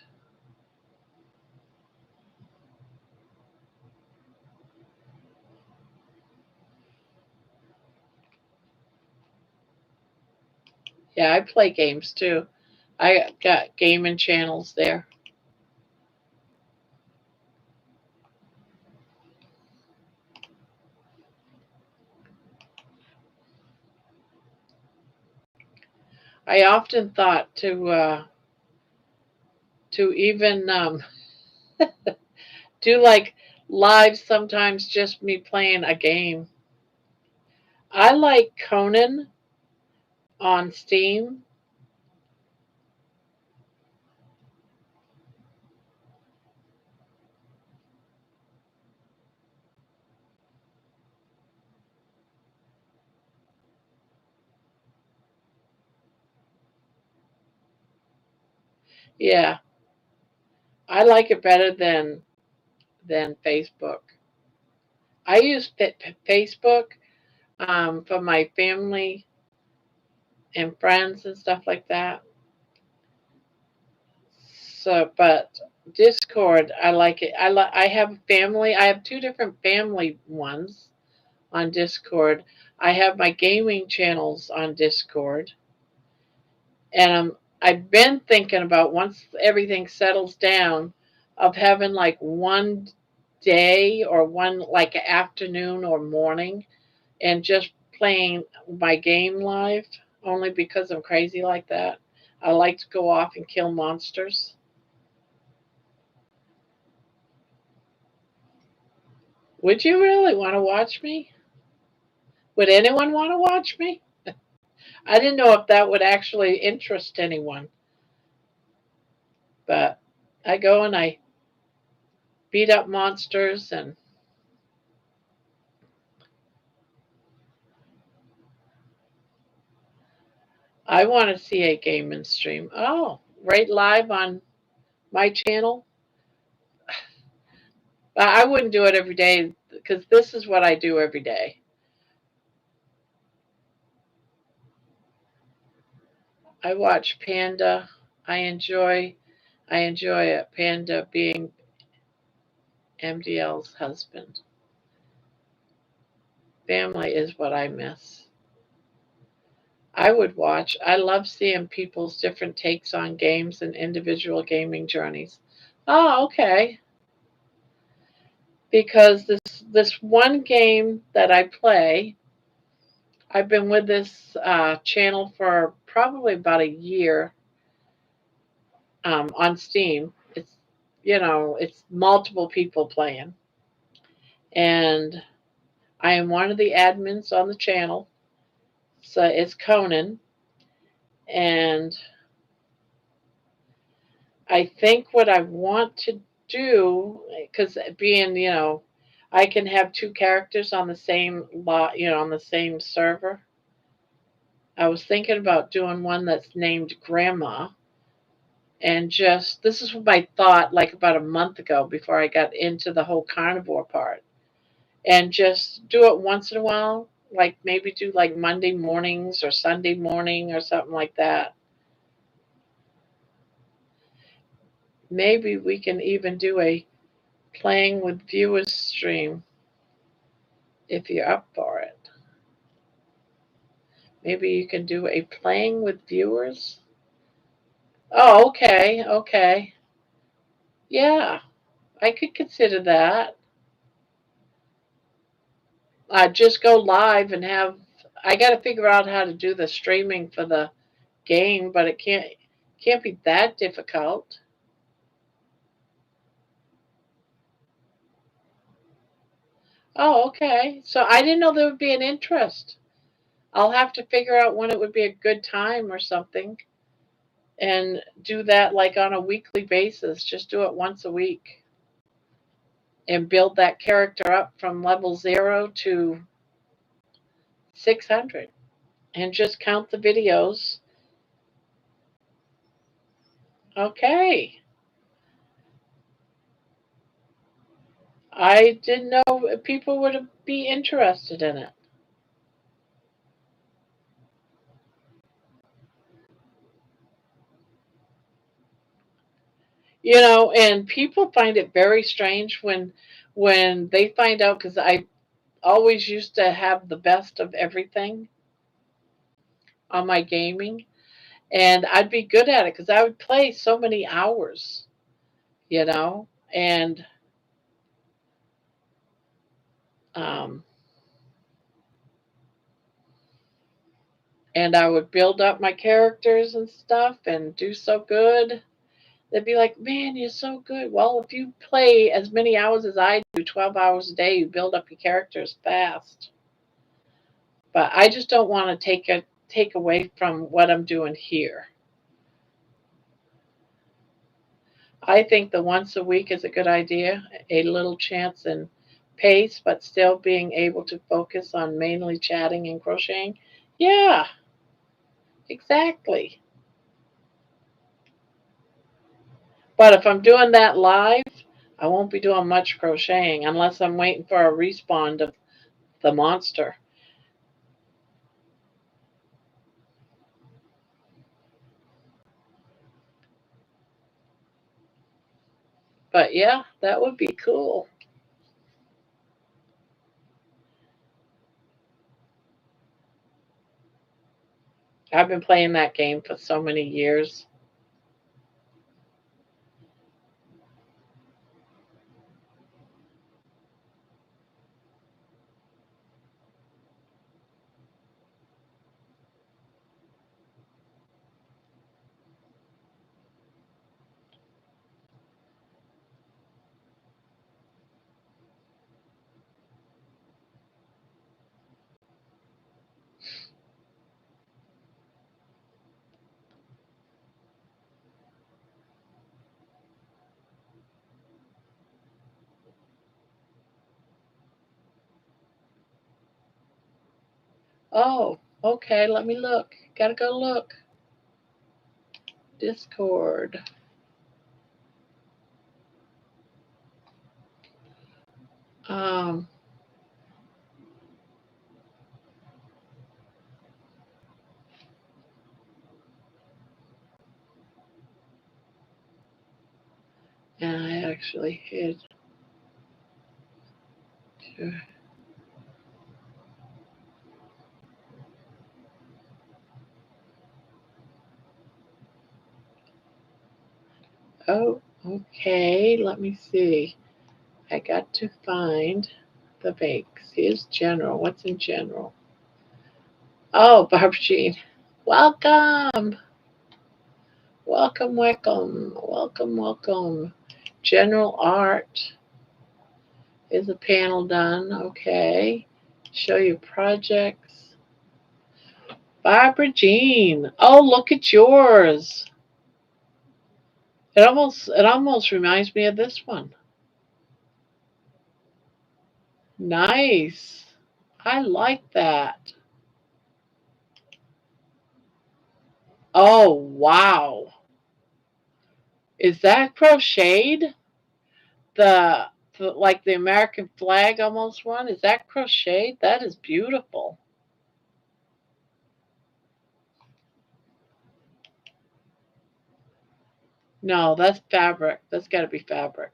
Yeah, I play games too. I got gaming channels there. I often thought to even do like live sometimes just me playing a game. I like Conan on Steam. Yeah, I like it better than Facebook. I use Facebook for my family and friends and stuff like that. So, but Discord, I like it. I have family. I have two different family ones on Discord. I have my gaming channels on Discord, and I've been thinking about once everything settles down, of having like one day or one like afternoon or morning, and just playing my game live. Only because I'm crazy like that. I like to go off and kill monsters. Would you really want to watch me? Would anyone want to watch me? I didn't know if that would actually interest anyone, but I go and I beat up monsters, and I want to see a gaming stream. Oh, right live on my channel. I wouldn't do it every day because this is what I do every day. I watch Panda. I enjoy I enjoy it. Panda being MDL's husband. Family is what I miss. I would watch. I love seeing people's different takes on games and individual gaming journeys. Oh, okay. Because this one game that I play, I've been with this channel for probably about a year on Steam. It's multiple people playing, and I am one of the admins on the channel. So it's Conan, and I think what I want to do, because being, I can have two characters on the same lot, on the same server. I was thinking about doing one that's named Gramma, and just this is my thought like about a month ago before I got into the whole carnivore part, and just do it once in a while, like maybe do like Monday mornings or Sunday morning or something like that. Maybe we can even do a playing with viewers stream if you're up for it. Maybe you can do a playing with viewers. Oh, okay, okay. Yeah, I could consider that. Just go live and have. I got to figure out how to do the streaming for the game, but it can't be that difficult. Oh, okay. So I didn't know there would be an interest. I'll have to figure out when it would be a good time or something, and do that like on a weekly basis. Just do it once a week and build that character up from level 0 to 600 and just count the videos. Okay. I didn't know people would be interested in it. And people find it very strange when they find out, because I always used to have the best of everything on my gaming. And I'd be good at it because I would play so many hours, you know, and um, and I would build up my characters and stuff and do so good. They'd be like, "Man, you're so good." Well, if you play as many hours as I do, 12 hours a day, you build up your characters fast. But I just don't want to take away from what I'm doing here. I think the once a week is a good idea, a little chance and pace, but still being able to focus on mainly chatting and crocheting. Yeah, exactly. But if I'm doing that live, I won't be doing much crocheting unless I'm waiting for a respawn of the monster. But yeah, that would be cool. I've been playing that game for so many years. Oh, okay, let me look. Gotta go look. Discord. Um, and I actually hid. Oh, okay. Let me see. I got to find the bakes. Here's general. What's in general? Oh, Barbara Jean. Welcome. Welcome, welcome. Welcome, welcome. General art. Is a panel done? Okay. Show you projects. Barbara Jean. Oh, look at yours. It almost reminds me of this one. Nice. I like that. Oh, wow. Is that crocheted? Like the American flag almost one? Is that crocheted? That is beautiful. No, that's fabric. That's got to be fabric.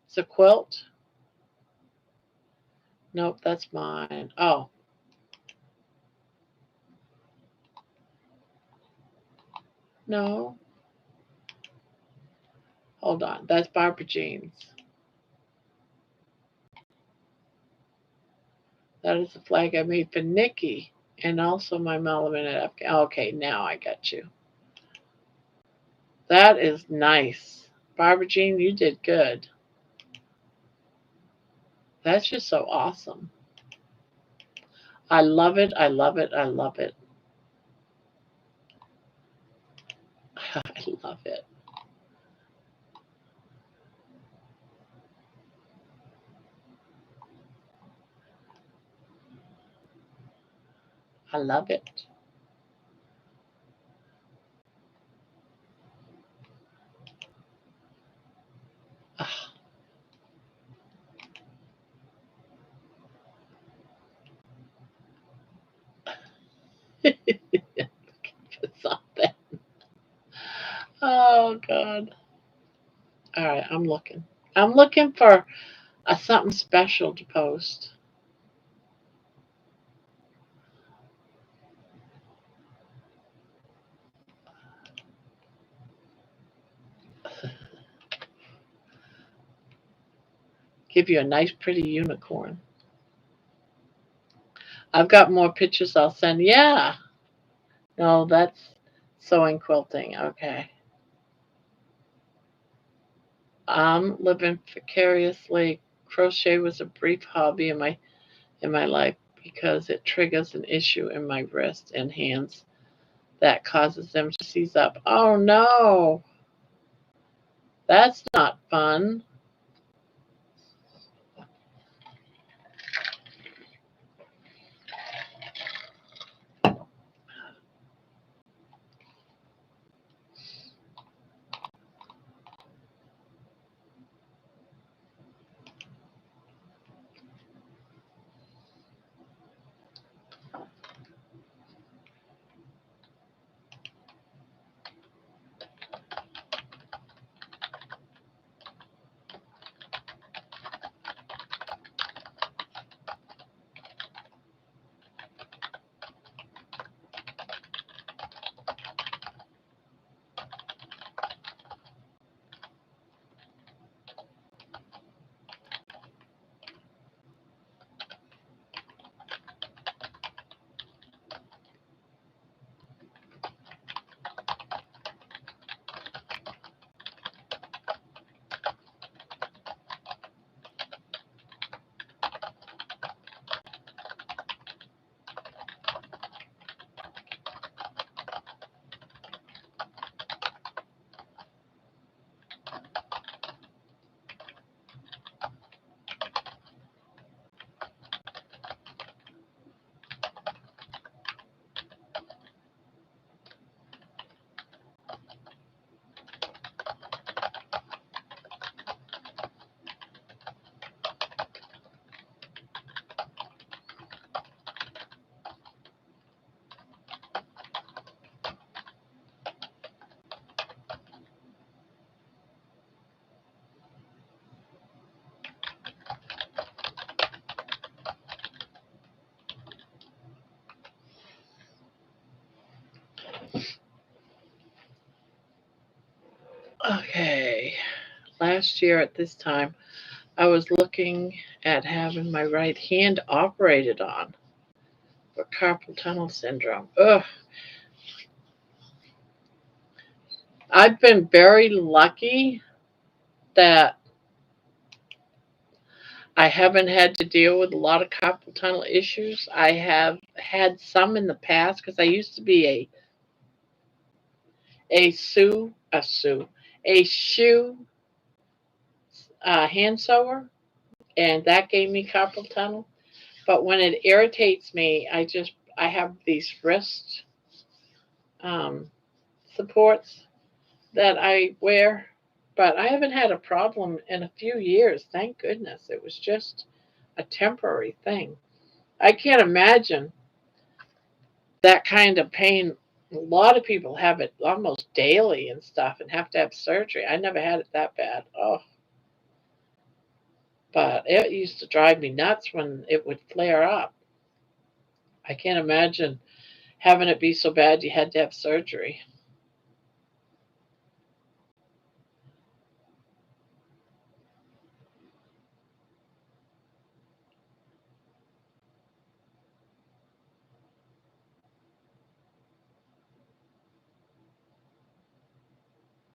It's a quilt? Nope, that's mine. Oh, no. Hold on. That's Barbara Jean's. That is the flag I made for Nikki and also my Melvin at Afghan. Okay, now I got you. That is nice. Barbara Jean, you did good. That's just so awesome. I love it. I love it. I love it. I love it. I love it. Something. Oh God. All right, I'm looking. I'm looking for something special to post. give you a nice, pretty unicorn. I've got more pictures I'll send. Yeah. No, that's sewing quilting. Okay. Living vicariously. Crochet was a brief hobby in my life because it triggers an issue in my wrist and hands that causes them to seize up. Oh no, that's not fun. Okay. Last year at this time, I was looking at having my right hand operated on for carpal tunnel syndrome. Ugh. I've been very lucky that I haven't had to deal with a lot of carpal tunnel issues. I have had some in the past because I used to be a sew a sew a shoe hand sewer, and that gave me carpal tunnel. But when it irritates me, I have these wrist um, supports that I wear, but I haven't had a problem in a few years. Thank goodness. It was just a temporary thing. I can't imagine that kind of pain. A lot of people have it almost daily and stuff and have to have surgery. I never had it that bad. Oh, but it used to drive me nuts when it would flare up. I can't imagine having it be so bad you had to have surgery.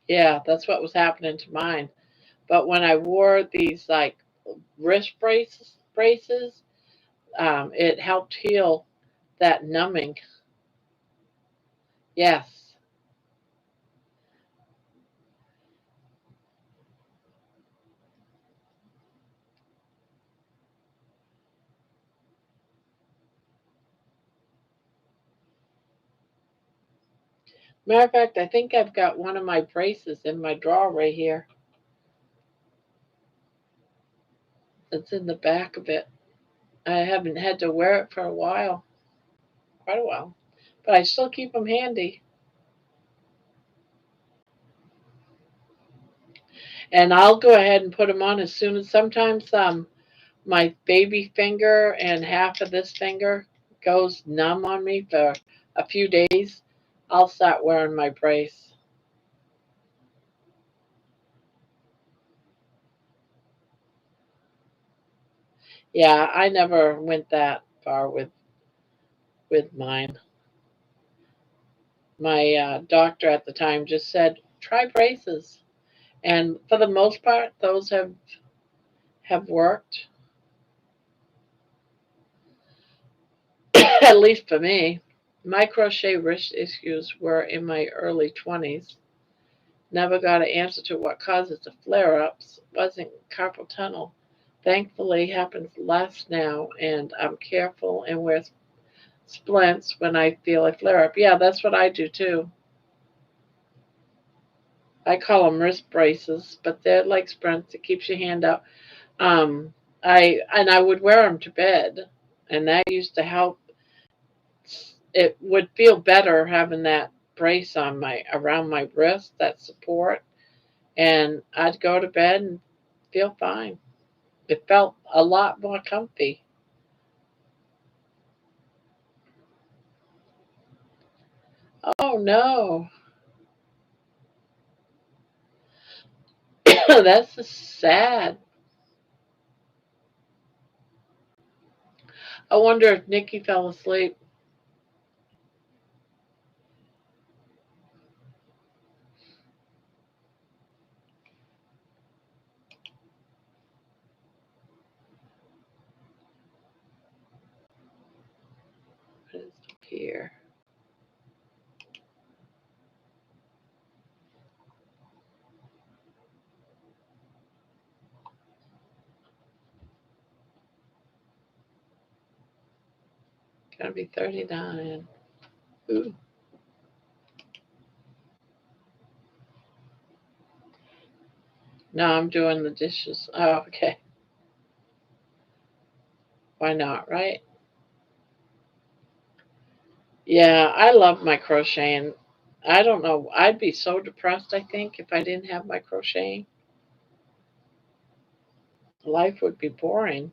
Yeah, that's what was happening to mine. But when I wore these like wrist braces, it helped heal that numbing. Yes. Matter of fact, I think I've got one of my braces in my drawer right here. It's in the back of it. I haven't had to wear it for a while, quite a while, but I still keep them handy. And I'll go ahead and put them on as soon as sometimes my baby finger and half of this finger goes numb on me for a few days. I'll start wearing my brace. Yeah, I never went that far with mine. My doctor at the time just said try braces, and for the most part, those have worked. At least for me. My crochet wrist issues were in my early 20s. Never got an answer to what causes the flare ups. Wasn't carpal tunnel. Thankfully, happens less now, and I'm careful and wear splints when I feel a flare up. Yeah, that's what I do too. I call them wrist braces, but they're like sprints. It keeps your hand out. Um, I would wear them to bed, and that used to help. It would feel better having that brace on my around my wrist, that support, and I'd go to bed and feel fine. It felt a lot more comfy. Oh no, that's just sad. I wonder if Nikki fell asleep. What is up here? Gonna be 39. Ooh. No, I'm doing the dishes. Oh, okay. Why not, right? Yeah, I love my crocheting. I don't know. I'd be so depressed, I think, if I didn't have my crocheting. Life would be boring.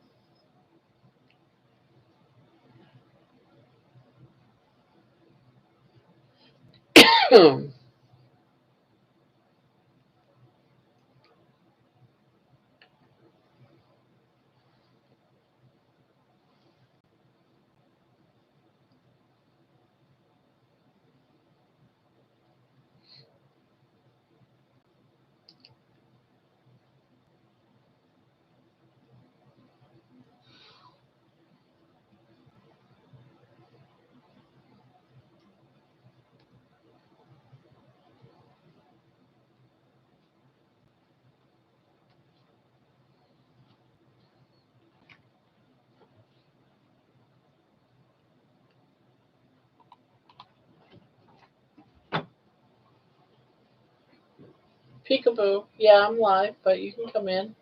Peekaboo. Yeah, I'm live, but you can come in.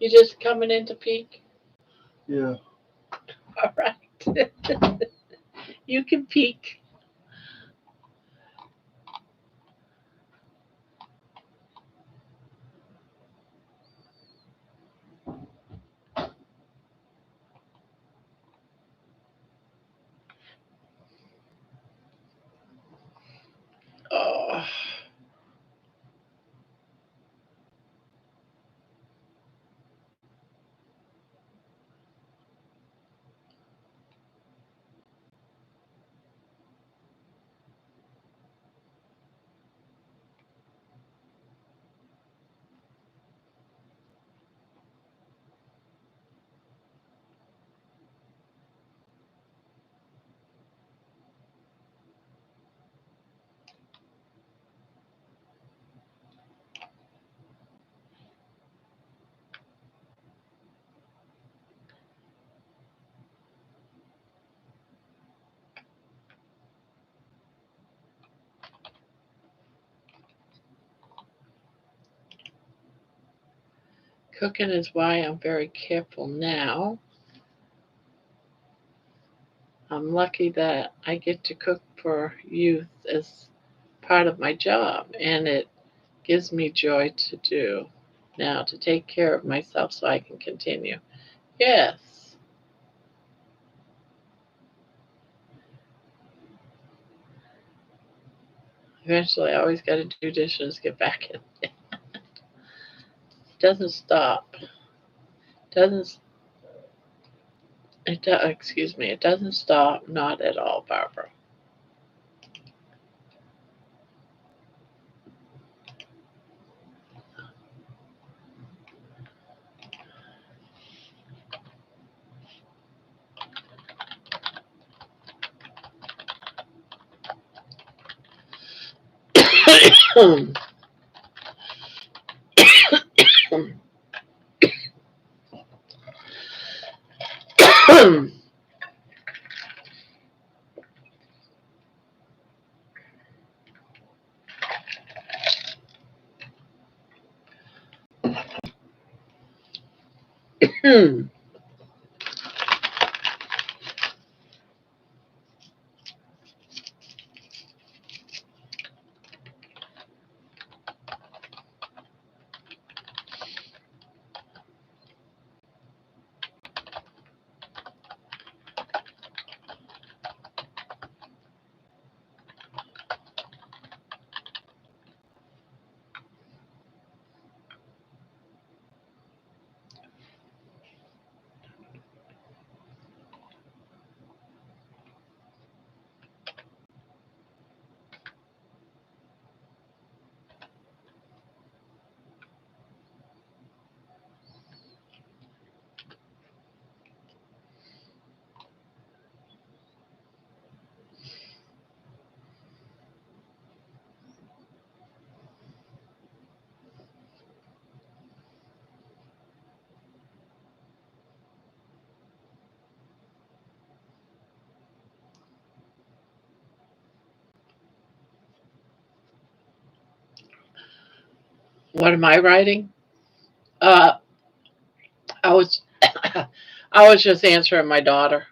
You just coming in to peek? Yeah. All right. You can peek. Oh, cooking is why I'm very careful now. I'm lucky that I get to cook for youth as part of my job, and it gives me joy to do now to take care of myself so I can continue. Yes, eventually I always got to do dishes, get back in. It doesn't stop. Doesn't. Excuse me. It doesn't stop. Not at all, Barbara. What am I writing? Uh, I was, I was just answering my daughter.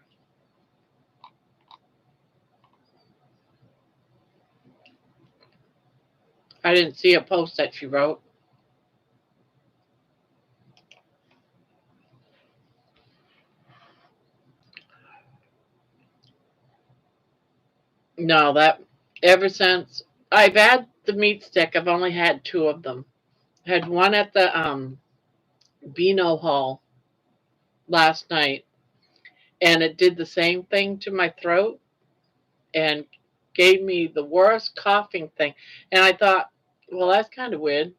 I didn't see a post that she wrote. No, that ever since I've had the meat stick, I've only had two of them. I had one at the Beano Hall last night, and it did the same thing to my throat and gave me the worst coughing thing. And I thought, well, that's kind of weird.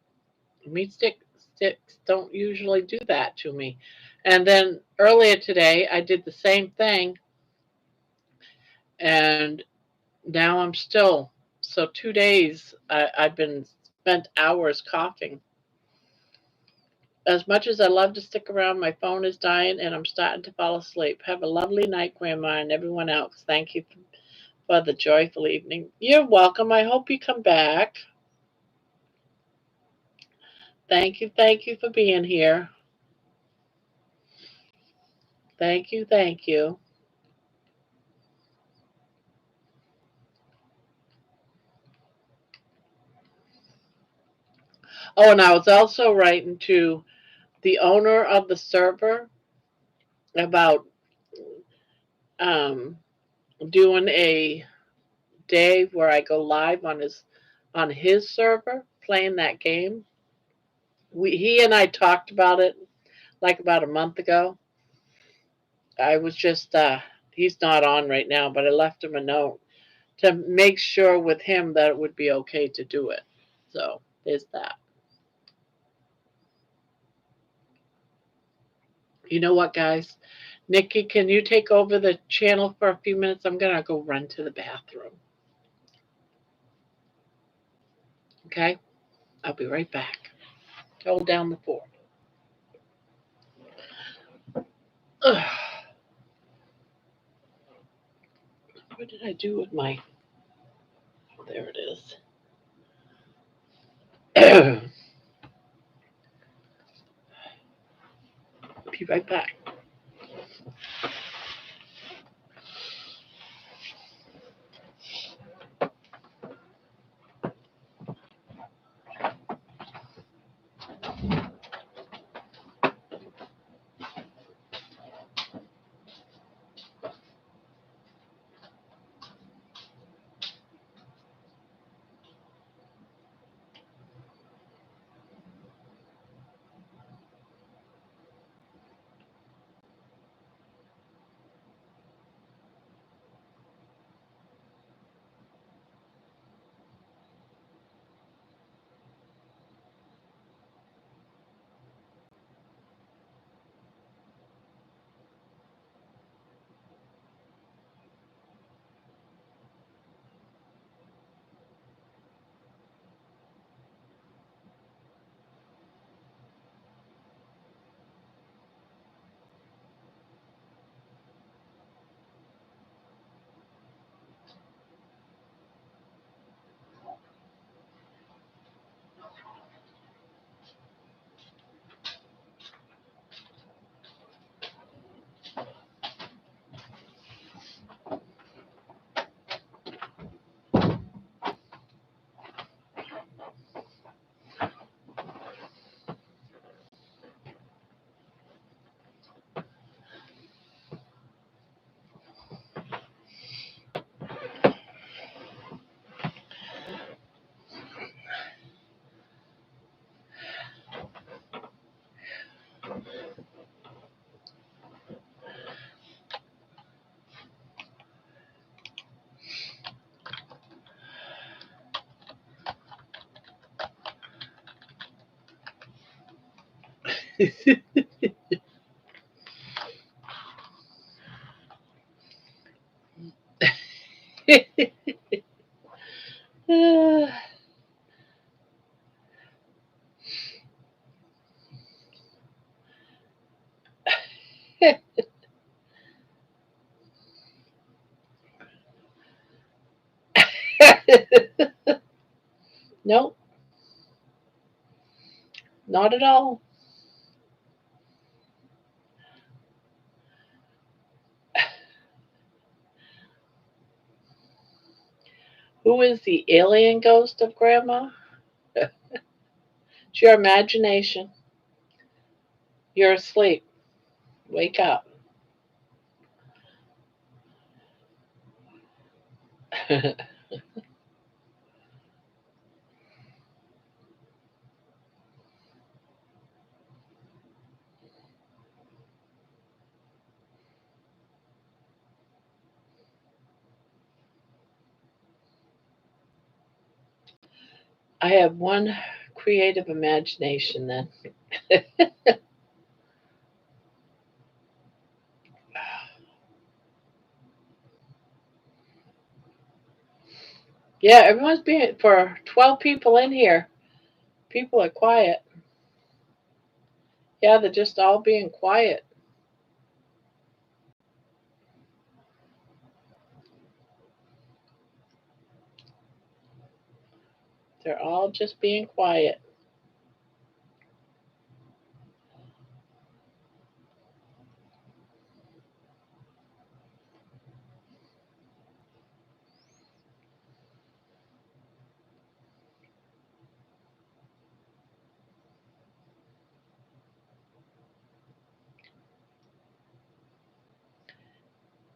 Sticks don't usually do that to me. And then earlier today, I did the same thing, and now I'm still. So 2 days, I've been spent hours coughing. As much as I love to stick around, my phone is dying and I'm starting to fall asleep. Have a lovely night, Grandma, and everyone else. Thank you for the joyful evening. You're welcome. I hope you come back. Thank you for being here. Thank you, thank you. Oh, and I was also writing to the owner of the server about um, doing a day where I go live on his server playing that game. He and I talked about it like about a month ago. I was just he's not on right now, but I left him a note to make sure with him that it would be okay to do it. So there's that. You know what, guys? Nikki, can you take over the channel for a few minutes? I'm gonna go run to the bathroom. Okay? I'll be right back. Hold down the fort. Ugh. What did I do with my? Oh, there it is. Be right back. Nope, not at all. Who is the alien ghost of Grandma? It's your imagination. You're asleep. Wake up. I have one creative imagination then. Yeah, everyone's being, for 12 people in here, people are quiet. Yeah, they're just all being quiet. They're all just being quiet.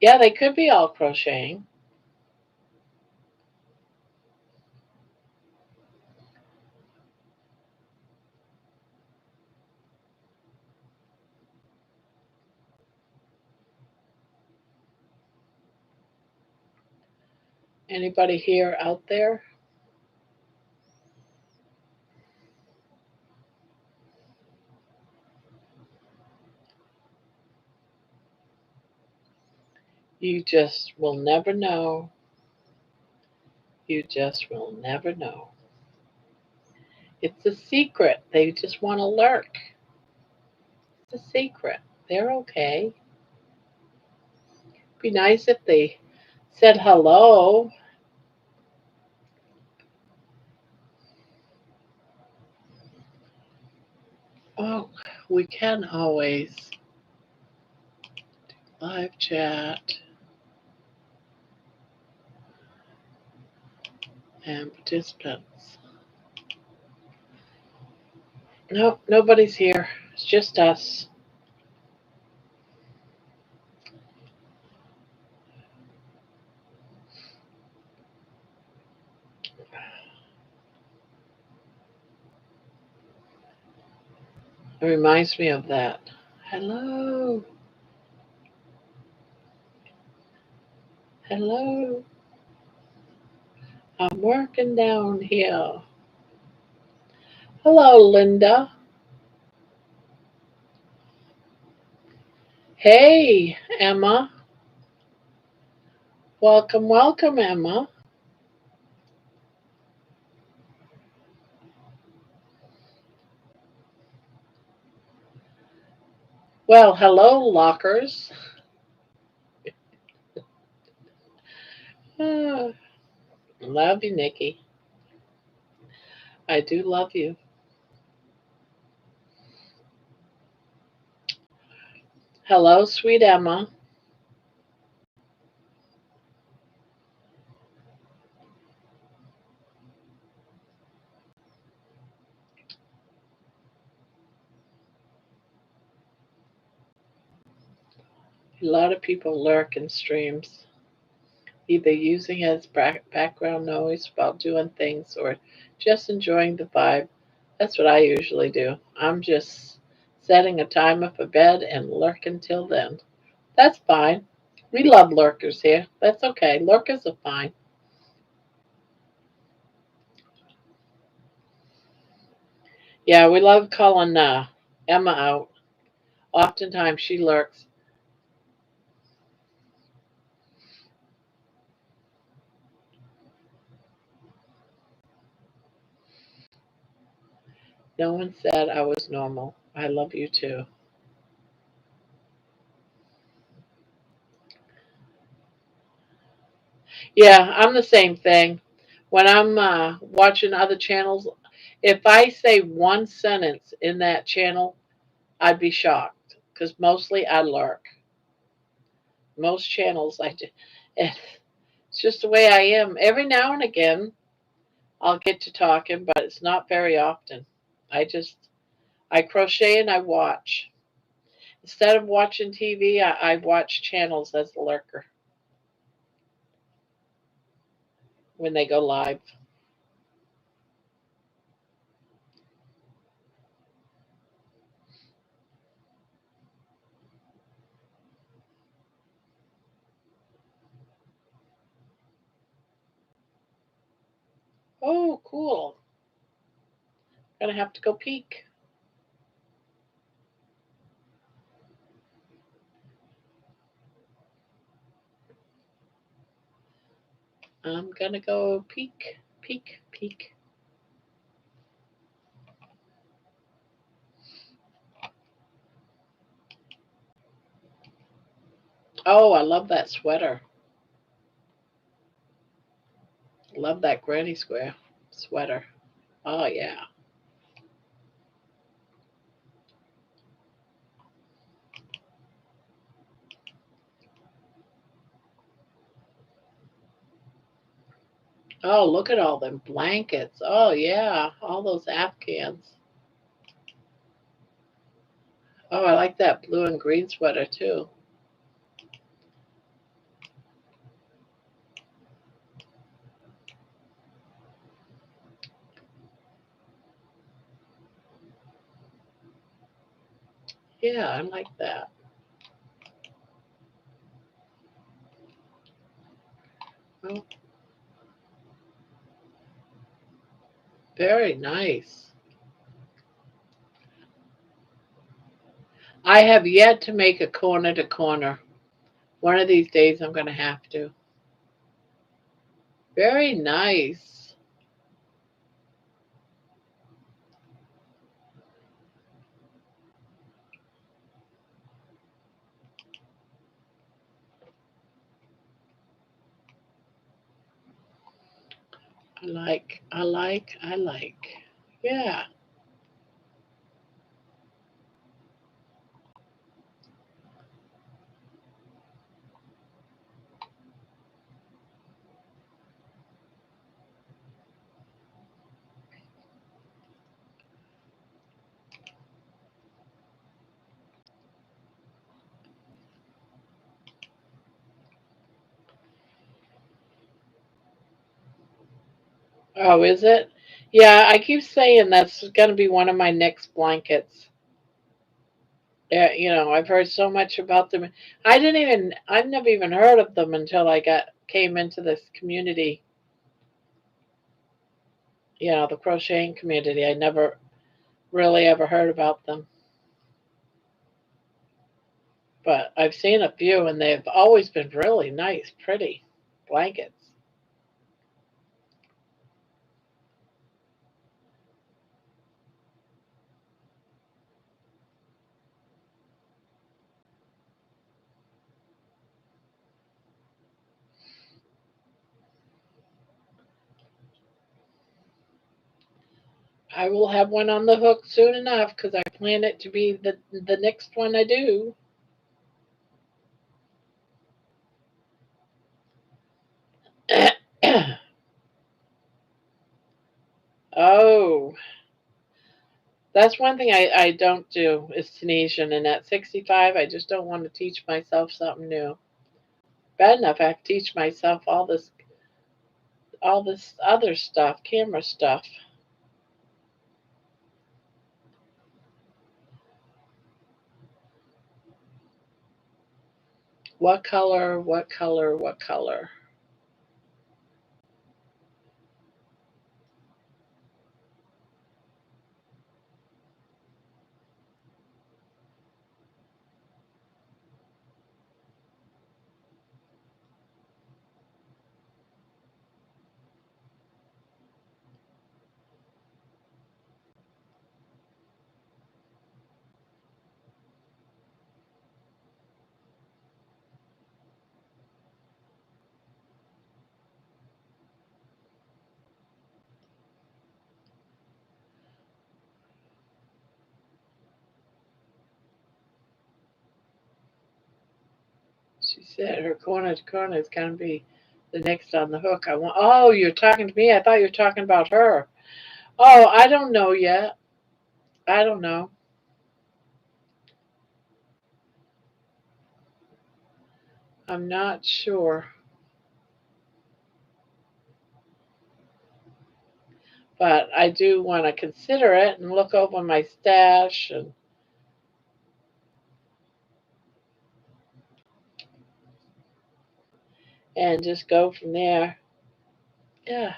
Yeah, they could be all crocheting. Anybody here out there? You just will never know. You just will never know. It's a secret. They just want to lurk. It's a secret. They're okay. Be nice if they said hello. Oh, we can always live chat and participants. Nope, nobody's here. It's just us. It reminds me of that. Hello. Hello. I'm working down here. Hello, Linda. Hey, Emma. Welcome, welcome, Emma. Well, hello, lockers. Ah, love you, Nikki. I do love you. Hello, sweet Emma. A lot of people lurk in streams, either using it as background noise while doing things or just enjoying the vibe. That's what I usually do. I'm just setting a timer for bed and lurking till then. That's fine. We love lurkers here. That's okay. Lurkers are fine. Yeah, we love calling Emma out. Oftentimes she lurks. No one said I was normal. I love you too. Yeah, I'm the same thing. When I'm watching other channels, if I say one sentence in that channel, I'd be shocked because mostly I lurk. Most channels I do. It's just the way I am. Every now and again, I'll get to talking, but it's not very often. I crochet and I watch. Instead of watching TV, I watch channels as a lurker when they go live. Oh, cool. Gonna have to go peek. I'm gonna go peek, peek, peek. Oh, I love that sweater. Love that granny square sweater. Oh, yeah. Oh, look at all them blankets. Oh, yeah. All those Afghans. Oh, I like that blue and green sweater too. Yeah, I like that. Oh, very nice. I have yet to make a corner to corner. One of these days I'm going to have to. Very nice. I like. Yeah. Oh, is it? Yeah, I keep saying that's going to be one of my next blankets. Yeah, I've heard so much about them. I've never even heard of them until I came into this community, the crocheting community. I never really ever heard about them, but I've seen a few and they've always been really nice, pretty blankets. I will have one on the hook soon enough because I plan it to be the next one I do. Oh, that's one thing I don't do is Tunisian. And at 65, I just don't want to teach myself something new. Bad enough I have to teach myself all this other stuff, camera stuff. What color? What color? What color? said her corner to corner is going to be the next on the hook. I want. Oh, you're talking to me. I thought you were talking about her. Oh, I don't know yet. I don't know. I'm not sure. But I do want to consider it and look over my stash and just go from there. Yeah.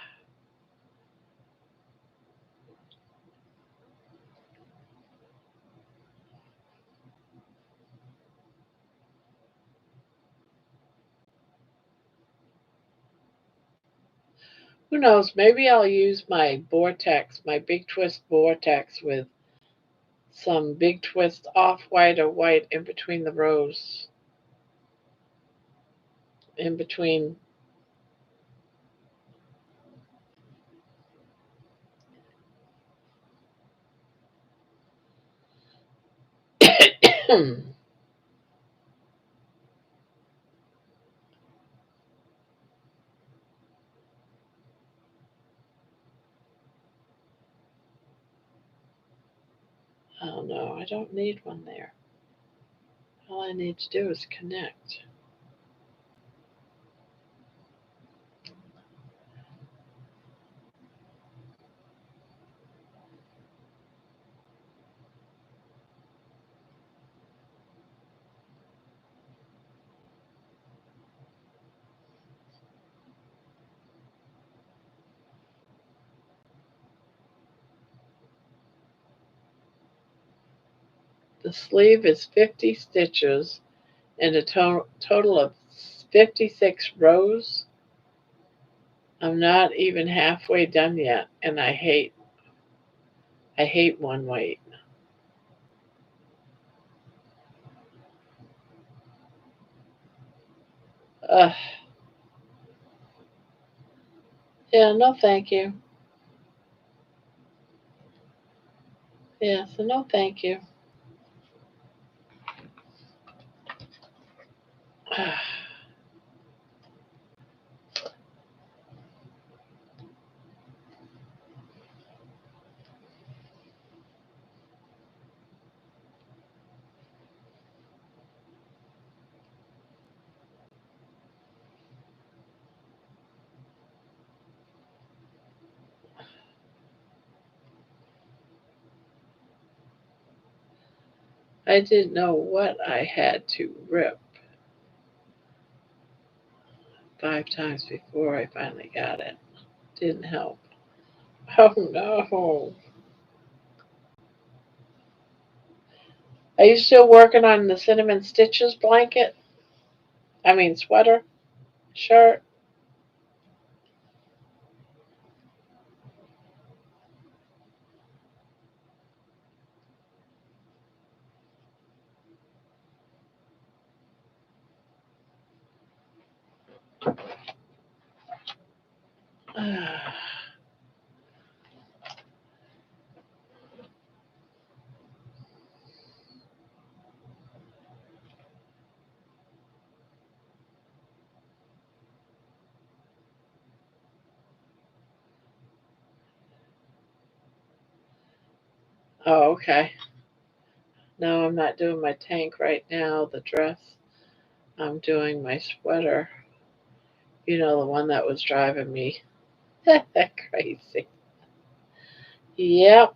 Who knows? Maybe I'll use my vortex, my big twist vortex with some big twist off white or white in between the rows. In between. Oh no, I don't need one there. All I need to do is connect. The sleeve is 50 stitches and a total of 56 rows. I'm not even halfway done yet, and I hate one weight. Ugh. Yeah, no thank you. Yeah, so no thank you. I didn't know what I had to rip 5 times before I finally got it. Didn't help. Oh no. Are you still working on the cinnamon stitches blanket? I mean sweater, shirt? Oh, okay. No, I'm not doing my tank right now, the dress. I'm doing my sweater. You know, the one that was driving me crazy. Yep.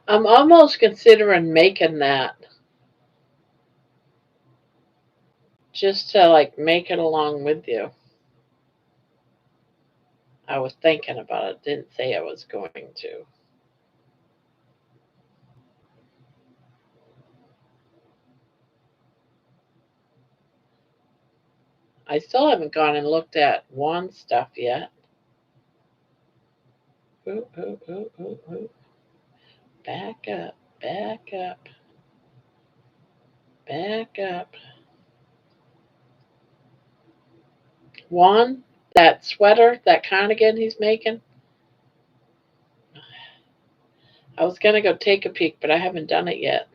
I'm almost considering making that just to like make it along with you. I was thinking about it, didn't say I was going to. I still haven't gone and looked at Juan's stuff yet. Ooh, ooh, ooh, ooh, ooh. Back up, back up, back up. Juan, that sweater, that cardigan he's making, I was going to go take a peek, but I haven't done it yet.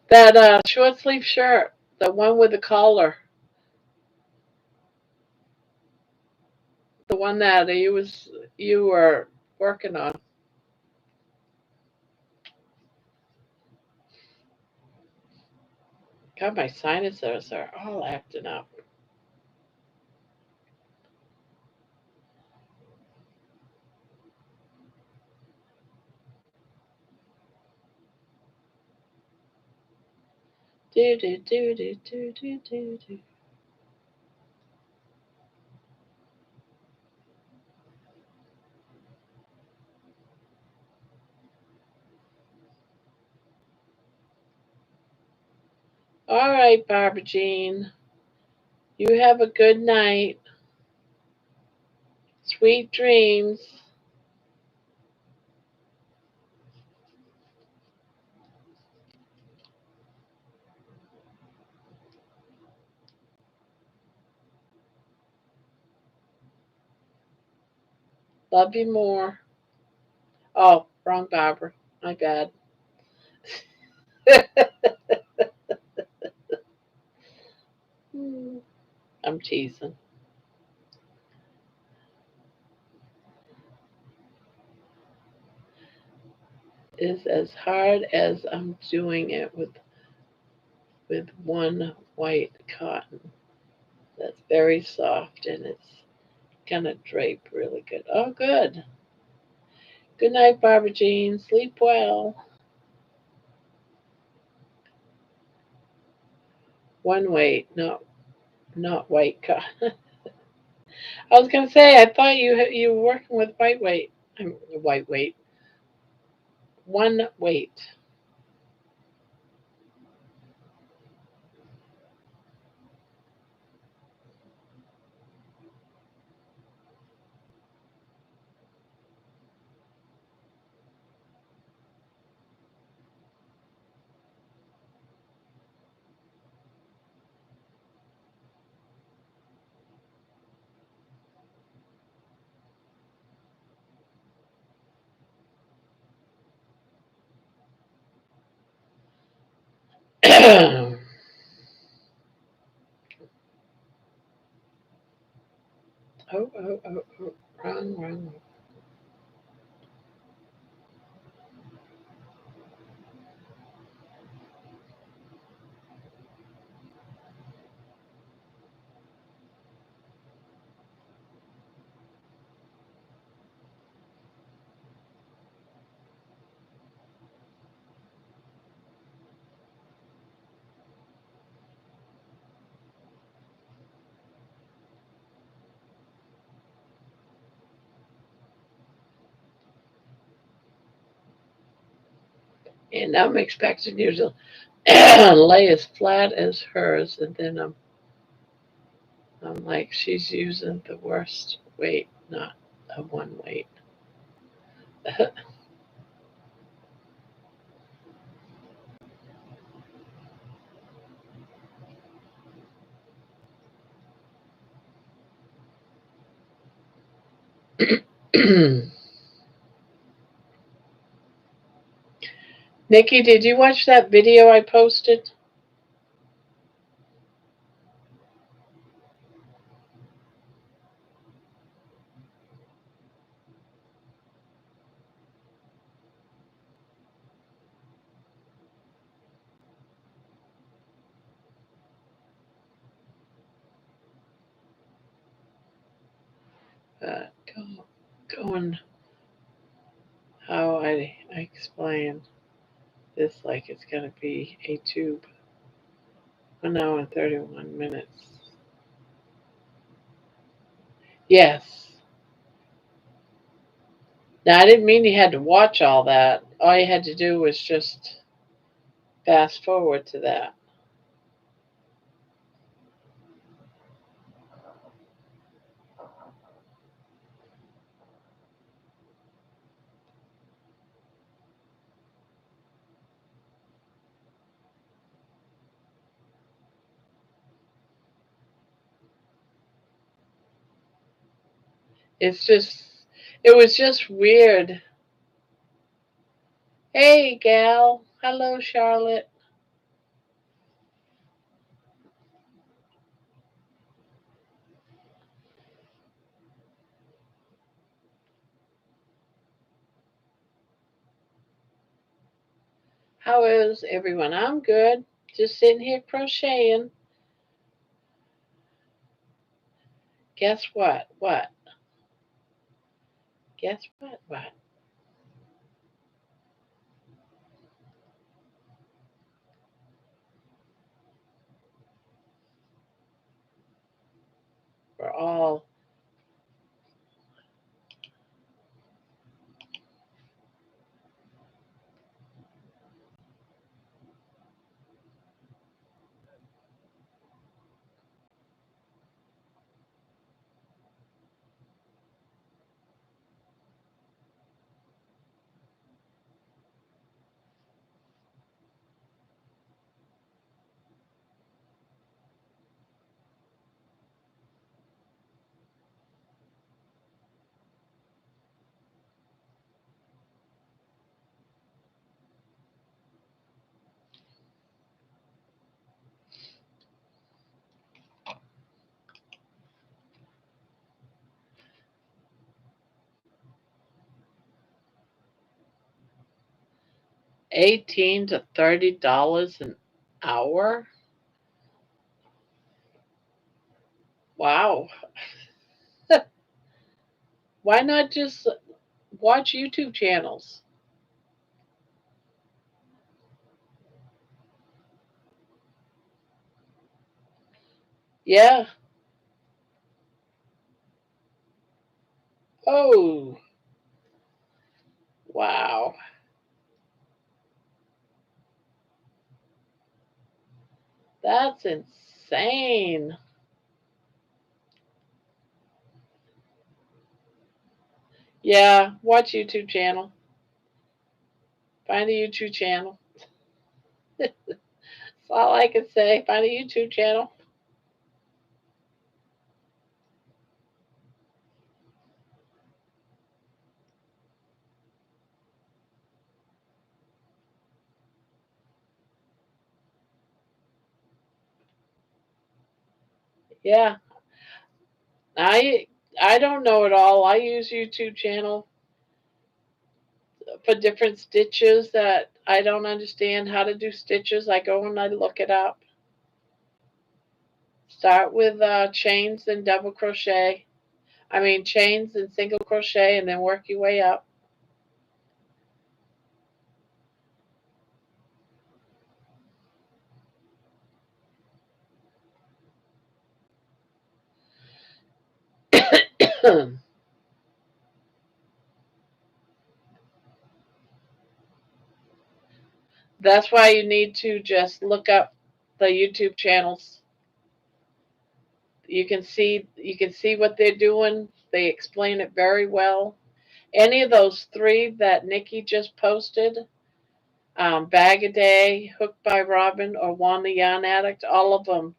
That short sleeve shirt, the one with the collar, the one that you were working on. God, my sinuses are all acting up. Do do do do do do do do. All right, Barbara Jean. You have a good night. Sweet dreams. Love you more. Oh, wrong Barbara. My bad. I'm teasing. Is as hard as I'm doing it with one white cotton. That's very soft and it's gonna drape really good. Oh, good. Good night, Barbara Jean. Sleep well. One weight, not white cotton. I was gonna say I thought you were working with white weight. White weight. One weight. Oh, oh, oh, oh. Wrong, wrong. And I'm expecting you to lay as flat as hers, and then I'm like, she's using the worst weight, not a one weight. Nikki, did you watch that video I posted? Going how I explain this like it's going to be a tube. 1 hour and 31 minutes. Yes. Now, I didn't mean you had to watch all that. All you had to do was just fast forward to that. It's just, it was just weird. Hey, gal. Hello, Charlotte. How is everyone? I'm good. Just sitting here crocheting. Guess what? What? Guess what? What? We're all 18 to $30 an hour. Wow. Why not just watch YouTube channels? Yeah. Oh, wow. That's insane. Yeah, watch YouTube channel. Find a YouTube channel. That's all I can say. Find a YouTube channel. Yeah. I I don't know it all. I use YouTube channel for different stitches that I don't understand how to do stitches. I go and I look it up. Start with chains and double crochet. I mean chains and single crochet, and then work your way up. That's why you need to just look up the YouTube channels. You can see what they're doing. They explain it very well. Any of those three that Nikki just posted, Bag a Day, Hooked by Robin, or Juan the Yarn Addict, all of them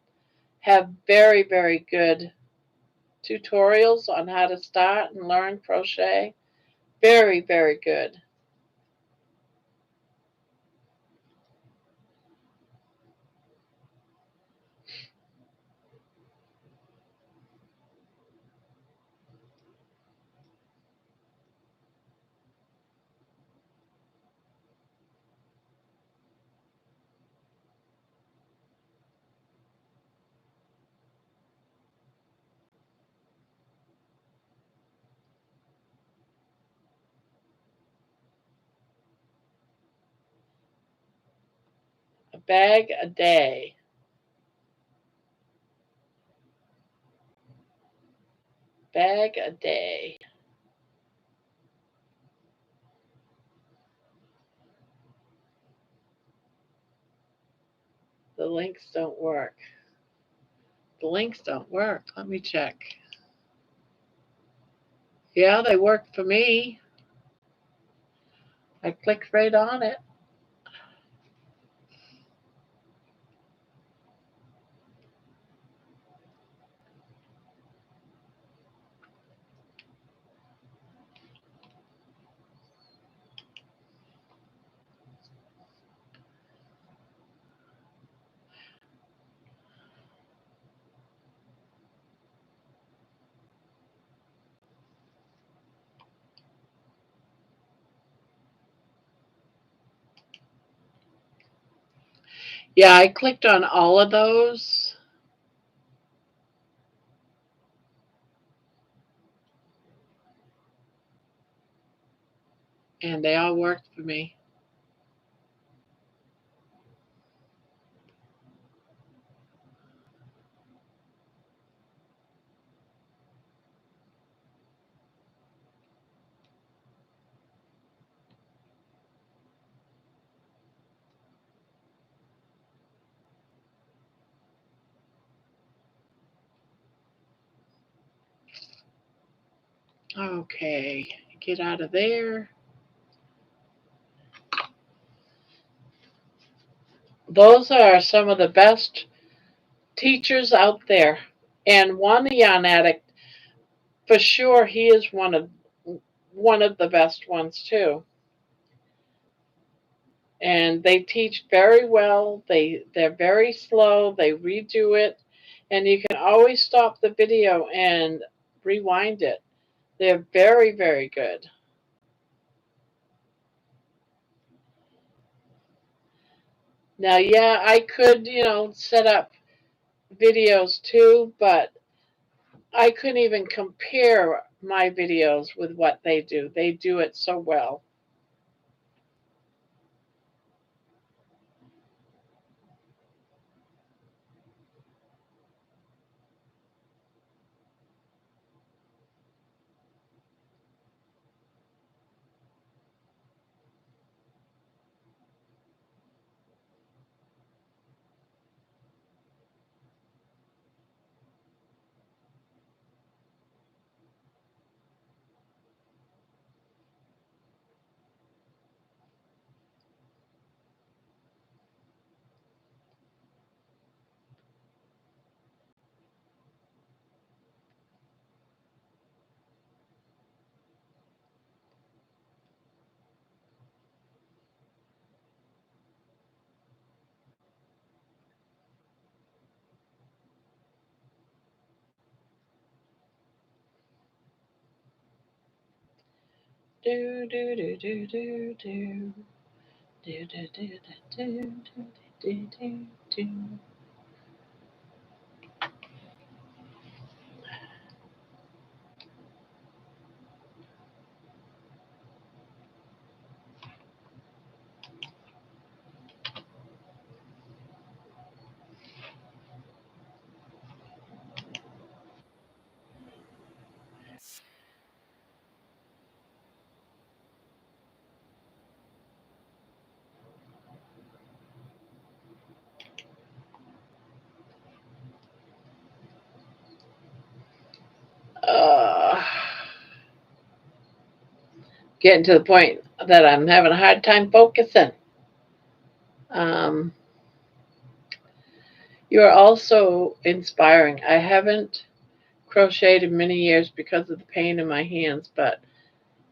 have very, very good tutorials on how to start and learn crochet. Very, very good. bag a day. Bag a day. The links don't work. The links don't work. Let me check. Yeah, they work for me. I clicked right on it. Yeah, I clicked on all of those. And they all worked for me. Okay, get out of there. Those are some of the best teachers out there. And one yarn addict, for sure, he is one of the best ones too. And they teach very well. They're very slow. They redo it, and you can always stop the video and rewind it. They're very, very good. Now, yeah, I could, set up videos too, but I couldn't even compare my videos with what they do. They do it so well. Do do do do do do do do do do do do do. Uh, Getting to the point that I'm having a hard time focusing. Um, you are also inspiring. I haven't crocheted in many years because of the pain in my hands, but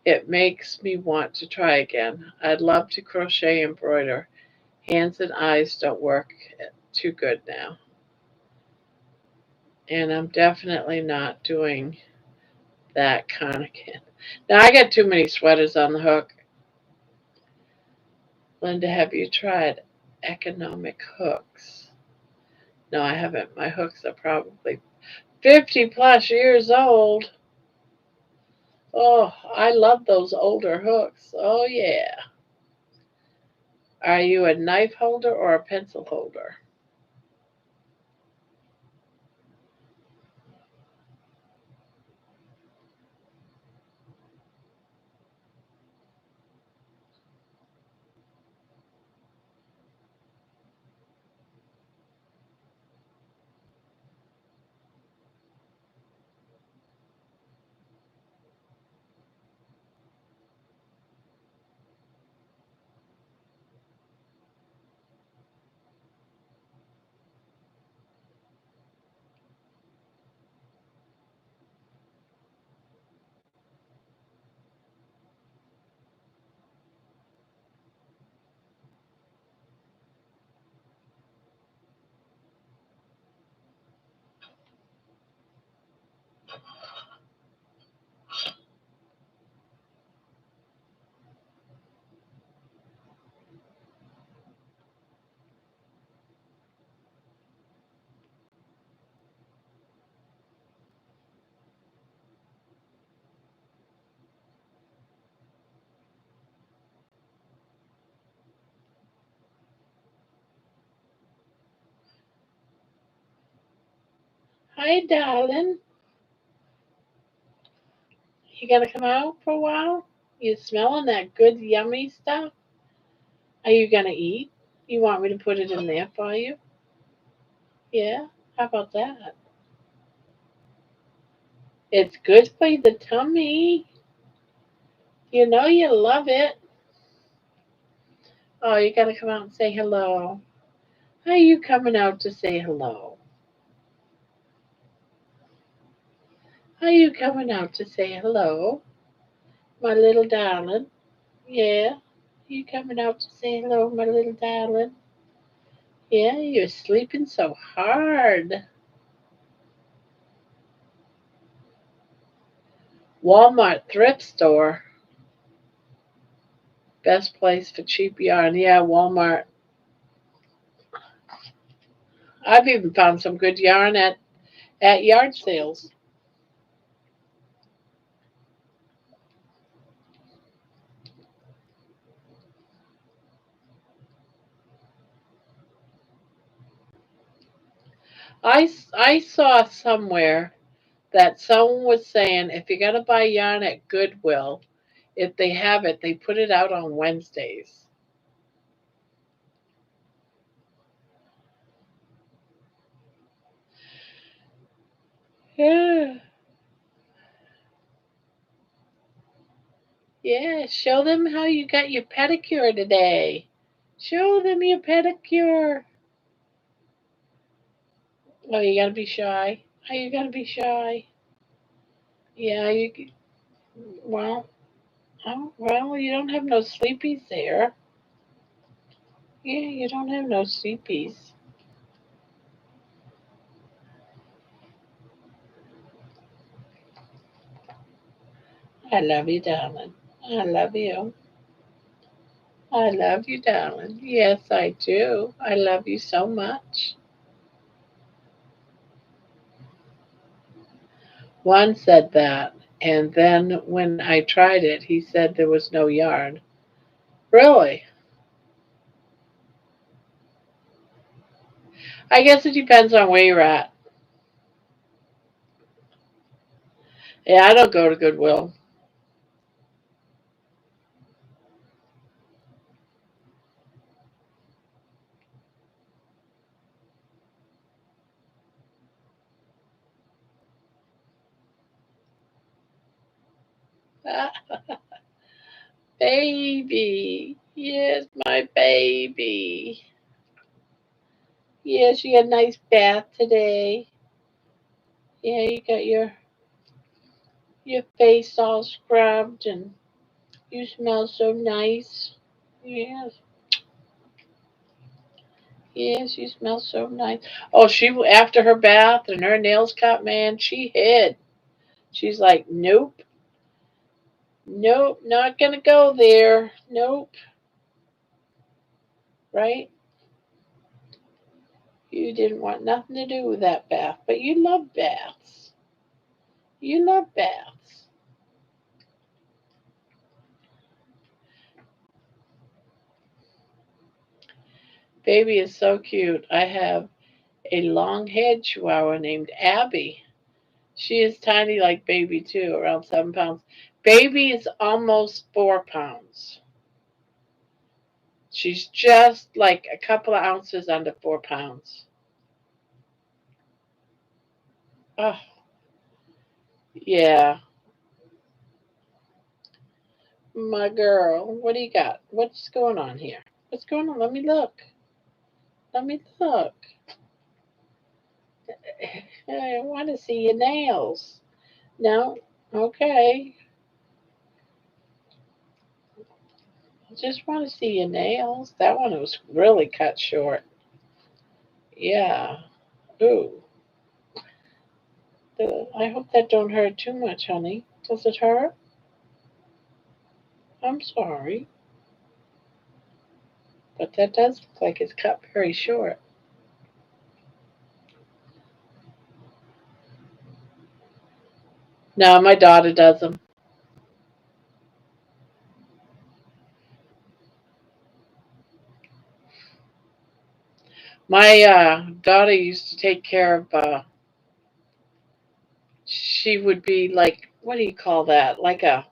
it makes me want to try again. I'd love to crochet embroider. Hands and eyes don't work too good now. And I'm definitely not doing that kind of kit. Now I got too many sweaters on the hook. Linda, have you tried economic hooks? No, I haven't. My hooks are probably 50 plus years old. Oh, I love those older hooks. Oh, yeah. Are you a knife holder or a pencil holder? Hi, darling. You gonna come out for a while? You smelling that good, yummy stuff? Are you gonna eat? You want me to put it in there for you? Yeah? How about that? It's good for the tummy. You know you love it. Oh, you gotta come out and say hello. Are you coming out to say hello? Are you coming out to say hello, my little darling? Yeah? You coming out to say hello, my little darling? Yeah, you're sleeping so hard. Walmart thrift store. Best place for cheap yarn. Yeah, Walmart. I've even found some good yarn at yard sales. I saw somewhere that someone was saying if you're going to buy yarn at Goodwill, if they have it, they put it out on Wednesdays. Yeah. Yeah, show them how you got your pedicure today. Show them your pedicure. Oh, you gotta be shy. Oh, you gotta be shy. Yeah, well, well, you don't have no sleepies there. Yeah, you don't have no sleepies. I love you, darling. I love you. I love you, darling. Yes, I do. I love you so much. One said that, and then when I tried it, he said there was no yarn. Really? I guess it depends on where you're at. Yeah, I don't go to Goodwill. Baby. Yes, my baby. Yes, you had a nice bath today. Yeah, you got your face all scrubbed and you smell so nice. Yes. Yes, you smell so nice. Oh, she after her bath and her nails cut, man, she hid. She's like, nope, nope, not gonna go there. Nope, right? You didn't want nothing to do with that bath, but you love baths. You love baths. Baby is so cute. I have a long-haired Chihuahua named Abby. She is tiny like Baby too, around 7 pounds. Baby is almost 4 pounds. She's just like a couple of ounces under 4 pounds. Oh, yeah. My girl, what do you got? What's going on here? What's going on? Let me look. Let me look. I want to see your nails. No? Okay. I just want to see your nails. That one was really cut short. Yeah. Ooh. I hope that don't hurt too much, honey. Does it hurt? I'm sorry. But that does look like it's cut very short. No, my daughter does them. My daughter used to take care of, she would be like, what do you call that? Like a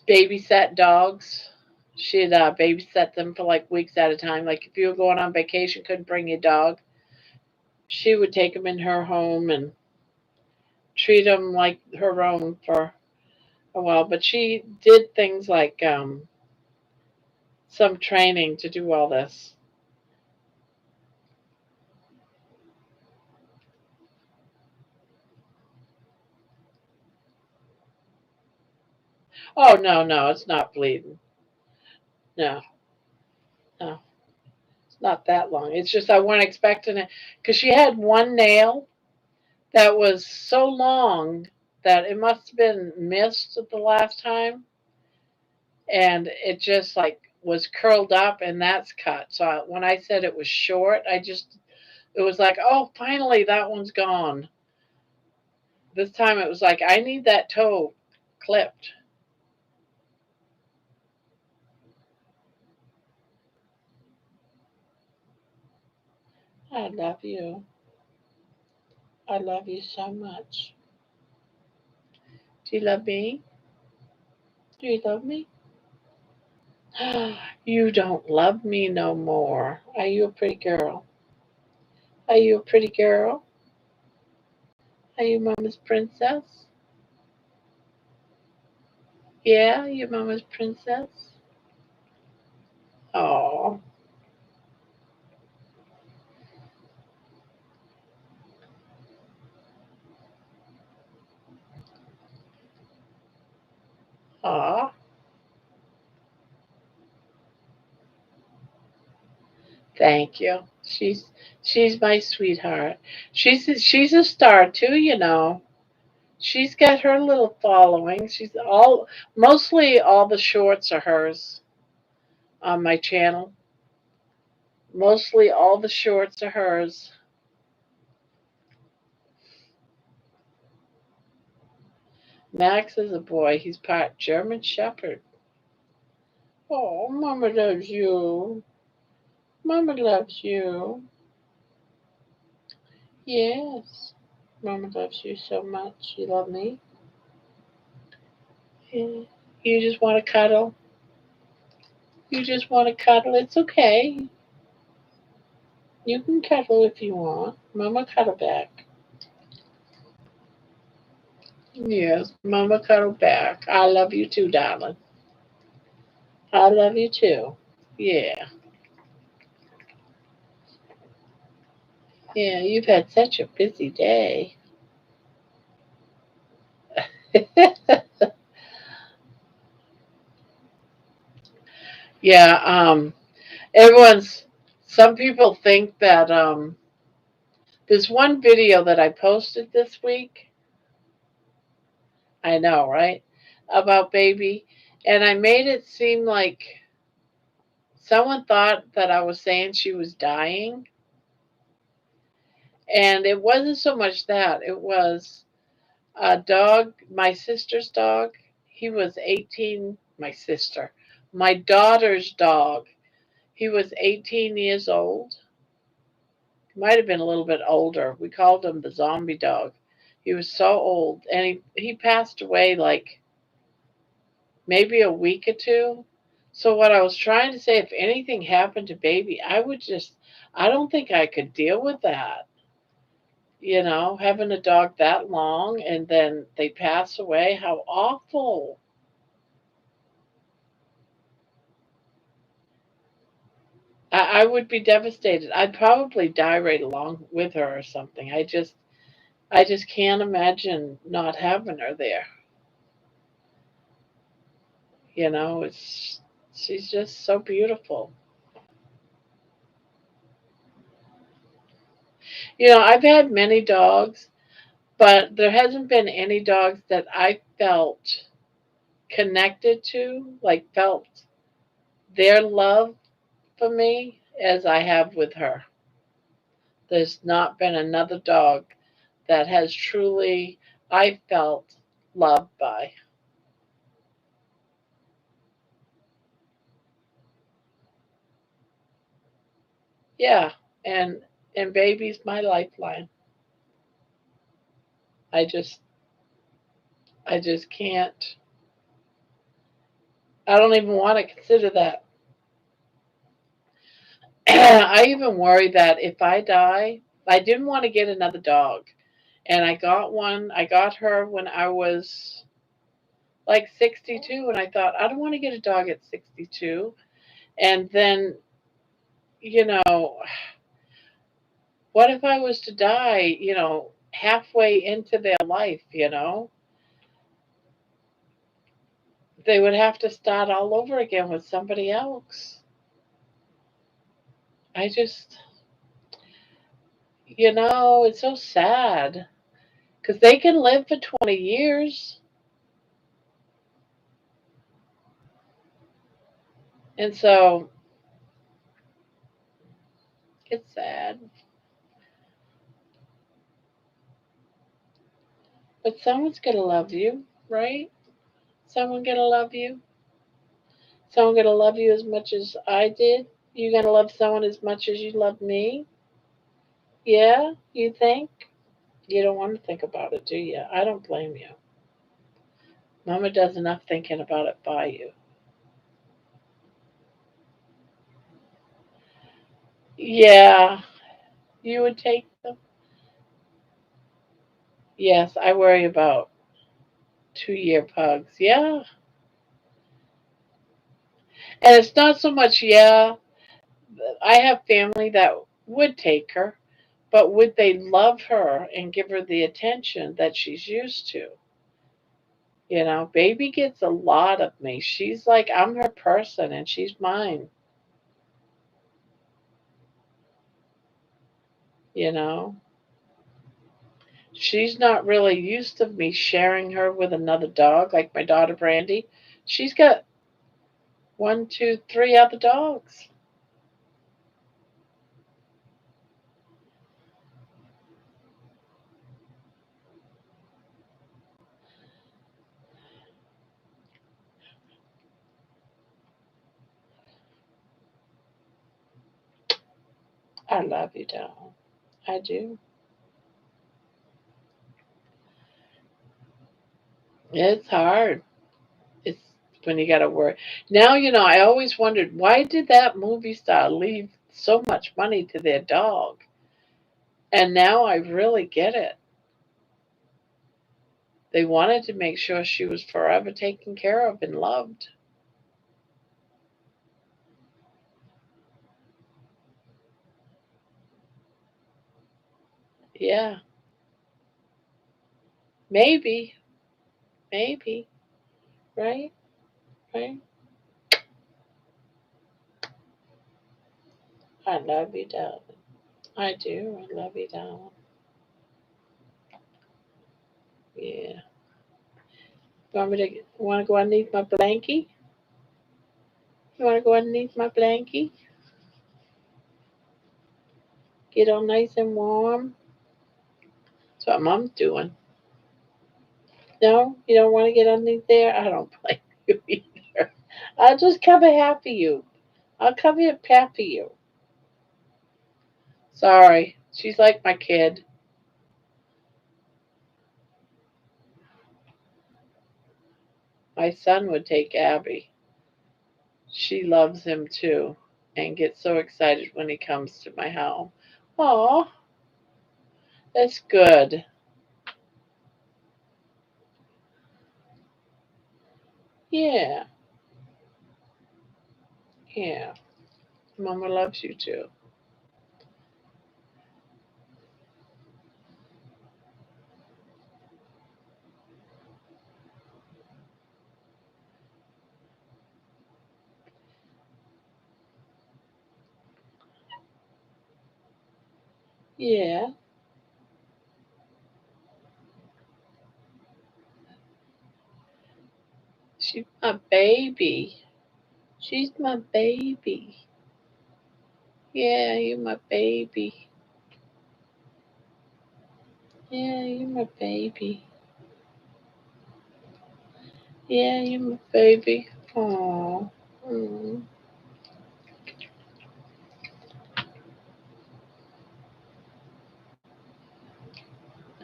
babysat dogs. She'd babysit them for like weeks at a time. Like if you were going on vacation, couldn't bring your dog, she would take them in her home and treat them like her own for a while. But she did things like some training to do all this. Oh no, no, it's not bleeding. No, no, it's not that long. It's just I wasn't expecting it because she had one nail that was so long that it must have been missed the last time, and it just like was curled up, and that's cut. So when I said it was short, it was like, oh, finally that one's gone. This time it was like I need that toe clipped. I love you. I love you so much. Do you love me? Do you love me? You don't love me no more. Are you a pretty girl? Are you a pretty girl? Are you mama's princess? Yeah, you mama's princess. Oh, aw, thank you. She's my sweetheart. She's a star too, you know. She's got her little following. She's all mostly all the shorts are hers on my channel. Mostly all the shorts are hers. Max is a boy. He's part German Shepherd. Oh, Mama loves you. Mama loves you. Yes. Mama loves you so much. You love me? Yeah. You just want to cuddle? You just want to cuddle? It's okay. You can cuddle if you want. Mama cuddle back. Yes, Mama cuddle back. I love you too, darling. I love you too. Yeah. Yeah, you've had such a busy day. Yeah, everyone's some people think that there's one video that I posted this week. I know, right? About baby. And I made it seem like someone thought that I was saying she was dying. And it wasn't so much that. It was a dog, my sister's dog. He was 18, my sister. My daughter's dog. He was 18 years old. Might have been a little bit older. We called him the zombie dog. He was so old, and he passed away like maybe a week or two. So what I was trying to say, if anything happened to baby, I don't think I could deal with that. Having a dog that long and then they pass away, how awful. I would be devastated. I'd probably die right along with her or something. I just can't imagine not having her there. It's she's just so beautiful. I've had many dogs, but there hasn't been any dogs that I felt connected to, like felt their love for me as I have with her. There's not been another dog that has truly I felt loved by. Yeah, and baby's my lifeline. I just I just can't. I don't even want to consider that. I even worry that if I die, I didn't want to get another dog. And I got one. I got her when I was like 62, and I thought I don't want to get a dog at 62. And then, you know, what if I was to die, halfway into their life, they would have to start all over again with somebody else. I just, it's so sad because they can live for 20 years. And so it's sad. But someone's going to love you, right? Someone going to love you. Someone going to love you as much as I did. You going to love someone as much as you love me? Yeah, you think? You don't want to think about it, do you? I don't blame you. Mama does enough thinking about it by you. Yeah, you would take them. Yes, I worry about 2-year pugs. Yeah. And it's not so much, yeah, I have family that would take her, but would they love her and give her the attention that she's used to? Baby gets a lot of me. She's like, I'm her person and she's mine, you know? She's not really used to me sharing her with another dog like my daughter Brandy. She's got one, two, three other dogs. I love you, doll. I do. It's hard. It's when you got to work. Now, I always wondered why did that movie star leave so much money to their dog? And now I really get it. They wanted to make sure she was forever taken care of and loved. Yeah, maybe, maybe, right, right. I love you, darling. I do. I love you, darling. Yeah. Want to go underneath my blankie? You want to go underneath my blankie? Get all nice and warm. That's what Mom's doing. No, you don't want to get underneath there? I don't blame you either. I'll just cover half of you. I'll come here and pat for you. Sorry, she's like my kid. My son would take Abby. She loves him too and gets so excited when he comes to my house. Oh, that's good. Yeah, yeah. Mama loves you too. Yeah, she's my baby. She's my baby. Yeah, you're my baby. Yeah, you're my baby. Yeah, you're my baby. Aww. Mm.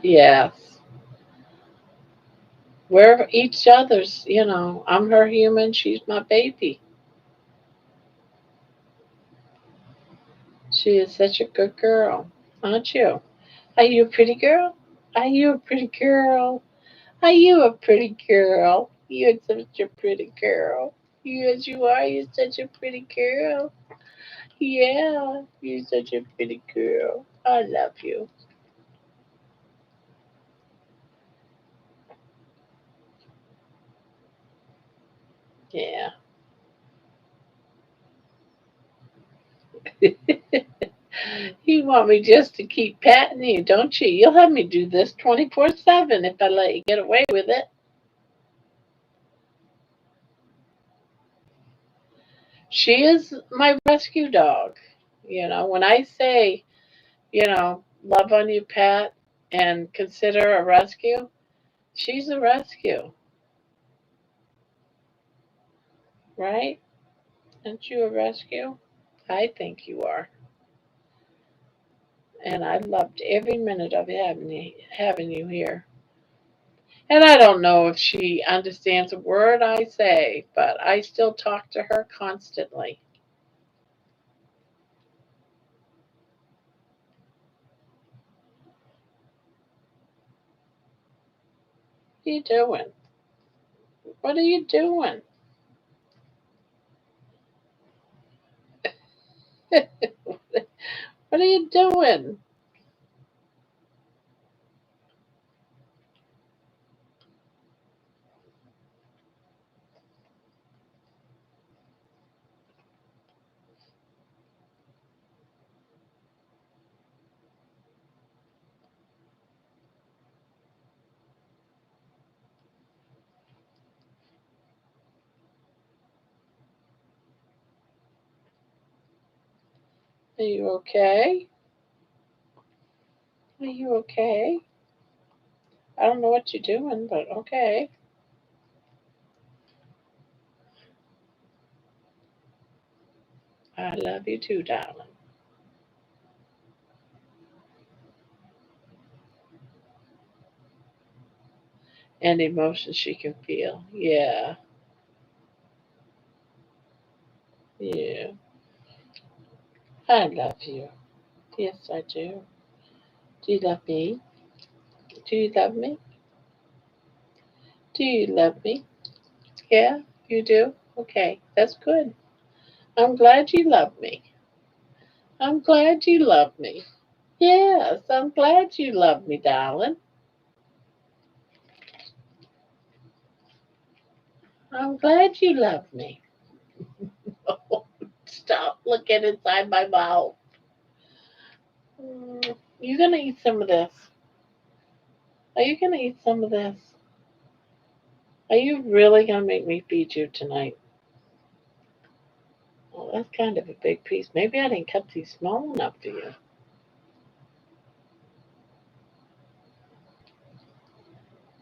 Yes. We're each other's, I'm her human, she's my baby. She is such a good girl, aren't you? Are you a pretty girl? Are you a pretty girl? Are you a pretty girl? You're such a pretty girl. Yes, you are. You're such a pretty girl. Yeah, you're such a pretty girl. I love you. Yeah. You want me just to keep patting you, don't you? You'll have me do this 24/7 if I let you get away with it. She is my rescue dog. When I say, love on you, Pat, and consider a rescue, she's a rescue, right? Aren't you a rescue? I think you are. And I loved every minute of having you here. And I don't know if she understands a word I say, but I still talk to her constantly. What are you doing? What are you doing? What are you doing? Are you okay? Are you okay? I don't know what you're doing, but okay. I love you too, darling. And emotions she can feel. Yeah, yeah. I love you. Yes, I do. Do you love me? Do you love me? Do you love me? Yeah, you do? Okay, that's good. I'm glad you love me. I'm glad you love me. Yes, I'm glad you love me, darling. I'm glad you love me. Stop looking inside my mouth. You gonna eat some of this? Are you gonna eat some of this? Are you really gonna make me feed you tonight? Well, that's kind of a big piece. Maybe I didn't cut these small enough for you.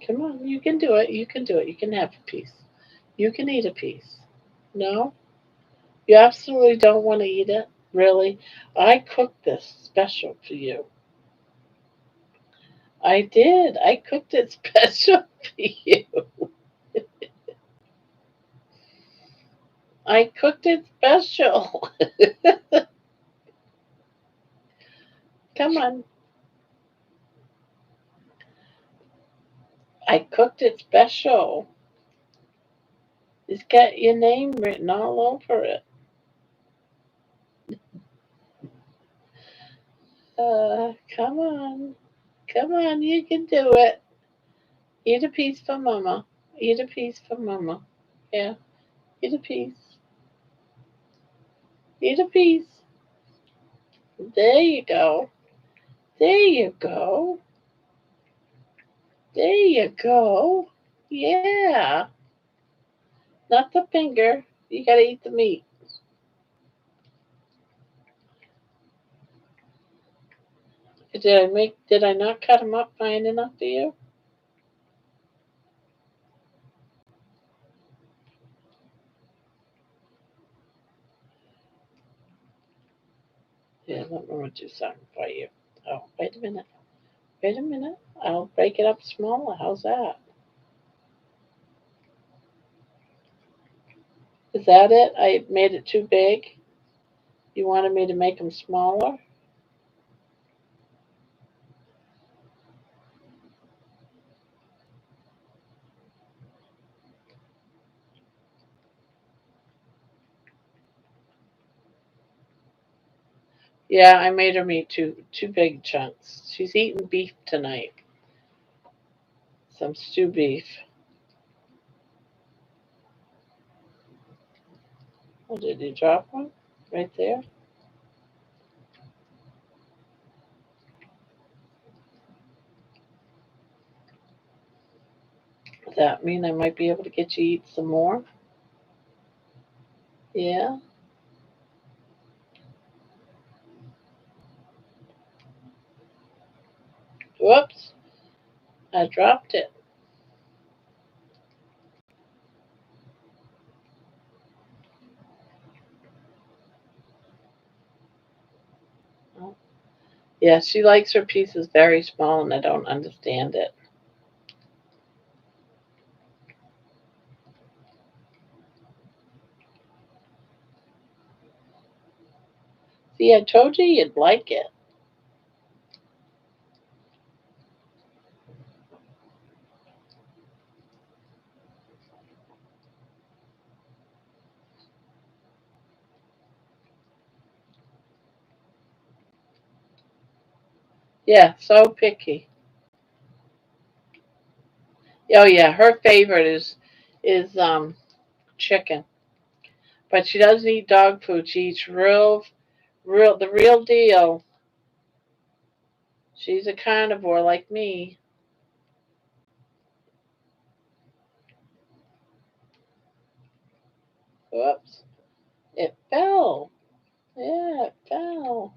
Come on, you can do it. You can do it. You can have a piece. You can eat a piece. No? You absolutely don't want to eat it? Really? I cooked this special for you. I did. I cooked it special for you. I cooked it special. Come on. I cooked it special. It's got your name written all over it. Come on. Come on, you can do it. Eat a piece for mama. Eat a piece for mama. Yeah, eat a piece. Eat a piece. There you go. There you go. There you go. Yeah. Not the finger. You gotta eat the meat. Did I not cut them up fine enough for you? Yeah, let me do something for you. Oh, wait a minute. Wait a minute. I'll break it up smaller. How's that? Is that it? I made it too big? You wanted me to make them smaller? Yeah, I made her eat two big chunks. She's eating beef tonight. Some stew beef. Oh, did you drop one? Right there? Does that mean I might be able to get you to eat some more? Yeah? Whoops. I dropped it. Oh. Yeah, she likes her pieces very small and I don't understand it. See, I told you you'd like it. Yeah, so picky. Oh yeah, her favorite is chicken. But she doesn't eat dog food. She eats the real deal. She's a carnivore like me. Whoops. It fell. Yeah, it fell.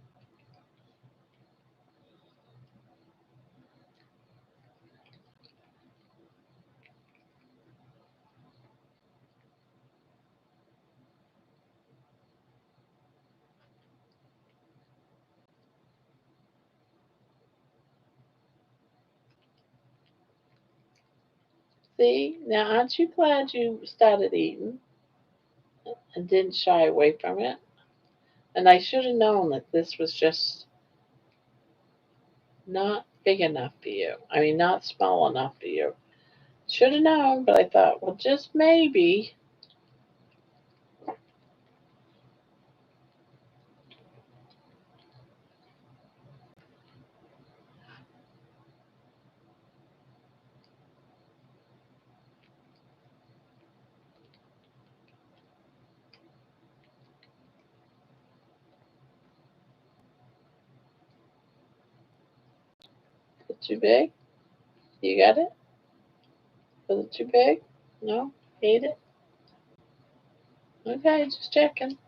See? Now aren't you glad you started eating and didn't shy away from it? And I should have known that this was just not big enough for you. I mean, not small enough for you. Should have known, but I thought, well, just maybe. Is it too big? You got it? Was it too big? No? Ate it? Okay, just checking.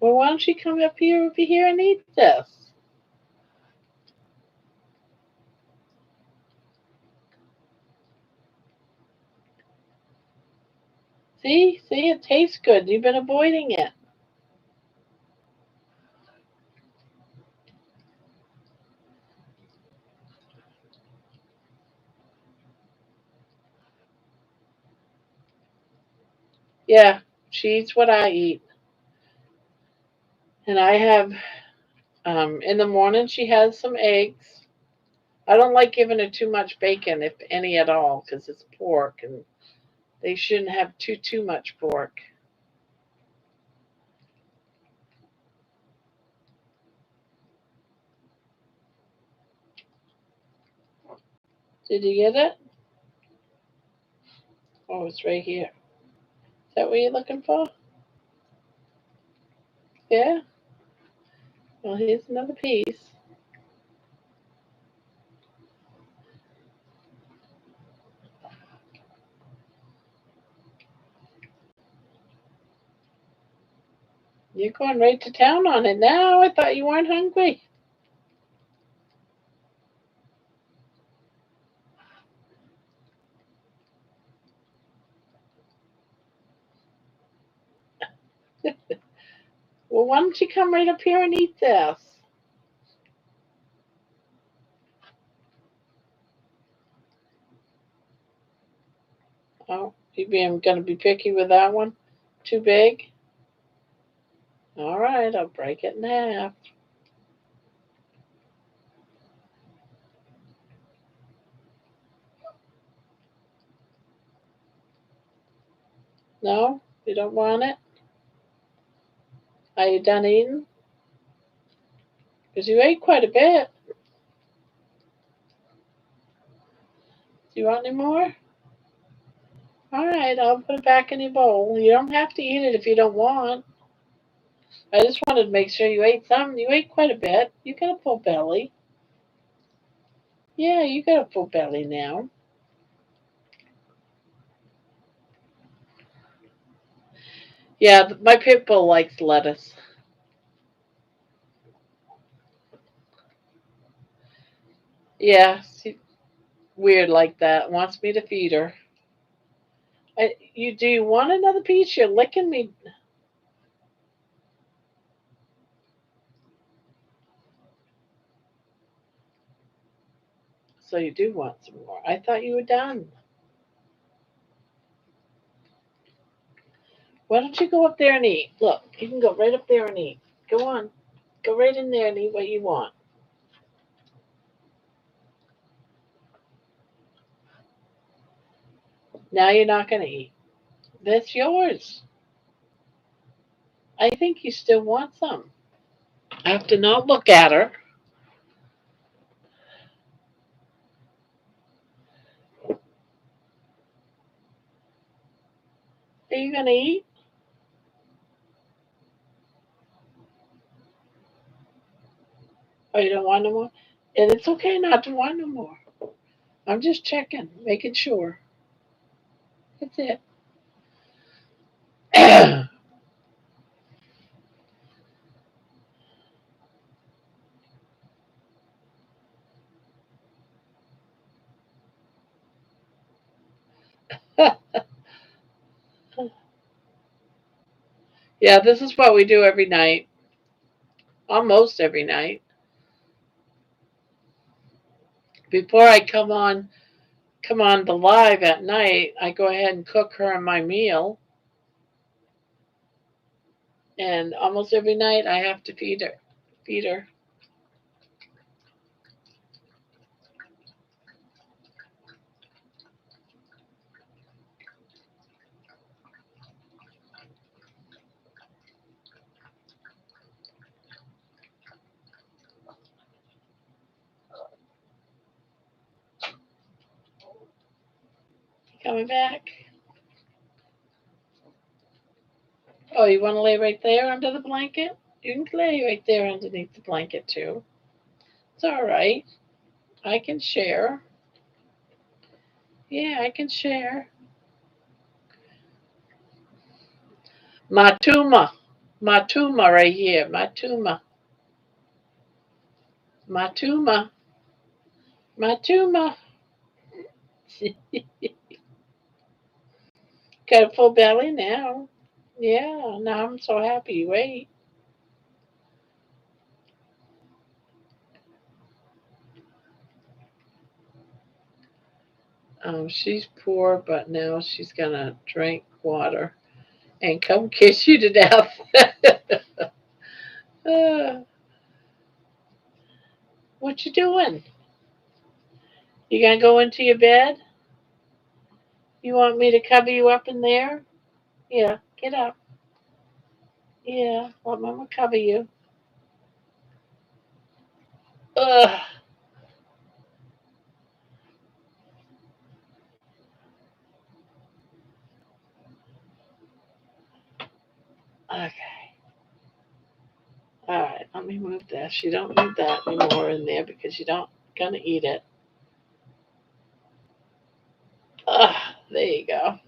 Well, why don't you come up here over here and eat this? See, it tastes good. You've been avoiding it. Yeah, she eats what I eat. And I have, in the morning, she has some eggs. I don't like giving her too much bacon, if any at all, because it's pork, and they shouldn't have too much pork. Did you get it? Oh, it's right here. Is that what you're looking for? Yeah? Well, here's another piece. You're going right to town on it now. I thought you weren't hungry. Well, why don't you come right up here and eat this? Oh, you being going to be picky with that one? Too big? All right, I'll break it in half. No? You don't want it? Are you done eating? Because you ate quite a bit. Do you want any more? All right, I'll put it back in your bowl. You don't have to eat it if you don't want. I just wanted to make sure you ate some. You ate quite a bit. You got a full belly. Yeah, you got a full belly now. Yeah, my pit bull likes lettuce. Yeah, she's weird like that. Wants me to feed her. Do you want another piece? You're licking me. So you do want some more. I thought you were done. Why don't you go up there and eat? Look, you can go right up there and eat. Go on. Go right in there and eat what you want. Now you're not going to eat. That's yours. I think you still want some. I have to not look at her. Are you going to eat? Oh, you don't want no more? And it's okay not to want no more. I'm just checking, making sure. That's it. Yeah, this is what we do every night. Almost every night. Before I come on the live at night, I go ahead and cook her my meal. And almost every night I have to feed her. Feed her. Coming back. Oh, you want to lay right there under the blanket? You can lay right there underneath the blanket too. It's all right. I can share. Yeah, I can share. Matuma. Matuma right here. Matuma. Matuma. Matuma. Got a full belly now. Yeah, now I'm so happy. Wait. She's poor, but now she's gonna drink water and come kiss you to death. uh, what you doing? You gonna go into your bed? You want me to cover you up in there? Yeah, get up. Yeah, let Mama cover you. Ugh. Okay. All right. Let me move this. You don't need that anymore in there because you don't gonna eat it. Ugh. There you go.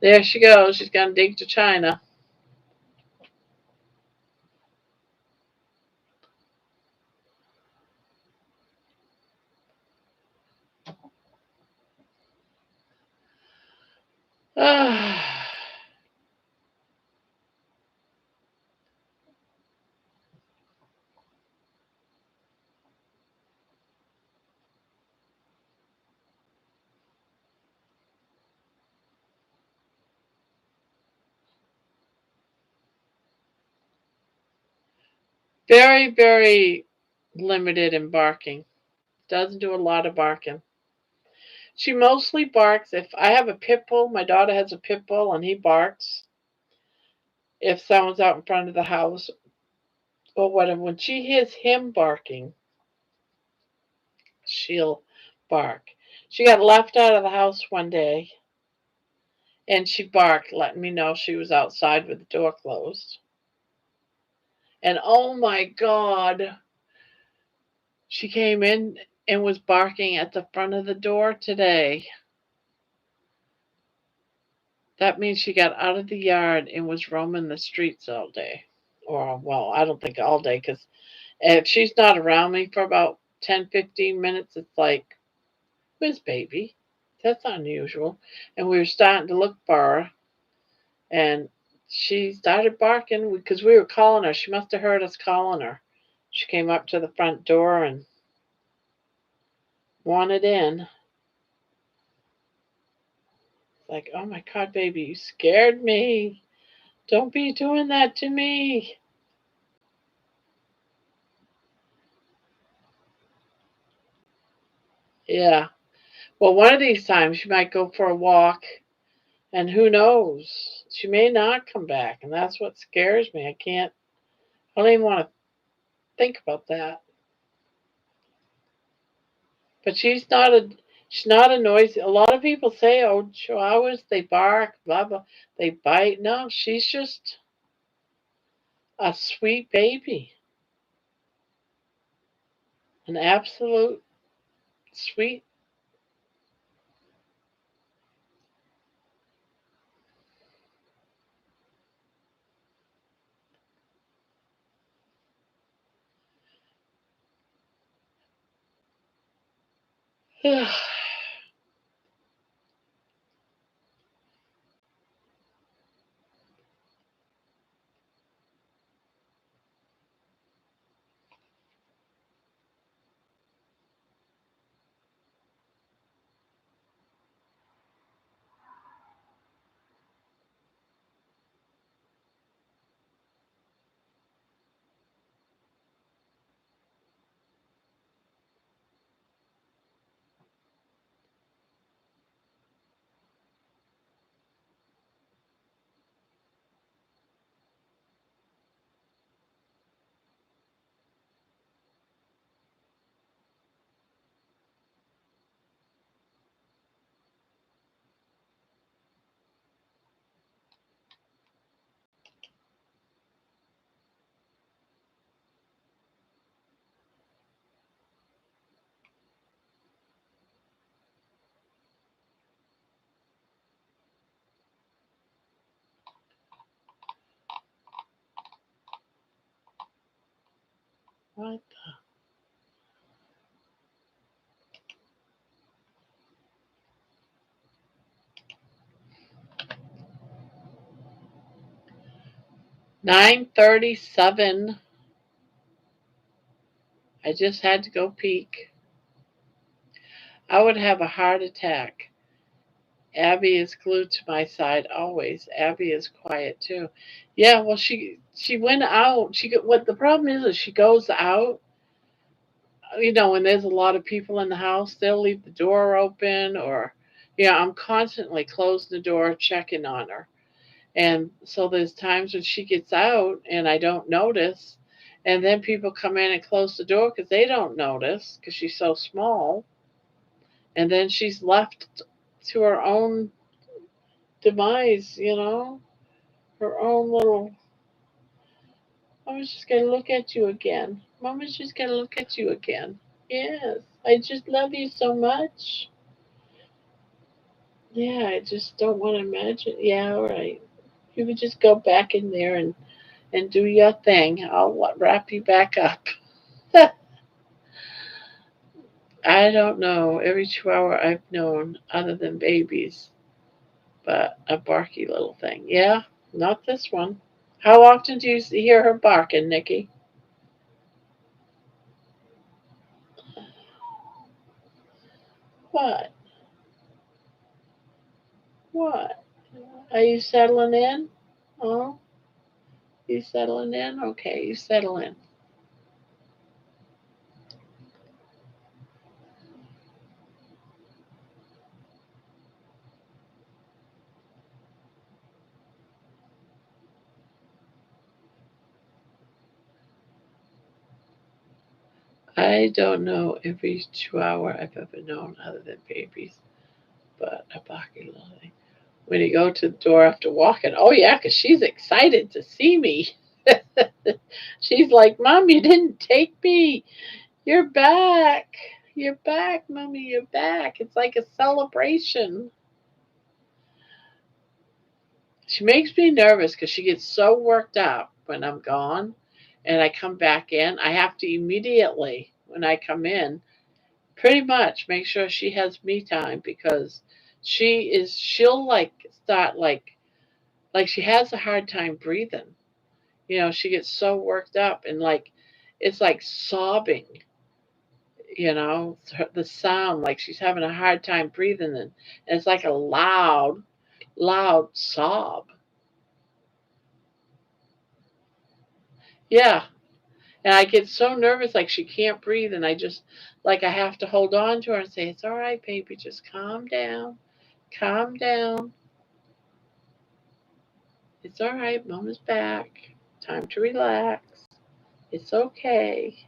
There she goes. She's gonna dig to China. Ugh. Very, very limited in barking. Doesn't do a lot of barking. She mostly barks if I have a pit bull. My daughter has a pit bull, and he barks if someone's out in front of the house or whatever. When she hears him barking, she'll bark. She got left out of the house one day, and she barked, letting me know she was outside with the door closed. And oh my God, she came in and was barking at the front of the door today. That means she got out of the yard and was roaming the streets all day. Or, well, I don't think all day, because if she's not around me for about 10, 15 minutes, it's like, where's baby? That's unusual. And we were starting to look for her, and she started barking because we were calling her. She must have heard us calling her. She came up to the front door and wanted in. Like, oh my God, baby, you scared me. Don't be doing that to me. Yeah. Well, one of these times she might go for a walk, and who knows? She may not come back, and that's what scares me. I don't even want to think about that. But she's not a noisy. A lot of people say, "Oh, Chihuahuas, they bark, blah blah, they bite." No, she's just a sweet baby, an absolute sweet. What? 9:37. I just had to go peek. I would have a heart attack. Abby is glued to my side always. Abby is quiet too. Yeah, well, she went out. What the problem is she goes out. When there's a lot of people in the house, they'll leave the door open, or I'm constantly closing the door, checking on her. And so there's times when she gets out and I don't notice, and then people come in and close the door because they don't notice because she's so small, and then she's left to her own demise, her own little. Mama's just gonna look at you again. Mama's just gonna look at you again. Yes, I just love you so much. Yeah, I just don't want to imagine. Yeah, all right. You would just go back in there and do your thing. I'll wrap you back up. I don't know every chihuahua I've known other than babies, but a barky little thing. Yeah, not this one. How often do you hear her barking, Nikki? What? What? Are you settling in? Oh, you settling in? Okay, you settle in. I don't know every chihuahua I've ever known other than babies, but a barky little thing. When you go to the door after walking, oh yeah, 'cause she's excited to see me. She's like, Mom, you didn't take me. You're back. You're back, Mommy. You're back. It's like a celebration. She makes me nervous because she gets so worked up when I'm gone and I come back in. I have to immediately, when I come in, pretty much make sure she has me time because she'll like start like she has a hard time breathing. She gets so worked up and like it's like sobbing, the sound like she's having a hard time breathing, and it's like a loud sob. Yeah. And I get so nervous, like she can't breathe, and I have to hold on to her and say, "It's all right, baby, just calm down. It's all right, Mama's back. Time to relax. It's okay."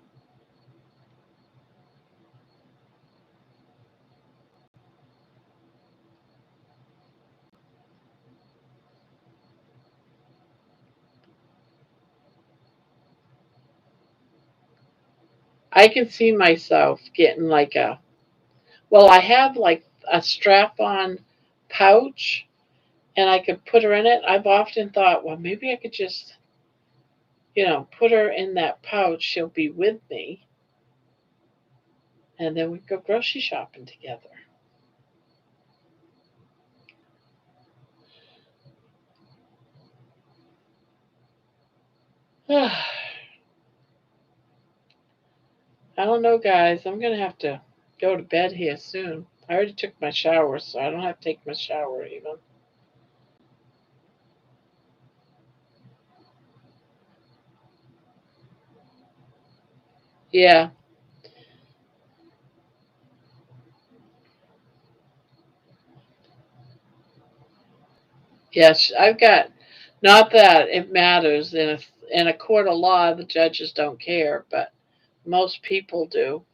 I can see myself getting I have like a strap on pouch, and I could put her in it. I've often thought, well, maybe I could just, put her in that pouch. She'll be with me, and then we go grocery shopping together. I don't know, guys. I'm going to have to go to bed here soon. I already took my shower, so I don't have to take my shower even. Yeah. Yes, I've got, not that it matters in a court of law, the judges don't care, but most people do.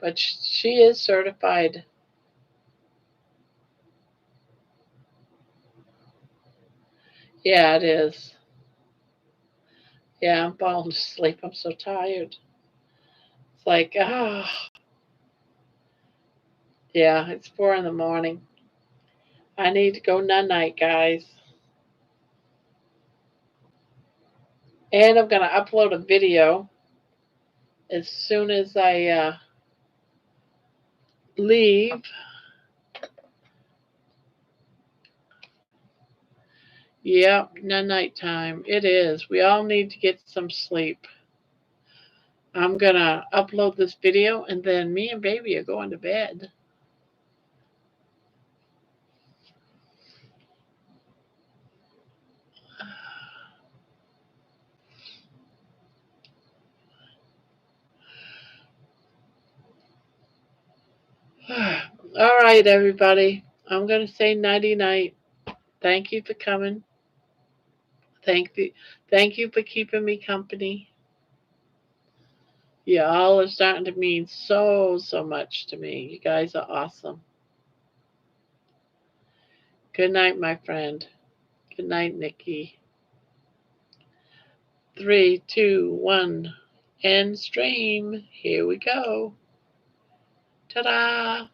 But she is certified. Yeah, it is. Yeah, I'm falling asleep. I'm so tired. It's like, yeah, it's 4 in the morning. I need to go night night, guys. And I'm going to upload a video as soon as I leave. Yep, nighttime. It is. We all need to get some sleep. I'm going to upload this video and then me and baby are going to bed. All right, everybody. I'm going to say nighty night. Thank you for coming. Thank you, thank you for keeping me company. You all are starting to mean so much to me. You guys are awesome. Good night, my friend. Good night, Nikki. 3, 2, 1, end stream. Here we go. Ta-da!